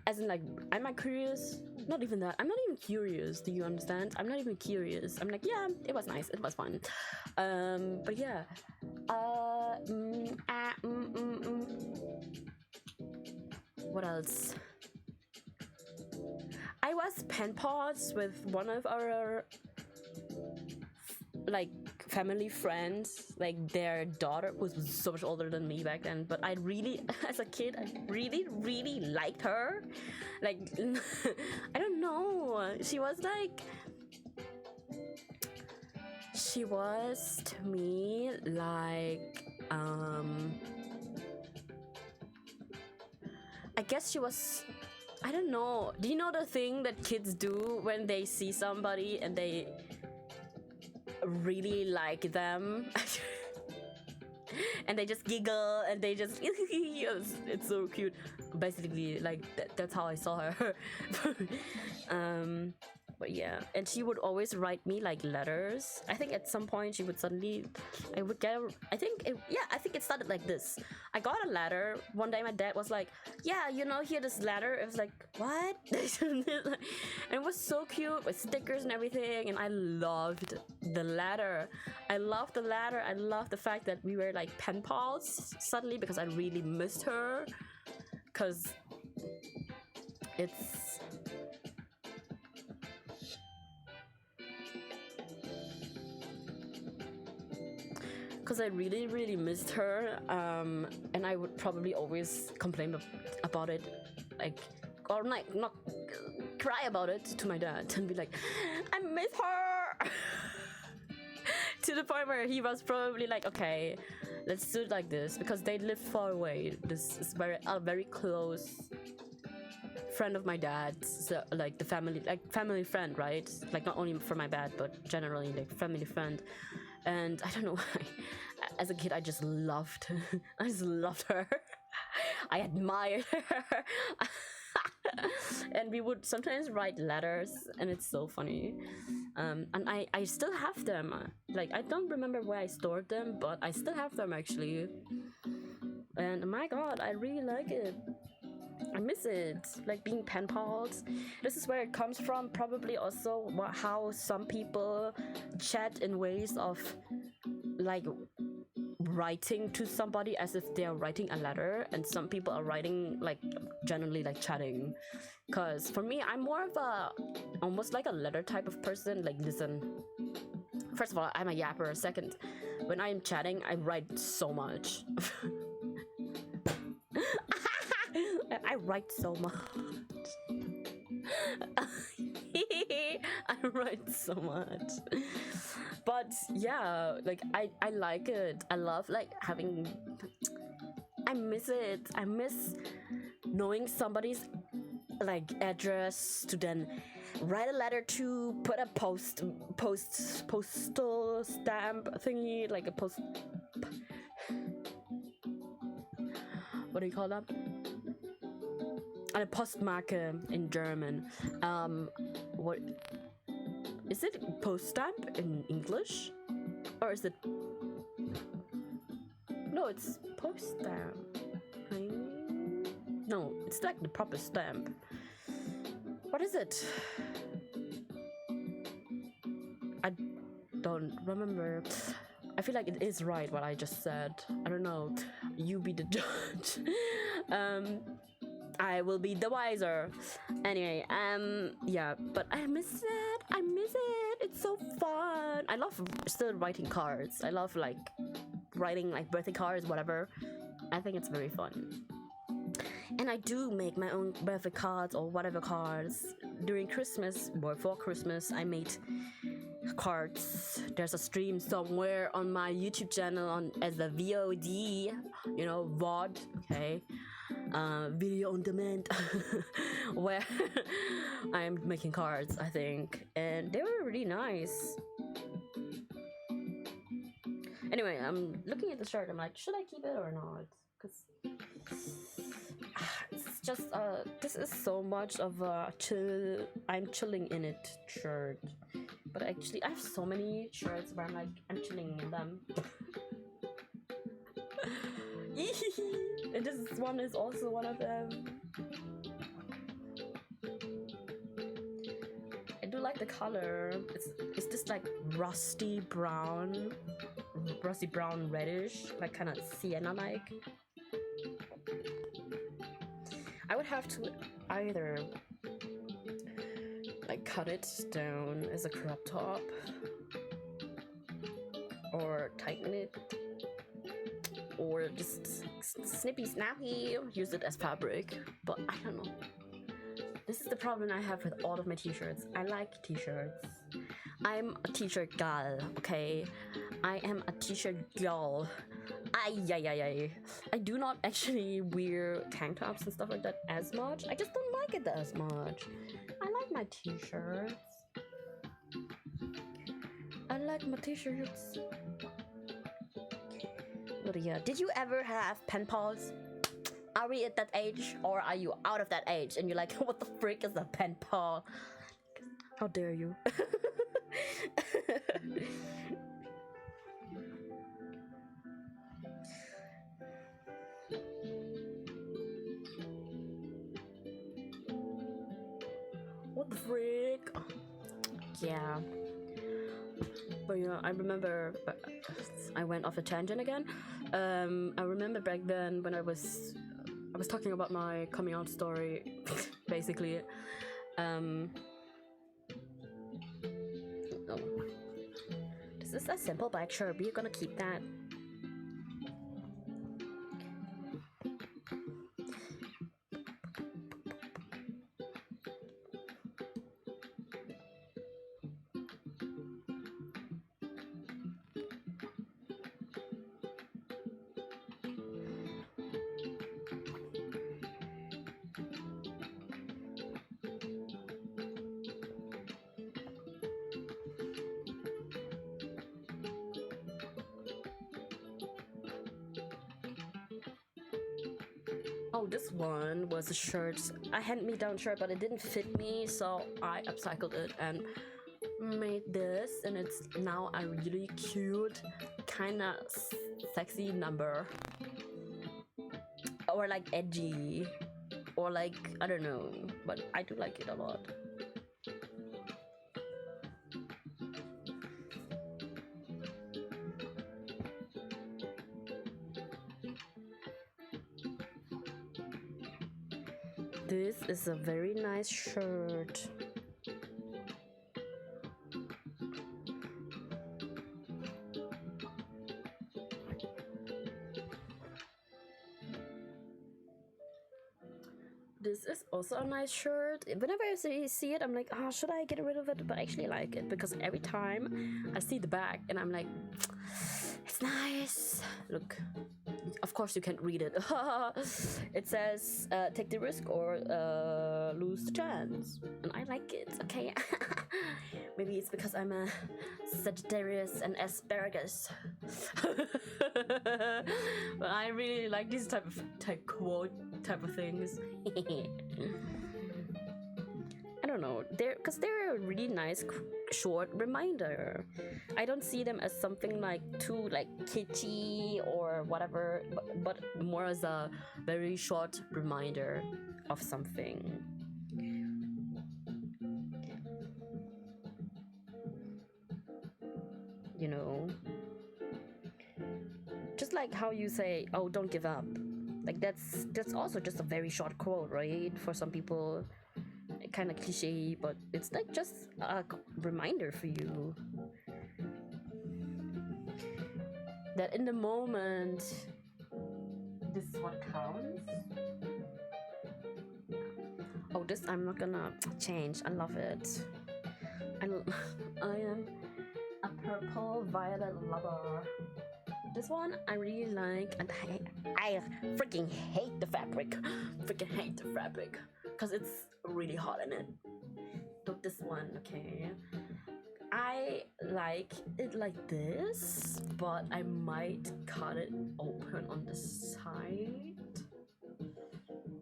[SPEAKER 1] As in, like, am I curious? Not even that. I'm not even curious. Do you understand? I'm not even curious. I'm like, yeah, it was nice. It was fun. But yeah. What else? I was pen pals with one of our like family friends, like their daughter was so much older than me back then, but I really, as a kid, I really liked her. Like, I don't know, she was to me like I guess she was, I don't know, do you know the thing that kids do when they see somebody and they really like them and they just giggle and they just it's so cute, basically. Like that's how I saw her. But yeah, and she would always write me like letters. I think at some point she would suddenly, I would get I think it started like this. I got a letter one day. My dad was like, yeah, you know, here, this letter. It was like, what? And it was so cute with stickers and everything, and I loved the letter. I loved the fact that we were like pen pals suddenly, because I really missed her, because it's I really missed her, and I would probably always complain about it, like, or like not cry about it to my dad and be like, I miss her. To the point where he was probably like, okay, let's do it like this, because they live far away. This is a very close friend of my dad's, so like the family friend, right? Like not only for my dad, but generally like family friend. And I don't know why, as a kid I just loved her. I admired her. And we would sometimes write letters, and it's so funny. And I still have them. Like, I don't remember where I stored them, but I still have them actually. And my god, I really like it. I miss it, like being pen pals. This is where it comes from, probably also how some people chat in ways of like writing to somebody as if they are writing a letter, and some people are writing like generally like chatting. Because for me, I'm more of a almost like a letter type of person. Like, listen, first of all, I'm a yapper. Second, when I'm chatting, I write so much. I write so much. I write so much. But yeah, like I like it. I love like having, I miss it. I miss knowing somebody's like address to then write a letter to, put a postal stamp thingy, like a post, what do you call that? A Postmarke in German. What is it? Post stamp in English, or is it? No, it's post stamp. No, it's like the proper stamp. What is it? I don't remember. I feel like it is right what I just said. I don't know. You be the judge. I will be the wiser. Anyway, yeah, but I miss it. I miss it. It's so fun. I love still writing cards. I love like writing like birthday cards, whatever. I think it's very fun. And I do make my own birthday cards or whatever cards. During Christmas, or for Christmas, I made cards. There's a stream somewhere on my YouTube channel on as a VOD, you know, VOD, okay, video on demand, where I'm making cards, I think, and they were really nice. Anyway, I'm looking at the shirt. I'm like, should I keep it or not? Because it's just this is so much of a chill. I'm chilling in it shirt. But actually, I have so many shirts where I'm like, I'm chilling in them. And this one is also one of them. I do like the color. It's just like rusty brown reddish, like kind of sienna like. I would have to either like cut it down as a crop top or tighten it, or just snippy snappy use it as fabric. But I don't know. This is the problem I have with all of my t-shirts. I like t-shirts. I'm a t-shirt gal, okay? I am a t-shirt girl. Ay. I do not actually wear tank tops and stuff like that as much. I just don't like it as much. I like my t-shirts. I like my t-shirts. But yeah, did you ever have pen pals? Are we at that age, or are you out of that age and you're like, what the frick is a pen pal? How dare you? What the frick? Yeah. But yeah, I remember, I went off a tangent again. I remember back then when I was talking about my coming out story, basically. Oh. This is a simple black shirt, but you're gonna keep that. Oh, this one was a shirt, a hand-me-down shirt, but it didn't fit me, so I upcycled it and made this, and it's now a really cute, kind of sexy number, or like edgy, or like, I don't know, but I do like it a lot. This is a very nice shirt. This is also a nice shirt. Whenever I see it, I'm like, oh, should I get rid of it? But I actually like it because every time I see the back and I'm like, it's nice. Look. Of course you can't read it. It says take the risk or lose the chance, and I like it. Okay. Maybe it's because I'm a Sagittarius and asparagus. But I really like these type of things. I don't know, they're a really nice short reminder. I don't see them as something like too like kitschy or whatever, but more as a very short reminder of something. You know, just like how you say, oh, don't give up. Like that's also just a very short quote, right? For some people, kind of cliche, but it's like just a reminder for you that in the moment, this is what counts. Oh, this I'm not gonna change. I love it. I am a purple violet lover. This one I really like, and I freaking hate the fabric. Freaking hate the fabric because it's really hot in it. Look, this one, okay. I like it like this, but I might cut it open on the side.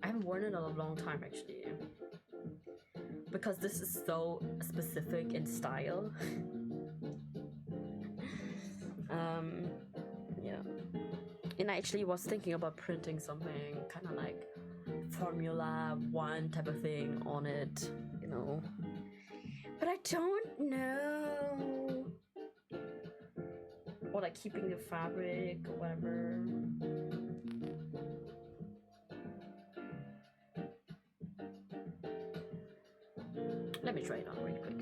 [SPEAKER 1] I haven't worn it in a long time actually, because this is so specific in style. Yeah. And I actually was thinking about printing something kind of like Formula One type of thing on it, you know. But I don't know. Or like keeping the fabric or whatever. Let me try it on really quick.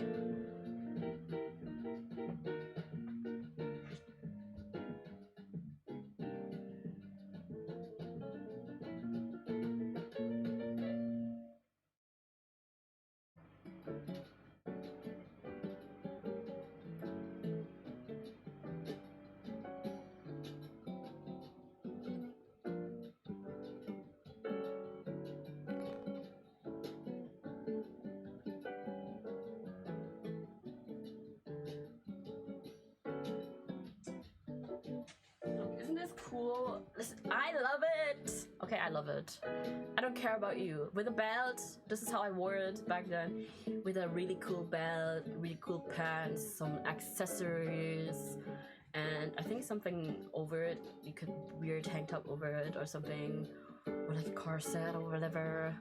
[SPEAKER 1] Isn't this cool? I love it. Okay, I love it. I don't care about you. With a belt, this is how I wore it back then. With a really cool belt, really cool pants, some accessories, and I think something over it. You could wear a tank top over it or something, or like a corset or whatever.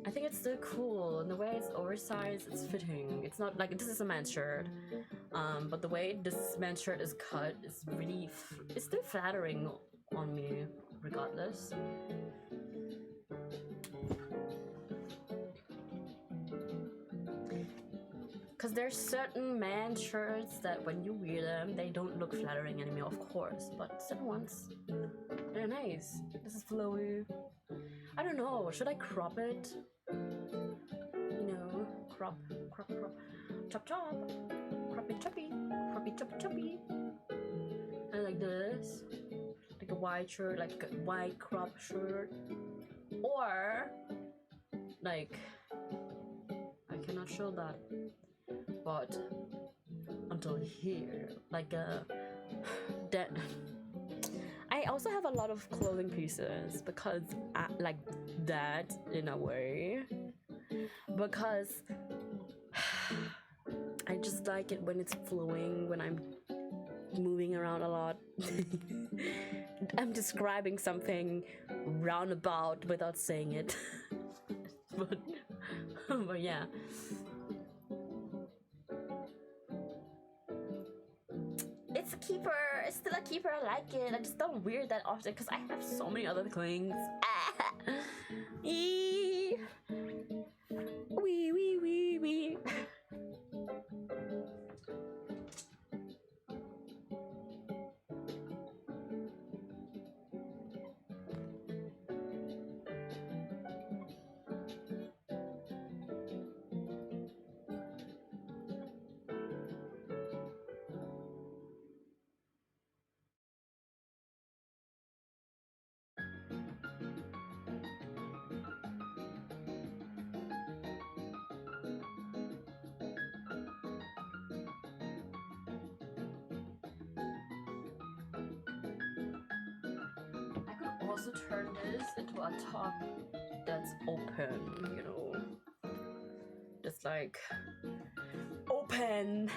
[SPEAKER 1] I think it's still cool, and the way it's oversized, it's fitting. It's not like, this is a man's shirt, but the way this man's shirt is cut is really, it's still flattering on me regardless. Because there's certain man's shirts that when you wear them, they don't look flattering anymore, of course, but certain ones, they're nice. This is flowy. I don't know, should I crop it? You know, crop, chop, chop, croppy, choppy, choppy. And like this, like a white shirt, like a white crop shirt, or like, I cannot show that, but until here, like a that. I also have a lot of clothing pieces because I like that in a way, because I just like it when it's flowing, when I'm moving around a lot. I'm describing something roundabout without saying it. but yeah. It's a keeper. It's still a keeper. I like it. I just don't wear it that often because I have so many other things. Wee. Also turn this into a top that's open, you know, just like open.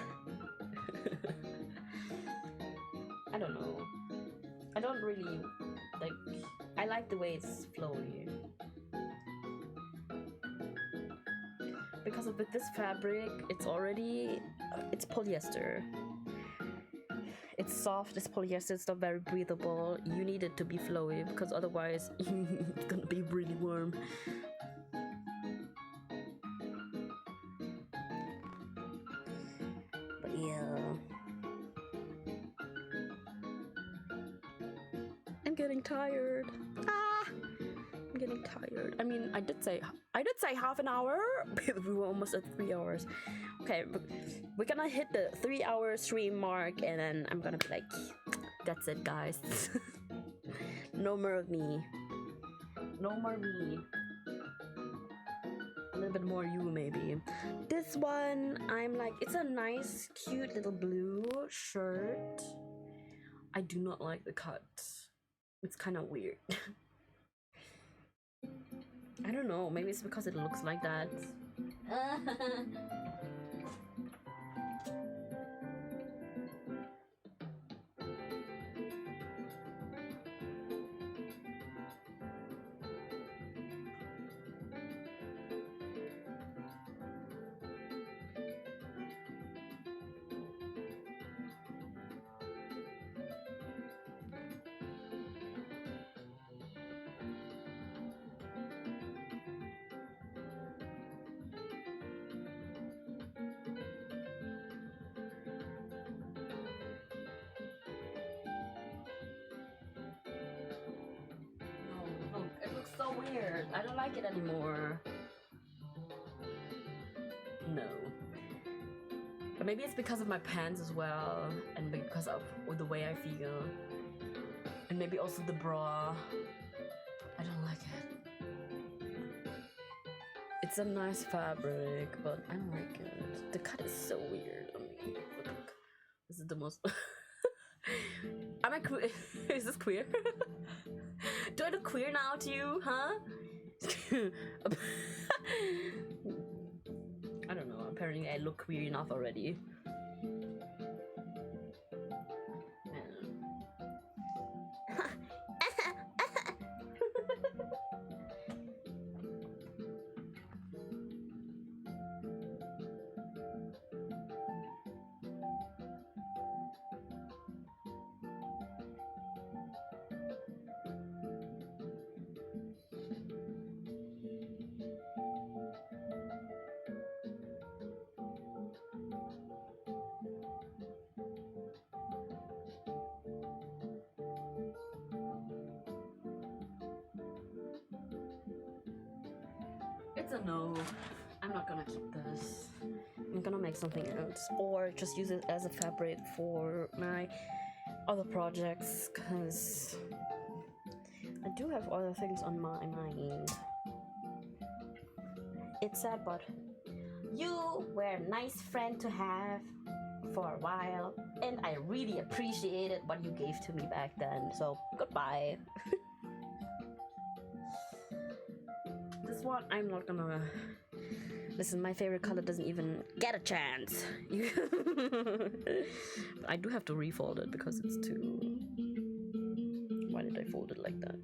[SPEAKER 1] I don't know, I don't really like, I like the way it's flowy because with this fabric it's already it's polyester. It's soft, it's polyester, it's not very breathable. You need it to be flowy because otherwise it's gonna be really warm. But yeah, I'm getting tired. I'm getting tired. I mean, I did say half an hour. We were almost at 3 hours. Okay, we're gonna hit the 3 hour stream mark, and then I'm gonna be like, that's it, guys. No more of me. No more me. little bit more you maybe. This one, I'm like, it's a nice, cute little blue shirt. I do not like the cut. It's kind of weird. I don't know, maybe it's because it looks like that. Oh, it looks so weird. I don't like it anymore. No. But maybe it's because of my pants as well, and because of the way I feel. And maybe also the bra. I don't like it. It's a nice fabric, but I don't like it. The cut is so weird on me. Look. This is the most... Am I queer? Is this queer? Do I look queer now to you, huh? I don't know, apparently I look queer enough already. It's a no. I'm not gonna keep this. I'm gonna make something else, or just use it as a fabric for my other projects, because I do have other things on my mind. It's sad, but you were a nice friend to have for a while, and I really appreciated what you gave to me back then, so goodbye. This one, I'm not gonna... Listen, my favorite color doesn't even get a chance. I do have to refold it because it's too... Why did I fold it like that?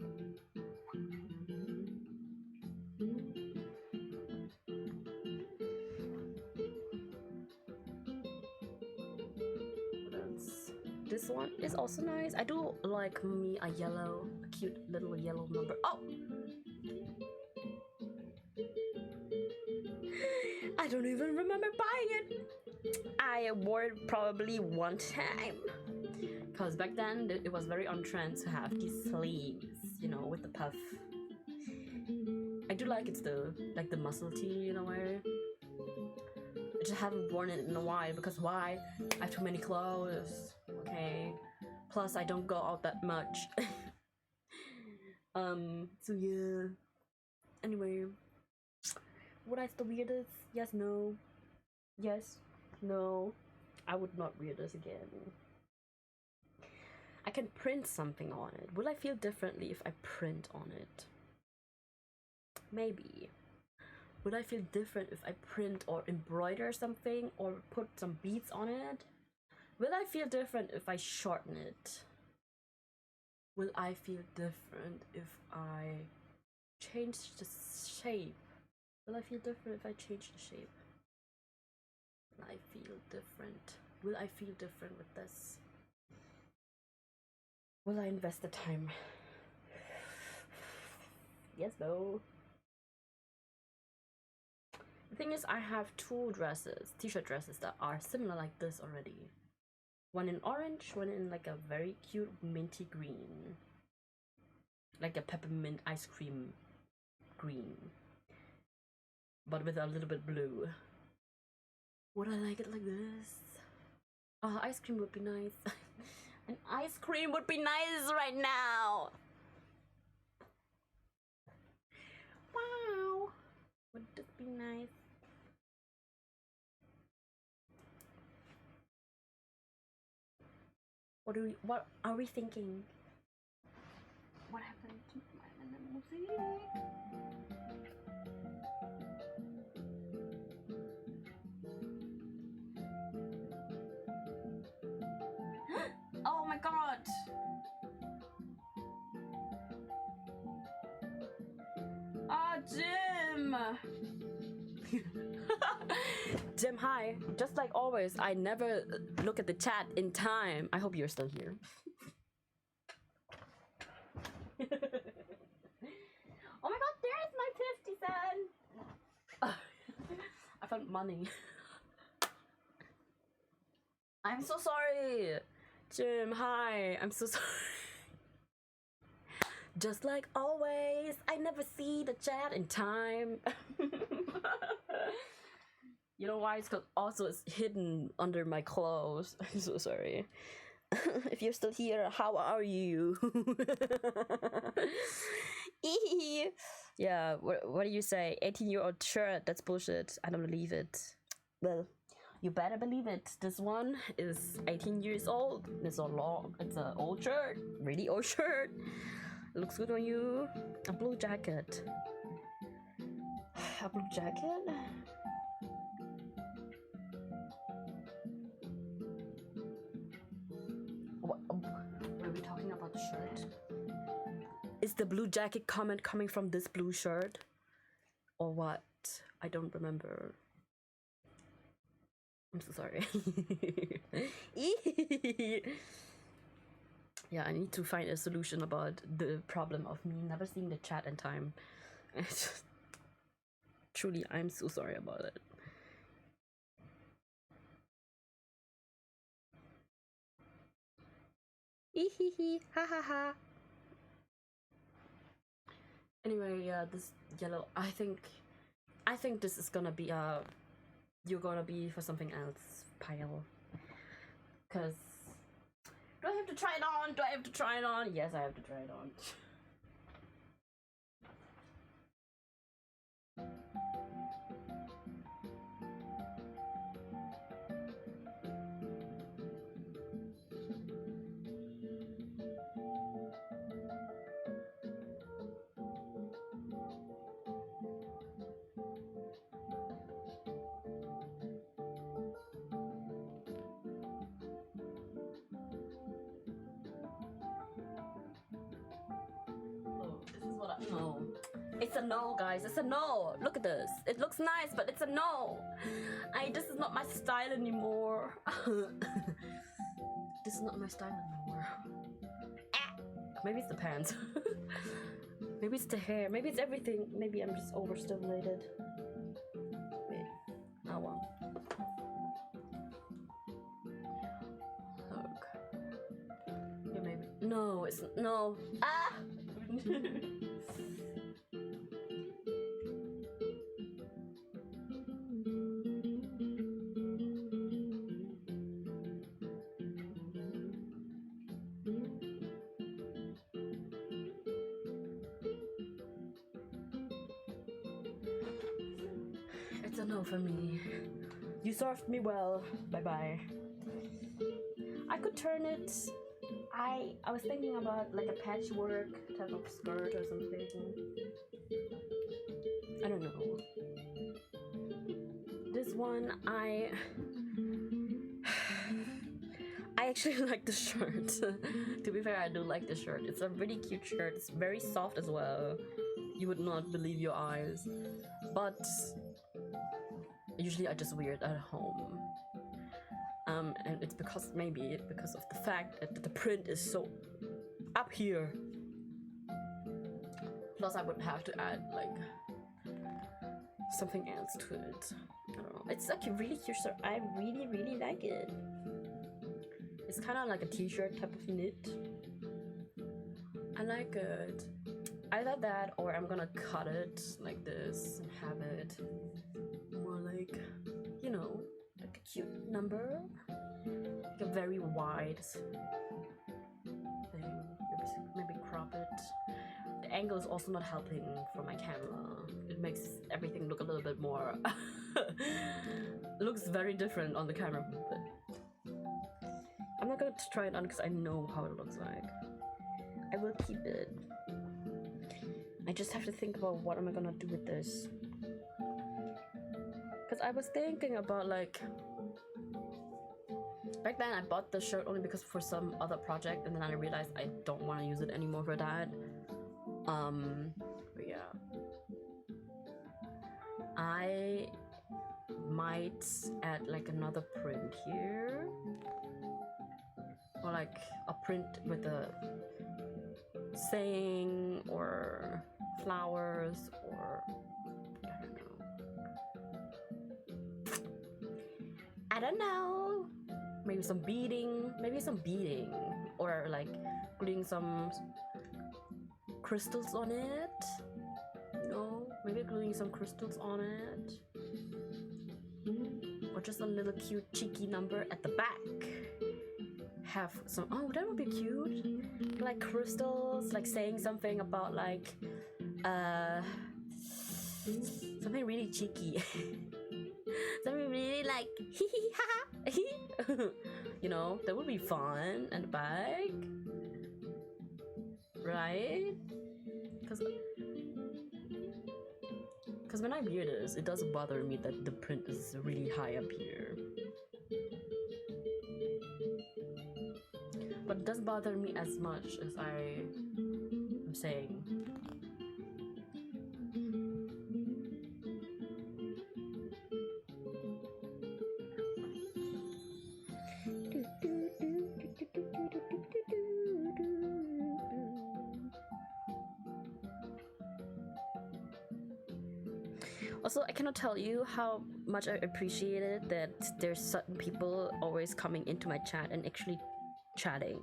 [SPEAKER 1] This one is also nice. I do like me a yellow, a cute little yellow number. Oh! I don't even remember buying it. I wore it probably one time. Because back then it was very on trend to have these sleeves, you know, with the puff. I do like it though, like the muscle tee in a way. I just haven't worn it in a while because why? I have too many clothes. Okay. Plus I don't go out that much. So yeah. Anyway. Would I still wear this? Yes, no. Yes, no. I would not wear this again. I can print something on it. Will I feel differently if I print on it? Maybe. Would I feel different if I print or embroider something or put some beads on it? Will I feel different if I shorten it? Will I feel different if I change the shape? Will I feel different if I change the shape? Will I feel different? Will I feel different with this? Will I invest the time? Yes, no. The thing is, I have two dresses, t-shirt dresses that are similar like this already. One in orange, one in like a very cute minty green. Like a peppermint ice cream green. But with a little bit blue. Would I like it like this? Oh, ice cream would be nice. An ice cream would be nice right now. Wow. Would this be nice? What are we thinking? What happened to my music? Oh my god! Ah, Jim! Jim, hi. Just like always, I never look at the chat in time. I hope you're still here. Oh my god, there's my 50 cent! I found money. I'm so sorry. Jim, hi. I'm so sorry. Just like always, I never see the chat in time. You know why? It's because also it's hidden under my clothes. I'm so sorry. If you're still here, how are you? Yeah, what do you say? 18-year-old shirt, that's bullshit. I don't believe it. Well, you better believe it. This one is 18 years old. It's a long, it's an old shirt, really old shirt. Looks good on you. A blue jacket. A blue jacket? What are we talking about the shirt? Is the blue jacket comment coming from this blue shirt? Or what? I don't remember. I'm so sorry. Yeah, I need to find a solution about the problem of me never seeing the chat in time. Truly, I'm so sorry about it. Ha ha ha. Anyway, yeah, this yellow, I think this is gonna be you're gonna be for something else pile. Cause do I have to try it on? Do I have to try it on? Yes, I have to try it on. No. It's a no, guys. It's a no. Look at this. It looks nice, but it's a no. This is not my style anymore. This is not my style anymore. Maybe it's the pants. Maybe it's the hair. Maybe it's everything. Maybe I'm just overstimulated. Wait. Oh well. Look. Yeah, maybe. No, it's no. Ah! It's a no for me. You served me well. Bye bye. I could turn it. I was thinking about like a patchwork type of skirt or something. I don't know. This one I actually like the shirt. To be fair, I do like the shirt. It's a really cute shirt. It's very soft as well. You would not believe your eyes. But usually I just wear it at home. And it's because of the fact that the print is so up here. Plus I would have to add like something else to it. I don't know. It's like a really cute shirt. I really like it. It's kind of like a t-shirt type of knit. I like it. Either that or I'm gonna cut it like this and have it more like, you know, like a cute number. Like a very wide thing. Maybe crop it. The angle is also not helping for my camera. It makes everything look a little bit more it looks very different on the camera, but I'm not not gonna try it on because I know how it looks like. I will keep it. I just have to think about what am I gonna do with this. Because I was thinking about like, back then I bought the shirt only because for some other project, and then I realized I don't want to use it anymore for that. But yeah, I might add like another print here, or like a print with a saying or flowers, or I don't know, maybe some beading, or like putting some crystals on it. No, maybe gluing some crystals on it, or just a little cute cheeky number at the back. Have some, oh, that would be cute, like crystals, like saying something about like something really cheeky. Something really like hee hee ha ha. You know, that would be fun. And the back, right? Because when I wear this, it doesn't bother me that the print is really high up here. But it doesn't bother me as much as I'm saying. Also, I cannot tell you how much I appreciate it that there's certain people always coming into my chat and actually chatting.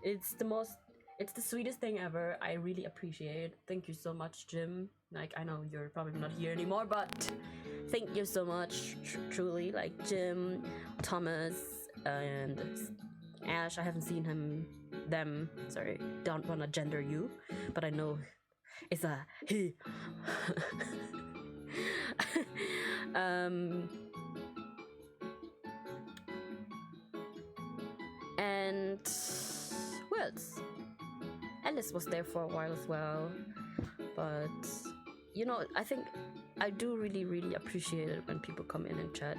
[SPEAKER 1] It's the sweetest thing ever. I really appreciate it. Thank you so much, Jim. Like, I know you're probably not here anymore, but thank you so much, truly. Like, Jim, Thomas, and Ash. I haven't seen them. Sorry, don't wanna gender you, but I know it's a he. And who else? Alice was there for a while as well, but you know, I think I do really appreciate it when people come in and chat,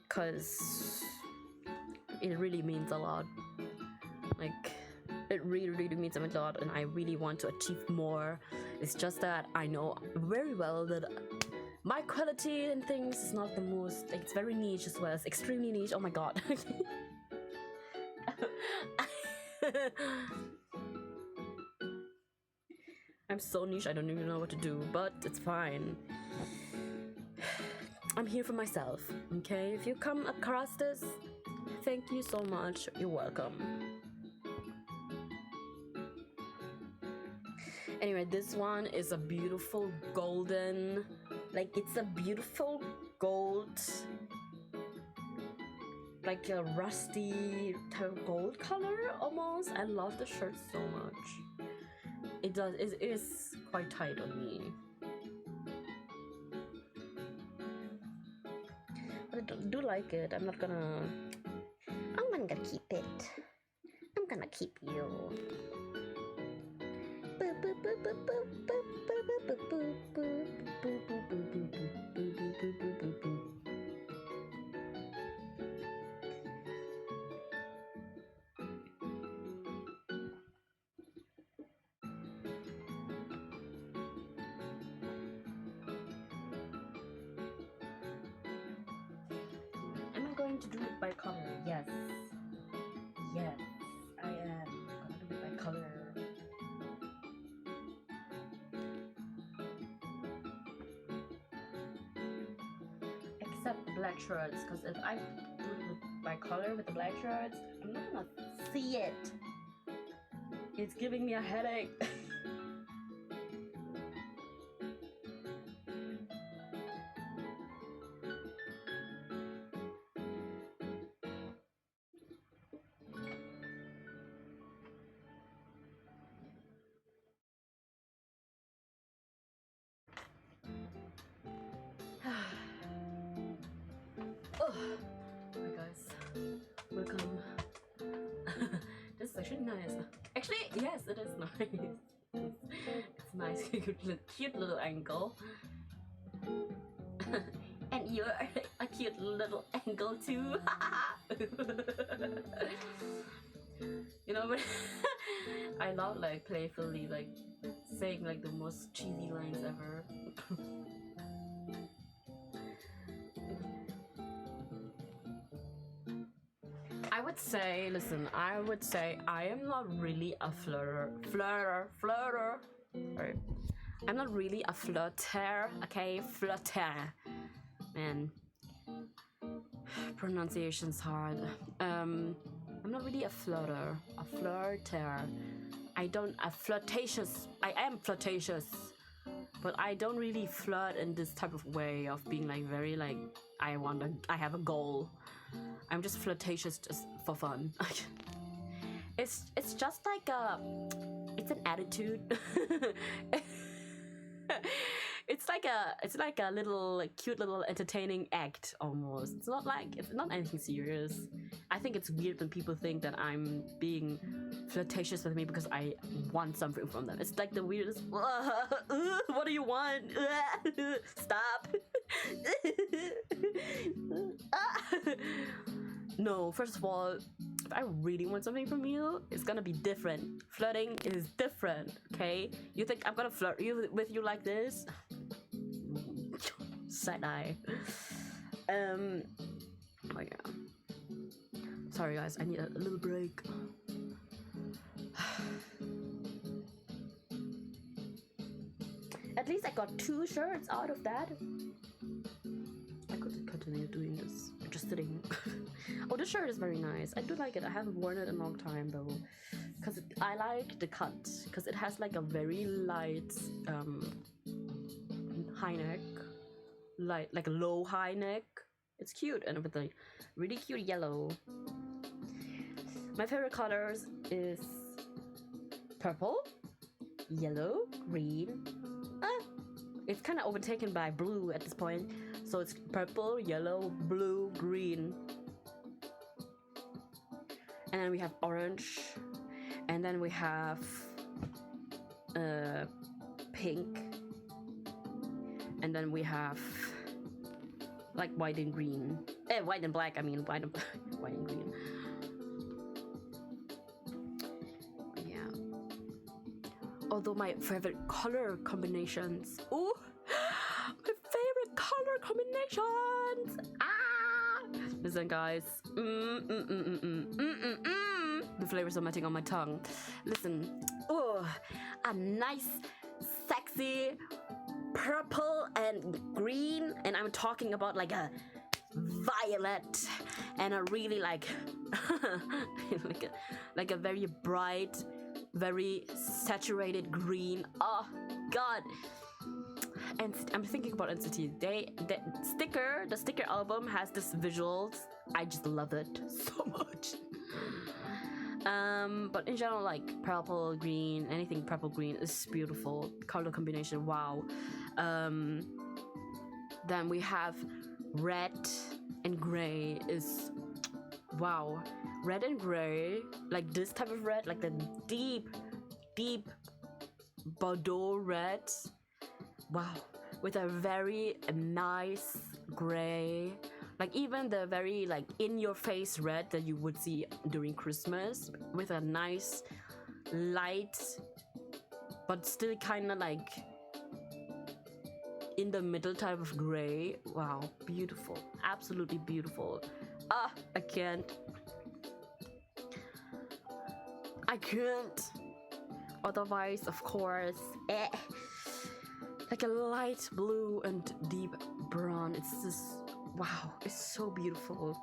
[SPEAKER 1] because it really means a lot. Like, it really means a lot, and I really want to achieve more. It's just that I know very well that my quality and things is not the most, like, it's very niche as well. It's extremely niche. Oh my god. I'm so niche, I don't even know what to do, but it's fine. I'm here for myself, okay? If you come across this, thank you so much. You're welcome. Anyway, this one is a beautiful golden, like, it's a beautiful gold, like a rusty type of gold color almost. I love the shirt so much. It is quite tight on me. But I do like it. I'm gonna keep it. I'm gonna keep you. Am I going to do it by color? Yes. Yes, I am gonna do it by color. Except the black shirts, because if I do it by color with the black shirts, I'm not gonna see it. It's giving me a headache. Oh, hi guys, welcome. actually nice. Actually, yes, it is nice. It's nice, cute little angle. And you're a cute little angle too. You know, but I love like playfully like saying like the most cheesy lines ever. I would say, listen, I would say I am not really a flirter. Sorry. I'm not really a flirter, okay? Flirter. Man. Pronunciation's hard. I'm not really a flirter. A flirter. I am flirtatious. But I don't really flirt in this type of way of being like very like, I have a goal. I'm just flirtatious just for fun. It's just like it's an attitude. It's like a little like, cute little entertaining act almost. It's not anything serious. I think it's weird when people think that I'm being flirtatious with me because I want something from them. It's like the weirdest. What do you want? Stop. No, first of all, if I really want something from you, it's gonna be different. Flirting is different, okay? You think I'm gonna flirt with you like this? Side eye. Oh yeah. Sorry guys, I need a little break. At least I got 2 shirts out of that. I could continue doing this, just sitting. Oh, this shirt is very nice. I do like it. I haven't worn it in a long time though, because I like the cut, because it has like a very light high neck, like a low high neck. It's cute and with a really cute yellow. My favorite colors is purple, yellow, green. It's kind of overtaken by blue at this point. So it's purple, yellow, blue, green. And then we have orange. And then we have pink. And then we have like white and green. White and black, I mean white and green. Yeah. Although my favorite color combinations. Ooh! My favorite color combinations! Listen guys. The flavors are melting on my tongue. Listen. Oh, a nice, sexy purple and green. And I'm talking about like a violet and a really like like a very bright, very saturated green. Oh god. And I'm thinking about NCT. The sticker album has this visuals. I just love it so much. But in general, like purple, green, anything purple, green is beautiful. Color combination, wow. Then we have red and gray is, wow. Red and gray, like this type of red, like the deep Bordeaux red. Wow, with a very nice gray, like even the very like in-your-face red that you would see during Christmas, with a nice light, but still kind of like in the middle type of gray. Wow, beautiful, absolutely beautiful. I can't. Otherwise, of course, like a light blue and deep brown. It's just, wow, it's so beautiful.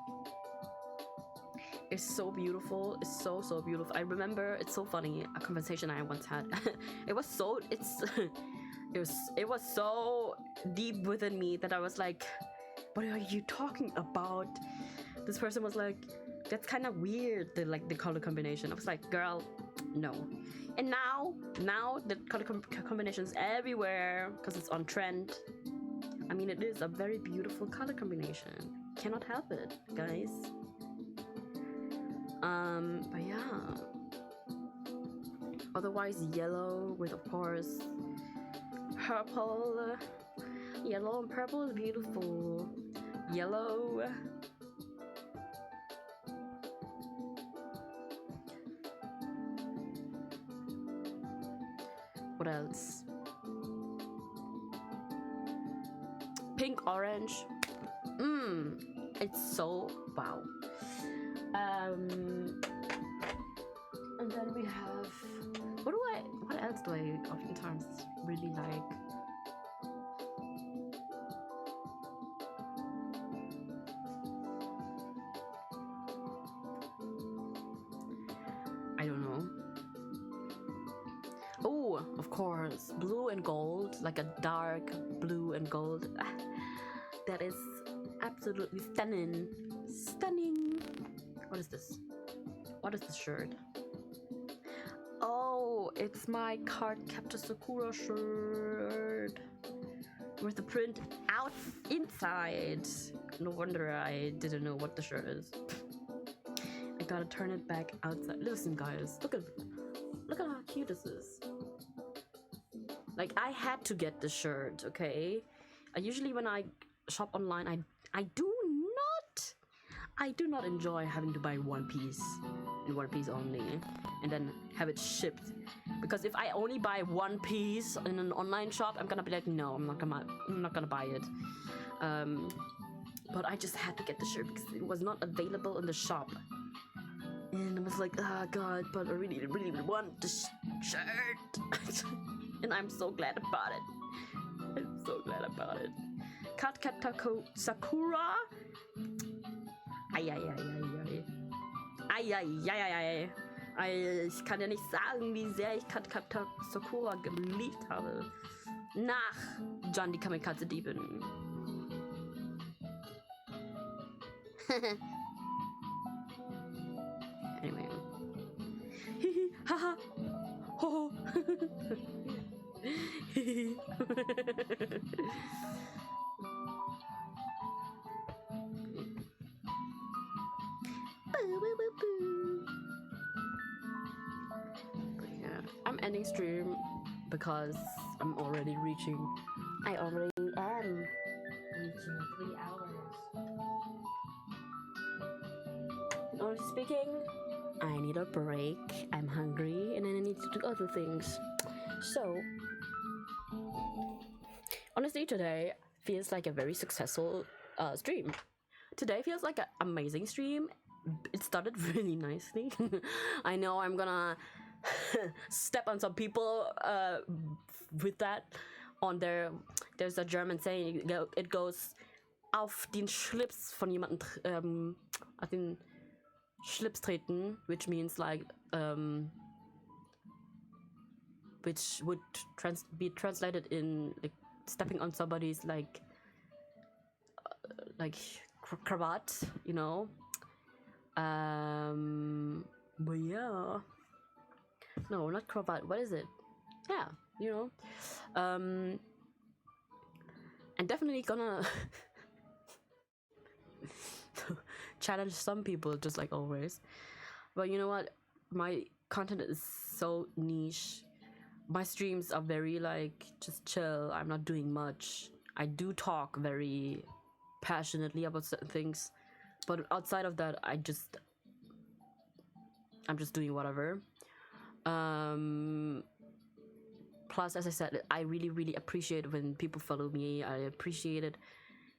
[SPEAKER 1] It's so beautiful. It's so beautiful. I remember, it's so funny, a conversation I once had. It was so deep within me that I was like, what are you talking about? This person was like, that's kind of weird, the color combination. I was like, girl, no. And now the color combinations everywhere because it's on trend. I mean, it is a very beautiful color combination. Cannot help it, guys. But yeah, Otherwise, yellow with, of course, purple. Yellow and purple is beautiful. Yellow. What else? Pink, orange. It's so wow. And then we have what else do I oftentimes really like? I don't know. Oh, of course, blue and gold, like a dark blue and gold. That is absolutely stunning. Stunning. What is this? What is this shirt? Oh, it's my Card Captor Sakura shirt with the print out inside. No wonder I didn't know what the shirt is. I gotta turn it back outside. Listen, guys, look at how cute this is. Like, I had to get the shirt, okay? Usually when I shop online, I do not enjoy having to buy one piece and one piece only and then have it shipped, because if I only buy one piece in an online shop, I'm gonna be like, no, I'm not gonna buy it. But I just had to get the shirt because it was not available in the shop, and I was like, oh god, but I really want this shirt. And I'm so glad about it. I'm so glad about it. Card Captor Sakura. Ich kann ja nicht sagen, wie sehr ich Card Captor Sakura geliebt habe. Nach John die Kamikaze-Diebin. Anyway. Haha. Ho. But yeah, I'm ending stream because I'm already reaching. I already am reaching 3 hours. Honestly speaking, I need a break. I'm hungry and then I need to do other things. So, honestly, today feels like a very successful stream. Today feels like an amazing stream. It started really nicely. I know I'm gonna step on some people with that. There's a German saying, it goes auf den Schlips von jemandem, auf den Schlips treten, which means like, which would be translated in like stepping on somebody's like cravat, you know. But yeah, no, not cravat. What is it? Yeah, you know. I'm definitely gonna challenge some people, just like always. But you know what? My content is so niche. My streams are very like just chill. I'm not doing much. I do talk very passionately about certain things, but outside of that, I'm just doing whatever. Plus, as I said, I really appreciate when people follow me. I appreciate it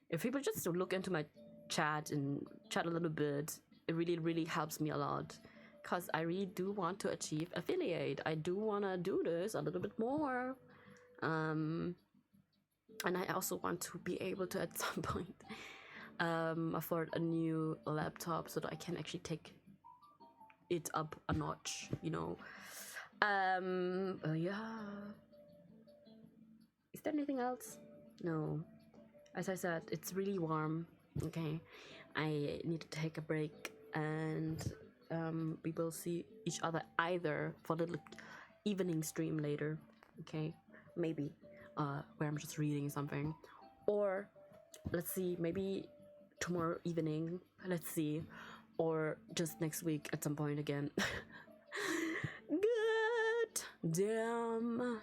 [SPEAKER 1] if people just look into my chat and chat a little bit. It really helps me a lot, because I really do want to achieve affiliate. I do want to do this a little bit more, and I also want to be able to at some point afford a new laptop so that I can actually take it up a notch, you know. Yeah. Is there anything else? No. As I said, it's really warm. Okay, I need to take a break, and we will see each other either for a little evening stream later. Okay, maybe where I'm just reading something, or let's see, maybe tomorrow evening. Let's see, or just next week at some point again. Good. Damn.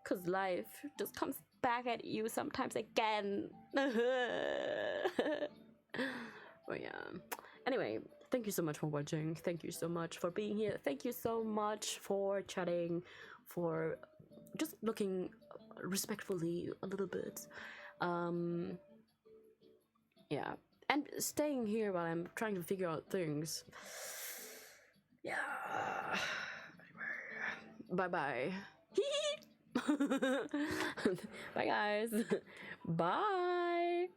[SPEAKER 1] Cause life just comes back at you sometimes again. Oh yeah. Anyway, thank you so much for watching. Thank you so much for being here. Thank you so much for chatting, for just looking respectfully a little bit. Yeah, and staying here while I'm trying to figure out things. Yeah. Bye bye. Bye guys. Bye.